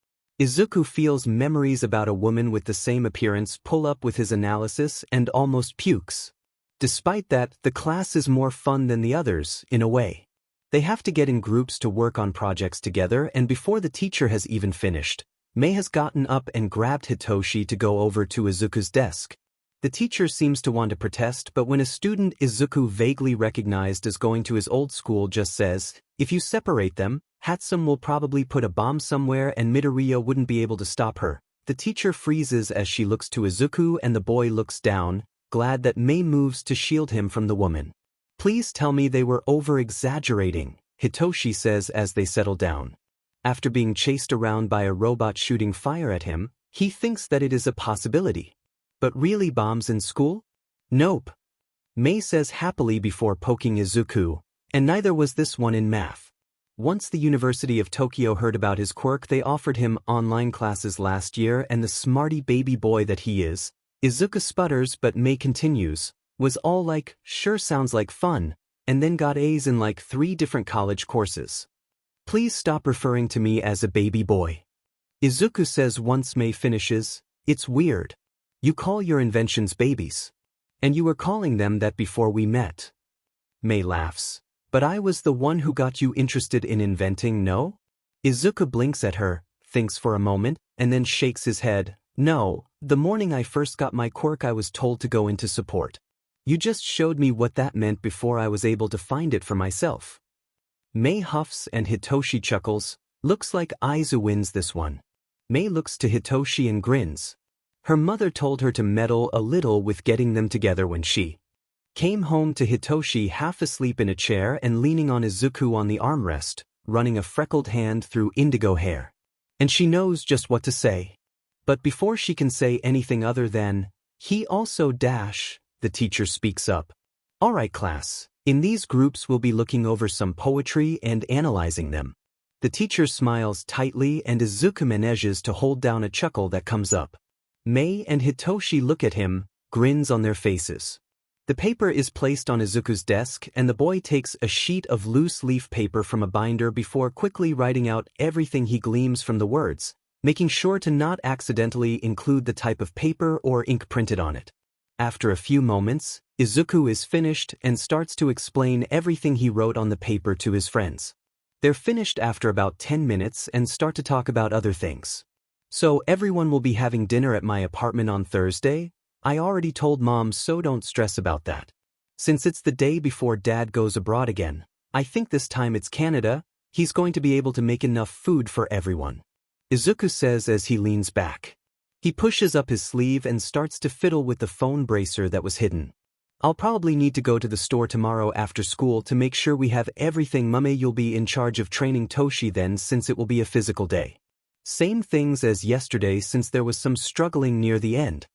Izuku feels memories about a woman with the same appearance pull up with his analysis and almost pukes. Despite that, the class is more fun than the others, in a way. They have to get in groups to work on projects together, and before the teacher has even finished, Mei has gotten up and grabbed Hitoshi to go over to Izuku's desk. The teacher seems to want to protest, but when a student Izuku vaguely recognized as going to his old school just says, "If you separate them, Hatsum will probably put a bomb somewhere and Midoriya wouldn't be able to stop her," the teacher freezes as she looks to Izuku and the boy looks down, glad that Mei moves to shield him from the woman. "Please tell me they were over-exaggerating," Hitoshi says as they settle down. After being chased around by a robot shooting fire at him, he thinks that it is a possibility. But really, bombs in school? Nope. Mei says happily before poking Izuku, and neither was this one in math. Once the University of Tokyo heard about his quirk, they offered him online classes last year, and the smarty baby boy that he is, Izuku sputters but Mei continues, was all like, "Sure, sounds like fun," and then got A's in like 3 different college courses. "Please stop referring to me as a baby boy." Izuku says once Mei finishes, "It's weird. You call your inventions babies. And you were calling them that before we met." Mei laughs. "But I was the one who got you interested in inventing, no?" Izuku blinks at her, thinks for a moment, and then shakes his head. "No, the morning I first got my quirk I was told to go into support. You just showed me what that meant before I was able to find it for myself." Mei huffs and Hitoshi chuckles. Looks like Aizu wins this one. Mei looks to Hitoshi and grins. Her mother told her to meddle a little with getting them together when she came home to Hitoshi half asleep in a chair and leaning on Izuku on the armrest, running a freckled hand through indigo hair. And she knows just what to say. But before she can say anything other than, "He also dash," the teacher speaks up. "All right, class. In these groups we'll be looking over some poetry and analyzing them." The teacher smiles tightly and Izuku manages to hold down a chuckle that comes up. Mei and Hitoshi look at him, grins on their faces. The paper is placed on Izuku's desk and the boy takes a sheet of loose leaf paper from a binder before quickly writing out everything he gleams from the words, making sure to not accidentally include the type of paper or ink printed on it. After a few moments, Izuku is finished and starts to explain everything he wrote on the paper to his friends. They're finished after about 10 minutes and start to talk about other things. "So everyone will be having dinner at my apartment on Thursday? I already told Mom, so don't stress about that. Since it's the day before Dad goes abroad again, I think this time it's Canada, he's going to be able to make enough food for everyone," Izuku says as he leans back. He pushes up his sleeve and starts to fiddle with the phone bracer that was hidden. "I'll probably need to go to the store tomorrow after school to make sure we have everything. Mummy, you'll be in charge of training Toshi then, since it will be a physical day." Same things as yesterday since there was some struggling near the end.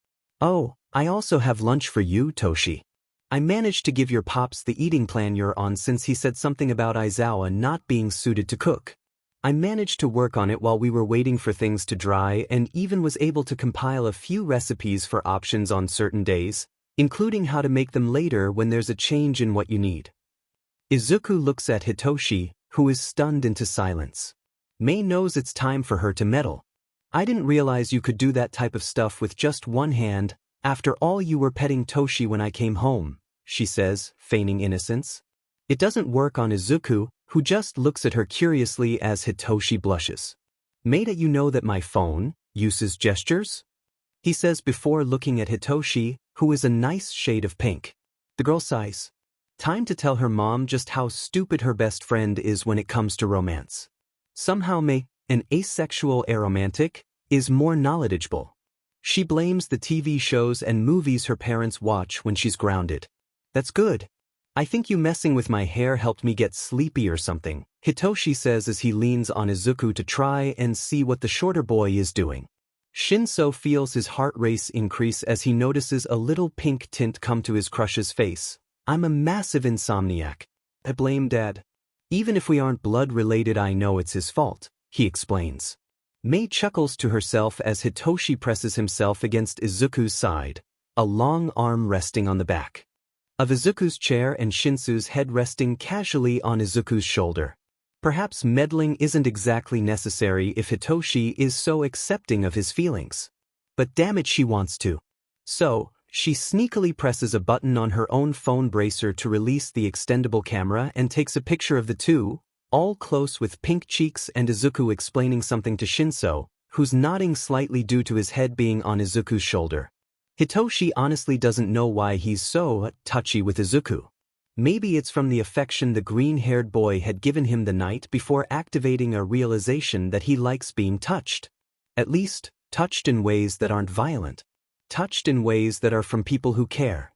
"Oh, I also have lunch for you, Toshi. I managed to give your pops the eating plan you're on since he said something about Aizawa not being suited to cook. I managed to work on it while we were waiting for things to dry and even was able to compile a few recipes for options on certain days." including how to make them later when there's a change in what you need. Izuku looks at Hitoshi, who is stunned into silence. Mei knows it's time for her to meddle. I didn't realize you could do that type of stuff with just one hand. After all, you were petting Toshi when I came home, she says, feigning innocence. It doesn't work on Izuku, who just looks at her curiously as Hitoshi blushes. Mei, that you know that my phone uses gestures? He says before looking at Hitoshi, who is a nice shade of pink. The girl sighs. Time to tell her mom just how stupid her best friend is when it comes to romance. Somehow Mei, an asexual aromantic, is more knowledgeable. She blames the TV shows and movies her parents watch when she's grounded. That's good. I think you messing with my hair helped me get sleepy or something, Hitoshi says as he leans on Izuku to try and see what the shorter boy is doing. Shinso feels his heart race increase as he notices a little pink tint come to his crush's face. I'm a massive insomniac. I blame Dad. Even if we aren't blood-related, I know it's his fault, he explains. Mei chuckles to herself as Hitoshi presses himself against Izuku's side, a long arm resting on the back of Izuku's chair and Shinsu's head resting casually on Izuku's shoulder. Perhaps meddling isn't exactly necessary if Hitoshi is so accepting of his feelings. But damn it, she wants to. So, she sneakily presses a button on her own phone bracer to release the extendable camera and takes a picture of the two, all close with pink cheeks and Izuku explaining something to Shinso, who's nodding slightly due to his head being on Izuku's shoulder. Hitoshi honestly doesn't know why he's so touchy with Izuku. Maybe it's from the affection the green-haired boy had given him the night before, activating a realization that he likes being touched. At least, touched in ways that aren't violent. Touched in ways that are from people who care.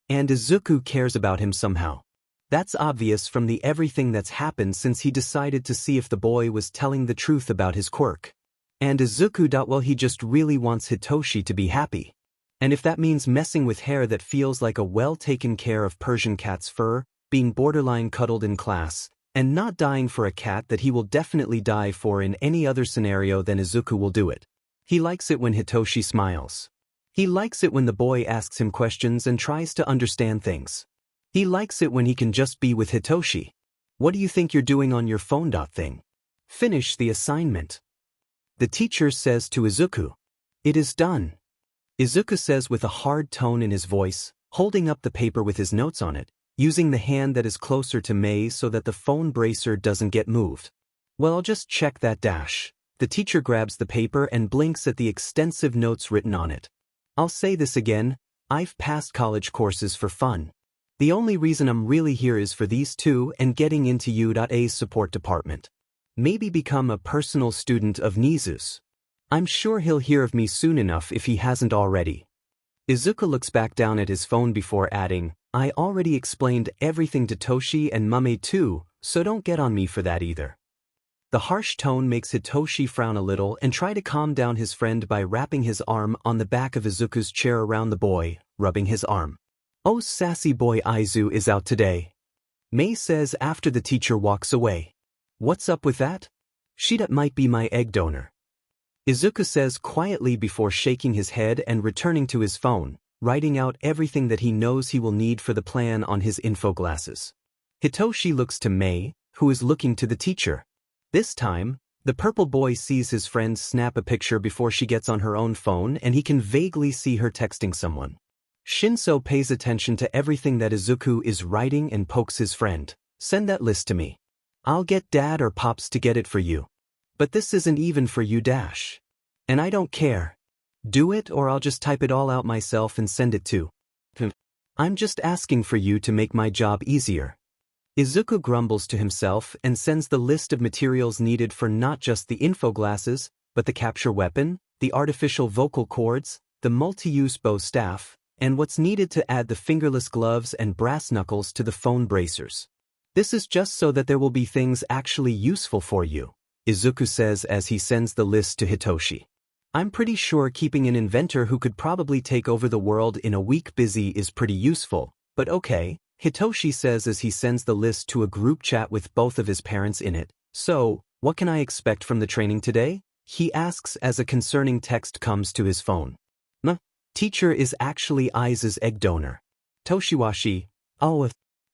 And Izuku cares about him somehow. That's obvious from the everything that's happened since he decided to see if the boy was telling the truth about his quirk. And Izuku, well, he just really wants Hitoshi to be happy. And if that means messing with hair that feels like a well-taken care of Persian cat's fur, being borderline cuddled in class, and not dying for a cat that he will definitely die for in any other scenario, then Izuku will do it. He likes it when Hitoshi smiles. He likes it when the boy asks him questions and tries to understand things. He likes it when he can just be with Hitoshi. What do you think you're doing on your phone? Thing? Finish the assignment. The teacher says to Izuku. It is done. Izuku says with a hard tone in his voice, holding up the paper with his notes on it, using the hand that is closer to Mei so that the phone bracer doesn't get moved. Well, I'll just check that dash. The teacher grabs the paper and blinks at the extensive notes written on it. I'll say this again, I've passed college courses for fun. The only reason I'm really here is for these two and getting into U.A's support department. Maybe become a personal student of Nizu's. I'm sure he'll hear of me soon enough if he hasn't already. Izuku looks back down at his phone before adding, I already explained everything to Toshi and Mame too, so don't get on me for that either. The harsh tone makes Hitoshi frown a little and try to calm down his friend by wrapping his arm on the back of Izuku's chair around the boy, rubbing his arm. Oh, sassy boy, Aizu is out today. Mei says after the teacher walks away. What's up with that? Shida might be my egg donor. Izuku says quietly before shaking his head and returning to his phone, writing out everything that he knows he will need for the plan on his info glasses. Hitoshi looks to Mei, who is looking to the teacher. This time, the purple boy sees his friend snap a picture before she gets on her own phone and he can vaguely see her texting someone. Shinso pays attention to everything that Izuku is writing and pokes his friend. Send that list to me. I'll get Dad or Pops to get it for you. But this isn't even for you dash. And I don't care. Do it or I'll just type it all out myself and send it to. I'm just asking for you to make my job easier. Izuku grumbles to himself and sends the list of materials needed for not just the info glasses, but the capture weapon, the artificial vocal cords, the multi-use bow staff, and what's needed to add the fingerless gloves and brass knuckles to the phone bracers. This is just so that there will be things actually useful for you, Izuku says as he sends the list to Hitoshi. I'm pretty sure keeping an inventor who could probably take over the world in a week busy is pretty useful, but okay, Hitoshi says as he sends the list to a group chat with both of his parents in it. So, what can I expect from the training today? He asks as a concerning text comes to his phone. Teacher is actually Aiza's egg donor. Toshiwashi, oh.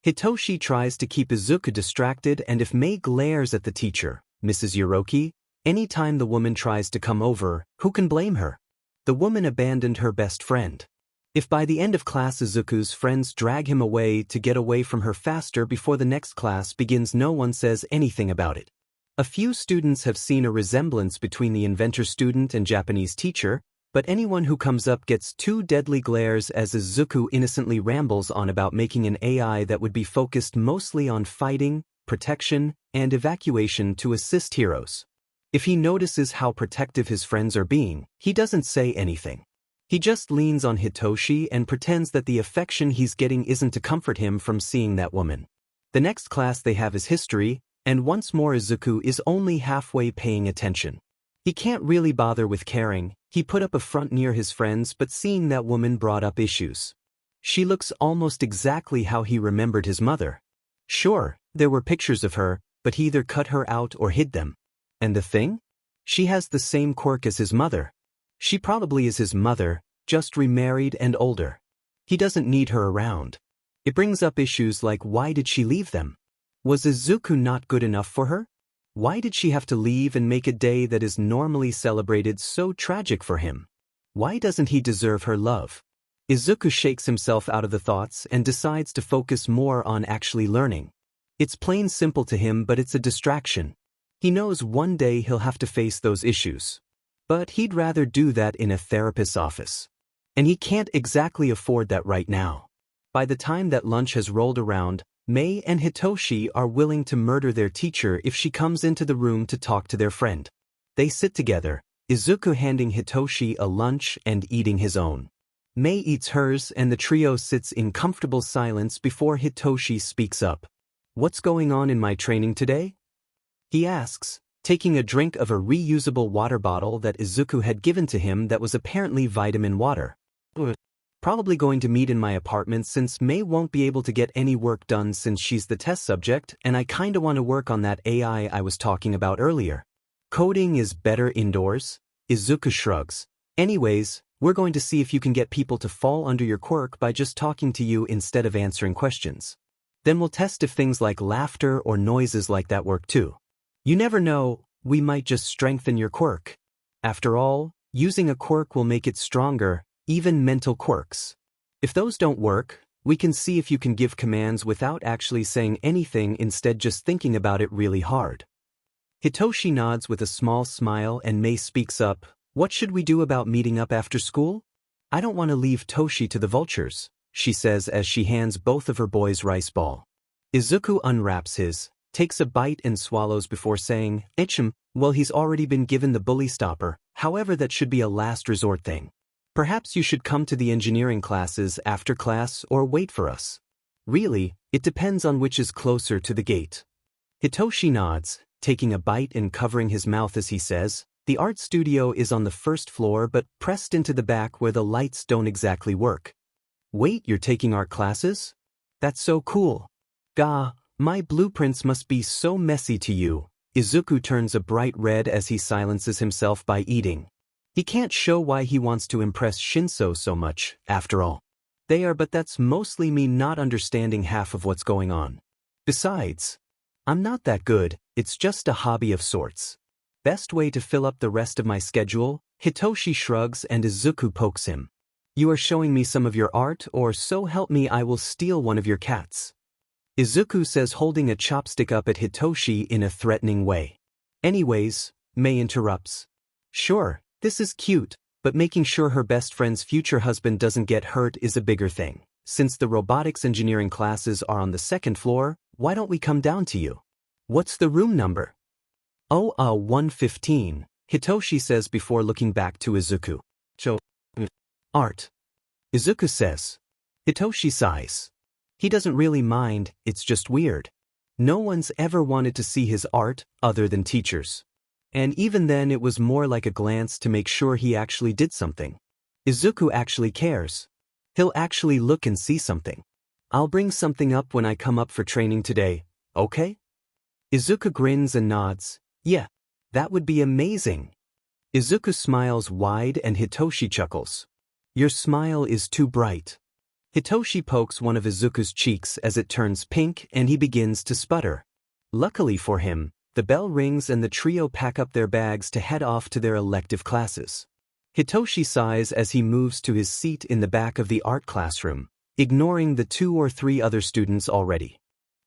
Hitoshi tries to keep Izuku distracted, and if Mei glares at the teacher, Mrs. Yoroki, anytime the woman tries to come over, who can blame her? The woman abandoned her best friend. If by the end of class Izuku's friends drag him away to get away from her faster before the next class begins, no one says anything about it. A few students have seen a resemblance between the inventor student and Japanese teacher, but anyone who comes up gets two deadly glares as Izuku innocently rambles on about making an AI that would be focused mostly on fighting, protection, and evacuation to assist heroes. If he notices how protective his friends are being, he doesn't say anything. He just leans on Hitoshi and pretends that the affection he's getting isn't to comfort him from seeing that woman. The next class they have is history, and once more Izuku is only halfway paying attention. He can't really bother with caring. He put up a front near his friends, but seeing that woman brought up issues. She looks almost exactly how he remembered his mother. Sure, there were pictures of her, but he either cut her out or hid them. And the thing? She has the same quirk as his mother. She probably is his mother, just remarried and older. He doesn't need her around. It brings up issues like, why did she leave them? Was Izuku not good enough for her? Why did she have to leave and make a day that is normally celebrated so tragic for him? Why doesn't he deserve her love? Izuku shakes himself out of the thoughts and decides to focus more on actually learning. It's plain simple to him, but it's a distraction. He knows one day he'll have to face those issues. But he'd rather do that in a therapist's office. And he can't exactly afford that right now. By the time that lunch has rolled around, Mei and Hitoshi are willing to murder their teacher if she comes into the room to talk to their friend. They sit together, Izuku handing Hitoshi a lunch and eating his own. Mei eats hers and the trio sits in comfortable silence before Hitoshi speaks up. "What's going on in my training today?" he asks, taking a drink of a reusable water bottle that Izuku had given to him that was apparently vitamin water. Probably going to meet in my apartment since Mei won't be able to get any work done since she's the test subject, and I kinda want to work on that AI I was talking about earlier. Coding is better indoors? Izuku shrugs. Anyways, we're going to see if you can get people to fall under your quirk by just talking to you instead of answering questions. Then we'll test if things like laughter or noises like that work too. You never know, we might just strengthen your quirk. After all, using a quirk will make it stronger, even mental quirks. If those don't work, we can see if you can give commands without actually saying anything, instead just thinking about it really hard. Hitoshi nods with a small smile and Mei speaks up. "What should we do about meeting up after school?" "I don't want to leave Toshi to the vultures," she says as she hands both of her boys rice ball. Izuku unwraps his, takes a bite and swallows before saying, "Well, he's already been given the bully stopper, however that should be a last resort thing. Perhaps you should come to the engineering classes after class or wait for us. Really, it depends on which is closer to the gate." Hitoshi nods, taking a bite and covering his mouth as he says, "The art studio is on the first floor but pressed into the back where the lights don't exactly work." "Wait, you're taking art classes? That's so cool. Gah, my blueprints must be so messy to you." Izuku turns a bright red as he silences himself by eating. He can't show why he wants to impress Shinso so much, after all. They are, but that's mostly me not understanding half of what's going on. Besides, I'm not that good, it's just a hobby of sorts. Best way to fill up the rest of my schedule? Hitoshi shrugs and Izuku pokes him. "You are showing me some of your art, or so help me I will steal one of your cats," Izuku says, holding a chopstick up at Hitoshi in a threatening way. Anyways, Mei interrupts. "Sure, this is cute, but making sure her best friend's future husband doesn't get hurt is a bigger thing. Since the robotics engineering classes are on the second floor, why don't we come down to you?" "What's the room number?" "Oh, 115, Hitoshi says before looking back to Izuku. "Art," Izuku says. Hitoshi sighs. He doesn't really mind, it's just weird. No one's ever wanted to see his art, other than teachers. And even then it was more like a glance to make sure he actually did something. Izuku actually cares. He'll actually look and see something. "I'll bring something up when I come up for training today, okay?" Izuku grins and nods. "Yeah, that would be amazing." Izuku smiles wide and Hitoshi chuckles. Your smile is too bright. Hitoshi pokes one of Izuku's cheeks as it turns pink and he begins to sputter. Luckily for him, the bell rings and the trio pack up their bags to head off to their elective classes. Hitoshi sighs as he moves to his seat in the back of the art classroom, ignoring the 2 or 3 other students already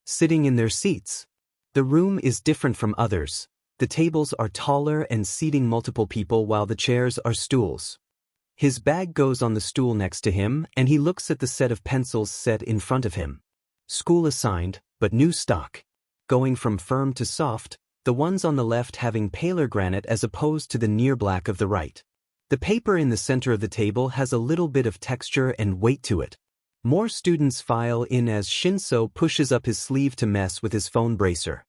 sitting in their seats. The room is different from others. The tables are taller and seating multiple people while the chairs are stools. His bag goes on the stool next to him and he looks at the set of pencils set in front of him. School assigned, but new stock. Going from firm to soft, the ones on the left having paler granite as opposed to the near black of the right. The paper in the center of the table has a little bit of texture and weight to it. More students file in as Shinso pushes up his sleeve to mess with his phone bracer.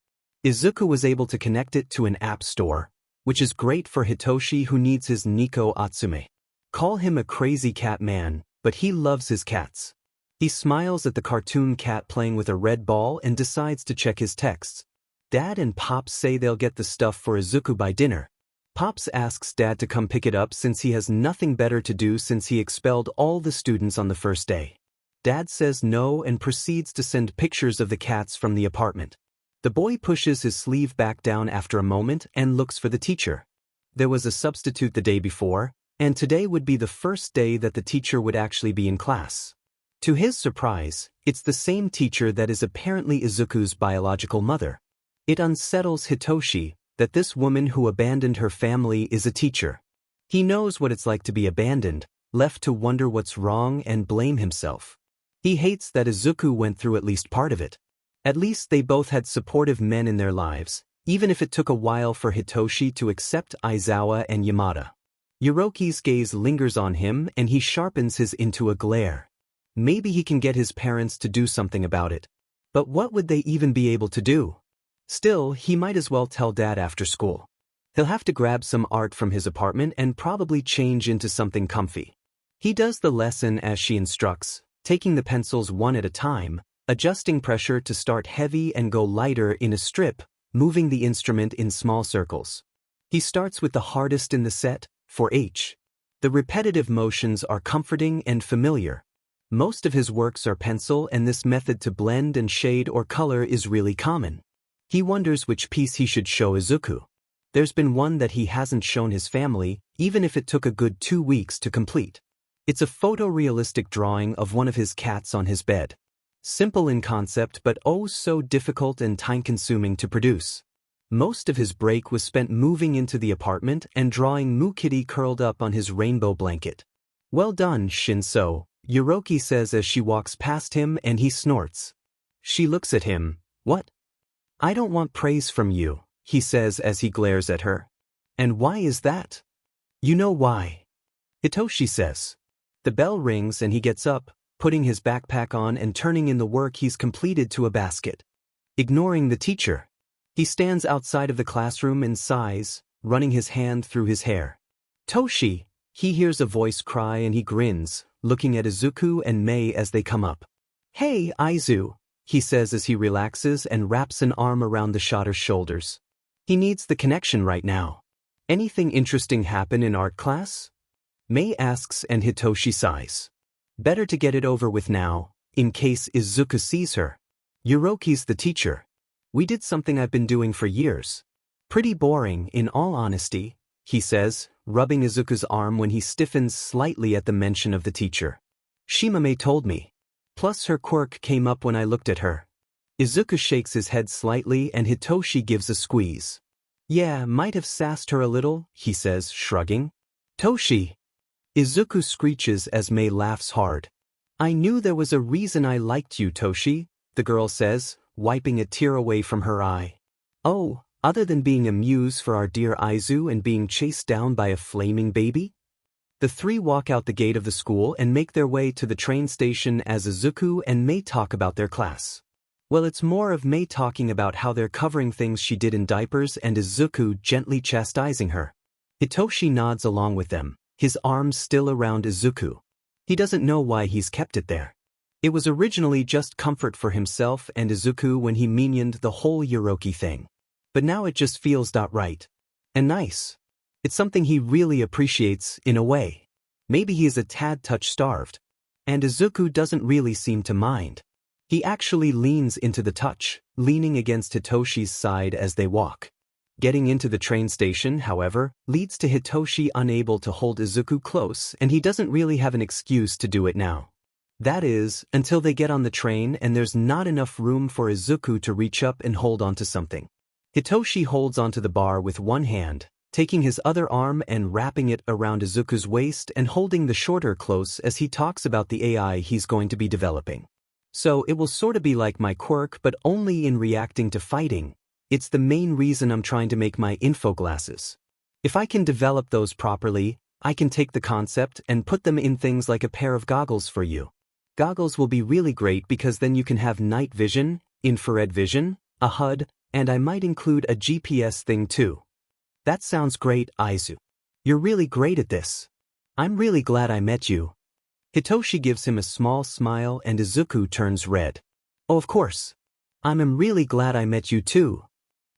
Izuku was able to connect it to an app store, which is great for Hitoshi who needs his Nico Atsume. Call him a crazy cat man, but he loves his cats. He smiles at the cartoon cat playing with a red ball and decides to check his texts. Dad and Pops say they'll get the stuff for Izuku by dinner. Pops asks Dad to come pick it up since he has nothing better to do since he expelled all the students on the first day. Dad says no and proceeds to send pictures of the cats from the apartment. The boy pushes his sleeve back down after a moment and looks for the teacher. There was a substitute the day before, and today would be the first day that the teacher would actually be in class. To his surprise, it's the same teacher that is apparently Izuku's biological mother. It unsettles Hitoshi that this woman who abandoned her family is a teacher. He knows what it's like to be abandoned, left to wonder what's wrong and blame himself. He hates that Izuku went through at least part of it. At least they both had supportive men in their lives, even if it took a while for Hitoshi to accept Aizawa and Yamada. Yuroki's gaze lingers on him and he sharpens his into a glare. Maybe he can get his parents to do something about it. But what would they even be able to do? Still, he might as well tell Dad after school. He'll have to grab some art from his apartment and probably change into something comfy. He does the lesson as she instructs, taking the pencils one at a time, adjusting pressure to start heavy and go lighter in a strip, moving the instrument in small circles. He starts with the hardest in the set, for H. The repetitive motions are comforting and familiar. Most of his works are pencil and this method to blend and shade or color is really common. He wonders which piece he should show Izuku. There's been one that he hasn't shown his family, even if it took a good 2 weeks to complete. It's a photorealistic drawing of one of his cats on his bed. Simple in concept but oh so difficult and time-consuming to produce. Most of his break was spent moving into the apartment and drawing Moo Kitty curled up on his rainbow blanket. Well done, Shinso, Yuroki says as she walks past him and he snorts. She looks at him. What? I don't want praise from you, he says as he glares at her. And why is that? You know why. Hitoshi says. The bell rings and he gets up, putting his backpack on and turning in the work he's completed to a basket. Ignoring the teacher. He stands outside of the classroom and sighs, running his hand through his hair. Toshi, he hears a voice cry and he grins, looking at Izuku and Mei as they come up. Hey, Aizu, he says as he relaxes and wraps an arm around the shotter's shoulders. He needs the connection right now. Anything interesting happen in art class? Mei asks and Hitoshi sighs. Better to get it over with now, in case Izuku sees her. Yuroki's the teacher. We did something I've been doing for years. Pretty boring, in all honesty, he says, rubbing Izuku's arm when he stiffens slightly at the mention of the teacher. Shimame told me. Plus her quirk came up when I looked at her. Izuku shakes his head slightly and Hitoshi gives a squeeze. Yeah, might have sassed her a little, he says, shrugging. Toshi. Izuku screeches as Mei laughs hard. I knew there was a reason I liked you, Toshi, the girl says, wiping a tear away from her eye. Oh, other than being a muse for our dear Aizu and being chased down by a flaming baby? The three walk out the gate of the school and make their way to the train station as Izuku and Mei talk about their class. Well, it's more of Mei talking about how they're covering things she did in diapers and Izuku gently chastising her. Hitoshi nods along with them, his arms still around Izuku. He doesn't know why he's kept it there. It was originally just comfort for himself and Izuku when he minioned the whole Yuroki thing. But now it just feels right. And nice. It's something he really appreciates, in a way. Maybe he is a tad touch-starved. And Izuku doesn't really seem to mind. He actually leans into the touch, leaning against Hitoshi's side as they walk. Getting into the train station, however, leads to Hitoshi unable to hold Izuku close, and he doesn't really have an excuse to do it now. That is, until they get on the train and there's not enough room for Izuku to reach up and hold onto something. Hitoshi holds onto the bar with one hand, taking his other arm and wrapping it around Izuku's waist and holding the shorter close as he talks about the AI he's going to be developing. So it will sort of be like my quirk, but only in reacting to fighting. It's the main reason I'm trying to make my infoglasses. If I can develop those properly, I can take the concept and put them in things like a pair of goggles for you. Goggles will be really great because then you can have night vision, infrared vision, a HUD, and I might include a GPS thing too. That sounds great, Aizu. You're really great at this. I'm really glad I met you. Hitoshi gives him a small smile and Izuku turns red. Oh, of course. I'm really glad I met you too.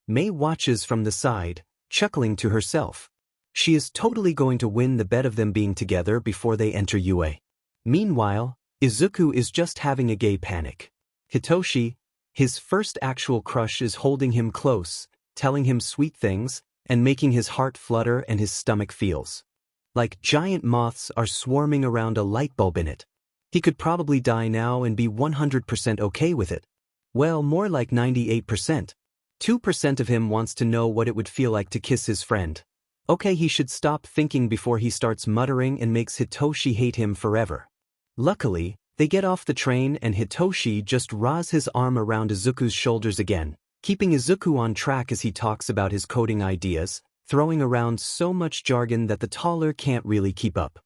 Mei watches from the side, chuckling to herself. She is totally going to win the bet of them being together before they enter UA. Meanwhile, Izuku is just having a gay panic. Hitoshi, his first actual crush, is holding him close, telling him sweet things, and making his heart flutter and his stomach feels like giant moths are swarming around a light bulb in it. He could probably die now and be 100% okay with it. Well, more like 98%. 2% of him wants to know what it would feel like to kiss his friend. Okay, he should stop thinking before he starts muttering and makes Hitoshi hate him forever. Luckily, they get off the train and Hitoshi just raws his arm around Izuku's shoulders again, keeping Izuku on track as he talks about his coding ideas, throwing around so much jargon that the taller can't really keep up.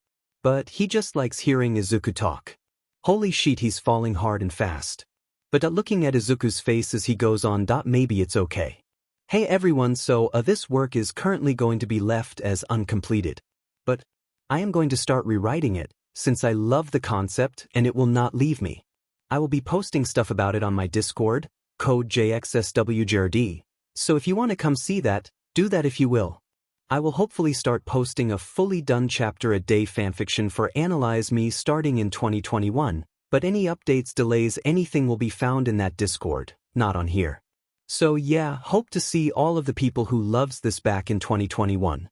But he just likes hearing Izuku talk. Holy shit, he's falling hard and fast. But looking at Izuku's face as he goes on, maybe it's okay. Hey everyone, so this work is currently going to be left as uncompleted. But I am going to start rewriting it, since I love the concept and it will not leave me. I will be posting stuff about it on my Discord, code JXSWJRD, so if you want to come see that, do that if you will. I will hopefully start posting a fully done chapter a day fanfiction for Analyze Me starting in 2021, but any updates, delays, anything will be found in that Discord, not on here. So yeah, hope to see all of the people who loves this back in 2021.